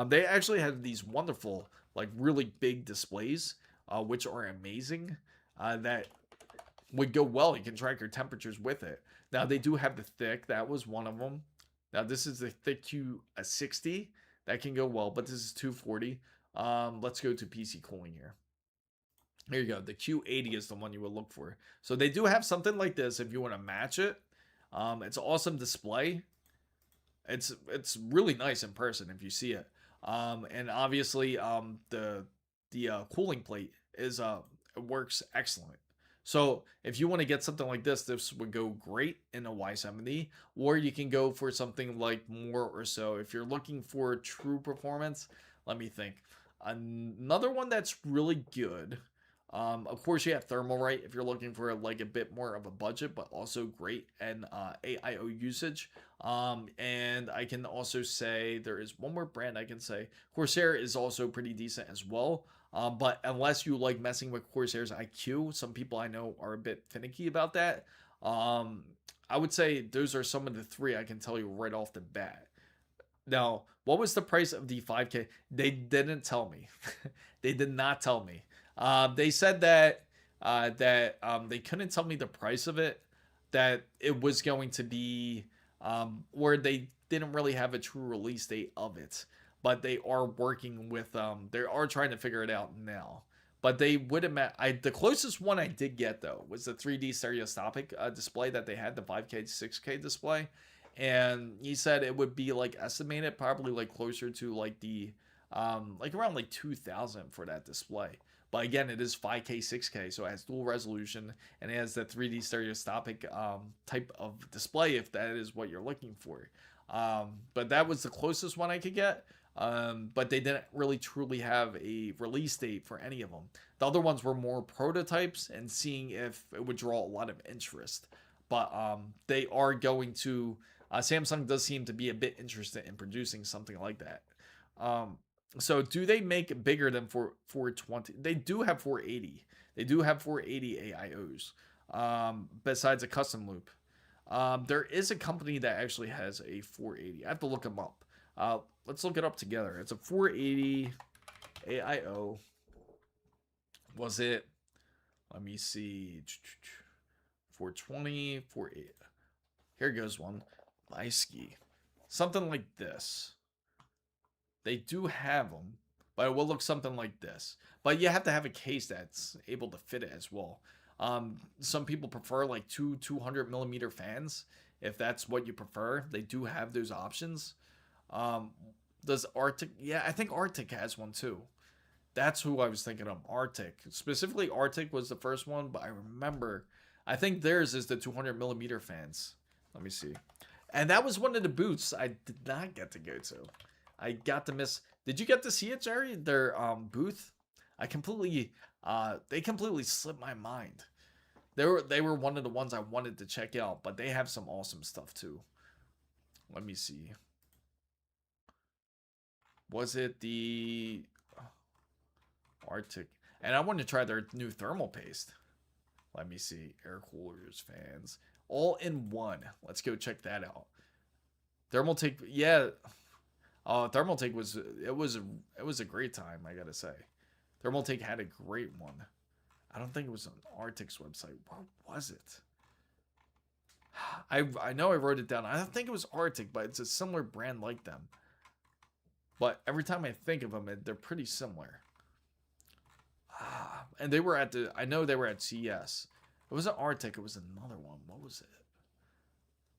They actually have these wonderful, like really big displays, which are amazing. That would go well. You can track your temperatures with it. Now they do have the thick. That was one of them. Now this is the thick Q60 that can go well, but this is 240. Let's go to PC cooling here. Here you go. The Q80 is the one you would look for. So they do have something like this if you want to match it. It's an awesome display. It's really nice in person if you see it. And obviously the cooling plate is it works excellent. So if you want to get something like this would go great in a Y70, or you can go for something like more or so. If you're looking for true performance, let me think. Another one that's really good. Of course, you have Thermalright if you're looking for like a bit more of a budget, but also great and AIO usage. And I can also say there is one more brand I can say. Corsair is also pretty decent as well. But unless you like messing with Corsair's IQ, some people I know are a bit finicky about that. I would say those are some of the three I can tell you right off the bat. Now, what was the price of the 5K? They didn't tell me. They did not tell me. They said that they couldn't tell me the price of it. That it was going to be, or they didn't really have a true release date of it. But they are working with, they are trying to figure it out now. But they would have the closest one I did get though was the 3D stereoscopic display that they had, the 5K 6K display. And he said it would be like estimated probably like closer to like the like around like 2000 for that display. But again, it is 5K 6K, so it has dual resolution and it has that 3D stereoscopic type of display if that is what you're looking for. But that was the closest one I could get. But they didn't really truly have a release date for any of them. The other ones were more prototypes and seeing if it would draw a lot of interest. But they are going to Samsung does seem to be a bit interested in producing something like that. So do they make bigger than 420? They do have 480. They do have 480 AIOs. Besides a custom loop. There is a company that actually has a 480. I have to look them up. Let's look it up together. It's a 480 AIO. Was it? Let me see. 420, 480. Here goes one. Leisky. Something like this. They do have them, but it will look something like this. But you have to have a case that's able to fit it as well. Some people prefer like two 200 millimeter fans. If that's what you prefer, they do have those options. Does Arctic? Yeah, I think Arctic has one too. That's who I was thinking of. Arctic. Specifically, Arctic was the first one, but I remember, I think theirs is the 200 millimeter fans. Let me see. And that was one of the booths I did not get to go to. I got to miss. Did you get to see it, Jerry? Their booth? I completely they completely slipped my mind. They were one of the ones I wanted to check out, but they have some awesome stuff too. Let me see. Was it the Arctic? And I want to try their new thermal paste. Let me see. Air coolers, fans, all in one. Let's go check that out. Thermaltake, yeah. Thermaltake was a great time, I gotta say. Thermaltake had a great one. I don't think it was on Arctic's website. What was it? I know I wrote it down. I don't think it was Arctic, but it's a similar brand like them. But every time I think of them, they're pretty similar. And they were at the, I know they were at CES. It wasn't Arctic, it was another one. What was it?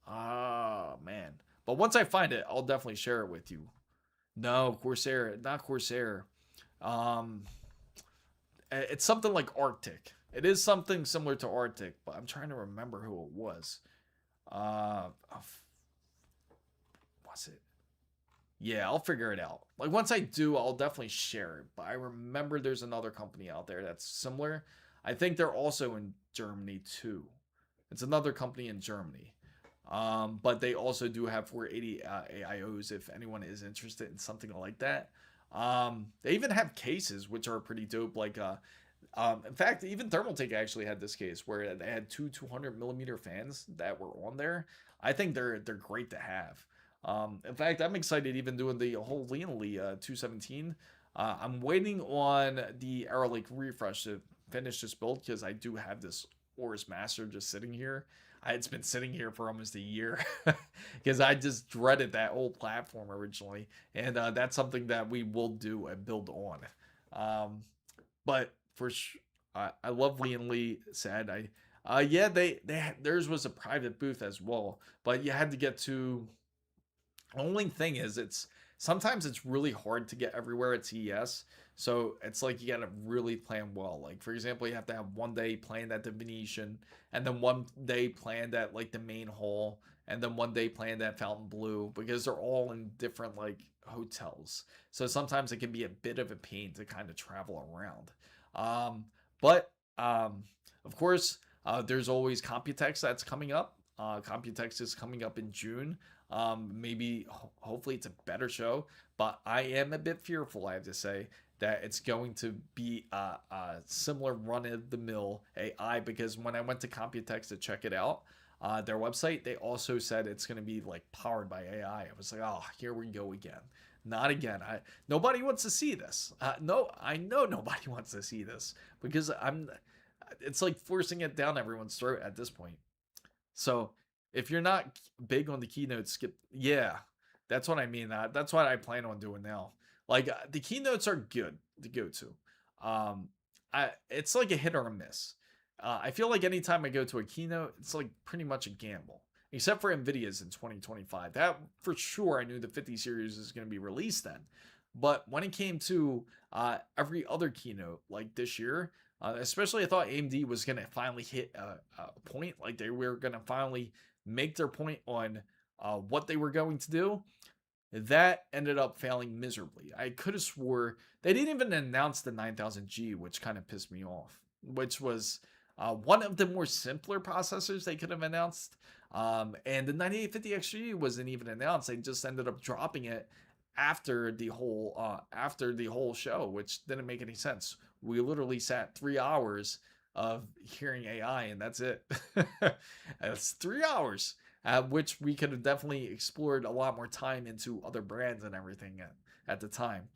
Ah, man. But once I find it, I'll definitely share it with you. No, Corsair, not Corsair. It's something like Arctic. It is something similar to Arctic, but I'm trying to remember who it was. Was it? Yeah, I'll figure it out. Like once I do, I'll definitely share it. But I remember there's another company out there that's similar. I think they're also in Germany too. It's another company in Germany. But they also do have 480 AIOs if anyone is interested in something like that. They even have cases which are pretty dope. Like, in fact, even Thermaltake actually had this case where they had two 200 millimeter fans that were on there. I think they're great to have. In fact, I'm excited even doing the whole Leanly 217. I'm waiting on the Arrow Lake refresh to finish this build because I do have this Oris Master just sitting here. It's been sitting here for almost a year because I just dreaded that old platform originally, and that's something that we will do a build on. But for I love Leanly. Sad yeah, theirs was a private booth as well, but you had to get to. Only thing is, sometimes it's really hard to get everywhere at CES. So it's like you gotta really plan well. Like for example, you have to have one day planned at the Venetian, and then one day planned at like the main hall, and then one day planned at Fountain Blue because they're all in different like hotels. So sometimes it can be a bit of a pain to kind of travel around. But of course, there's always Computex that's coming up. Computex is coming up in June. Maybe hopefully it's a better show, but I am a bit fearful, I have to say, that it's going to be a similar run-of-the-mill AI, because when I went to Computex to check it out, their website, they also said it's going to be like powered by AI. I was like, oh, here we go again. Not again. Nobody wants to see this. No, I know nobody wants to see this because it's like forcing it down everyone's throat at this point. So if you're not big on the keynote, skip. Yeah, that's what I mean. That's what I plan on doing now. Like the keynotes are good to go to. It's like a hit or a miss. I feel like anytime I go to a keynote, it's like pretty much a gamble, except for Nvidia's in 2025. That for sure, I knew the 50 series is going to be released then. But when it came to every other keynote, like this year, especially I thought AMD was going to finally hit a point, like they were going to finally make their point on what they were going to do. That ended up failing miserably. I could have swore they didn't even announce the 9000G, which kind of pissed me off, which was one of the more simpler processors they could have announced. And the 9850XG wasn't even announced. They just ended up dropping it after the whole show, which didn't make any sense. We literally sat 3 hours of hearing AI, and that's it. That's 3 hours, which we could have definitely explored a lot more time into other brands and everything at the time.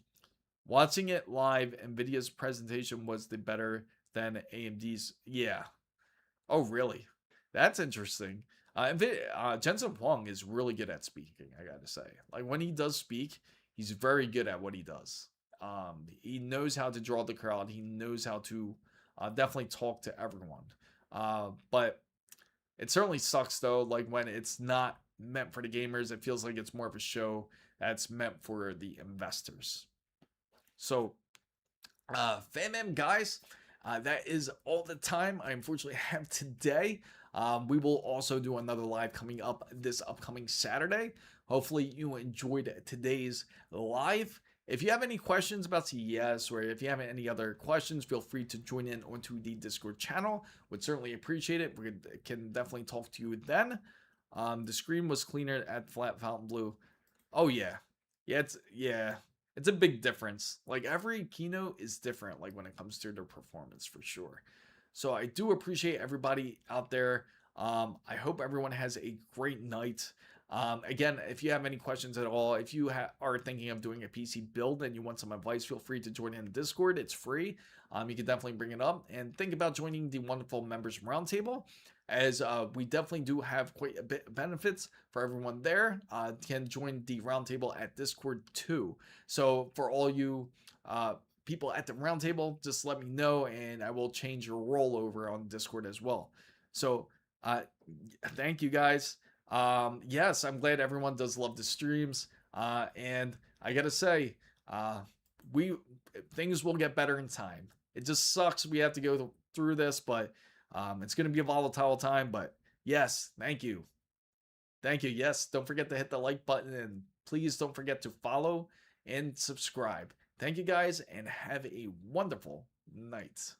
Watching it live, Nvidia's presentation was the better than AMD's. Yeah. Oh, really? That's interesting. Jensen Huang is really good at speaking, I gotta say. Like when he does speak, he's very good at what he does. He knows how to draw the crowd. He knows how to definitely talk to everyone. But it certainly sucks though, like when it's not meant for the gamers. It feels like it's more of a show that's meant for the investors. So, FamM guys, that is all the time I unfortunately have today. We will also do another live coming up this upcoming Saturday. Hopefully you enjoyed today's live. If you have any questions about CES, or if you have any other questions, feel free to join in onto the Discord channel. Would certainly appreciate it. We can definitely talk to you then. The screen was cleaner at Flat Fountain Blue. Oh yeah. It's a big difference. Like every keynote is different, like when it comes to their performance for sure. So I do appreciate everybody out there. I hope everyone has a great night. Again, if you have any questions at all, if you are thinking of doing a PC build and you want some advice, feel free to join in the Discord. It's free. You can definitely bring it up and think about joining the wonderful members roundtable, as we definitely do have quite a bit of benefits for everyone there. Can join the roundtable at Discord too. So for all you people at the roundtable, just let me know and I will change your role over on Discord as well. So thank you guys. Yes, I'm glad everyone does love the streams. And I gotta say, we things will get better in time. It just sucks we have to go through this, but it's gonna be a volatile time. But yes, thank you. Thank you. Yes, don't forget to hit the like button and please don't forget to follow and subscribe. Thank you guys and have a wonderful night.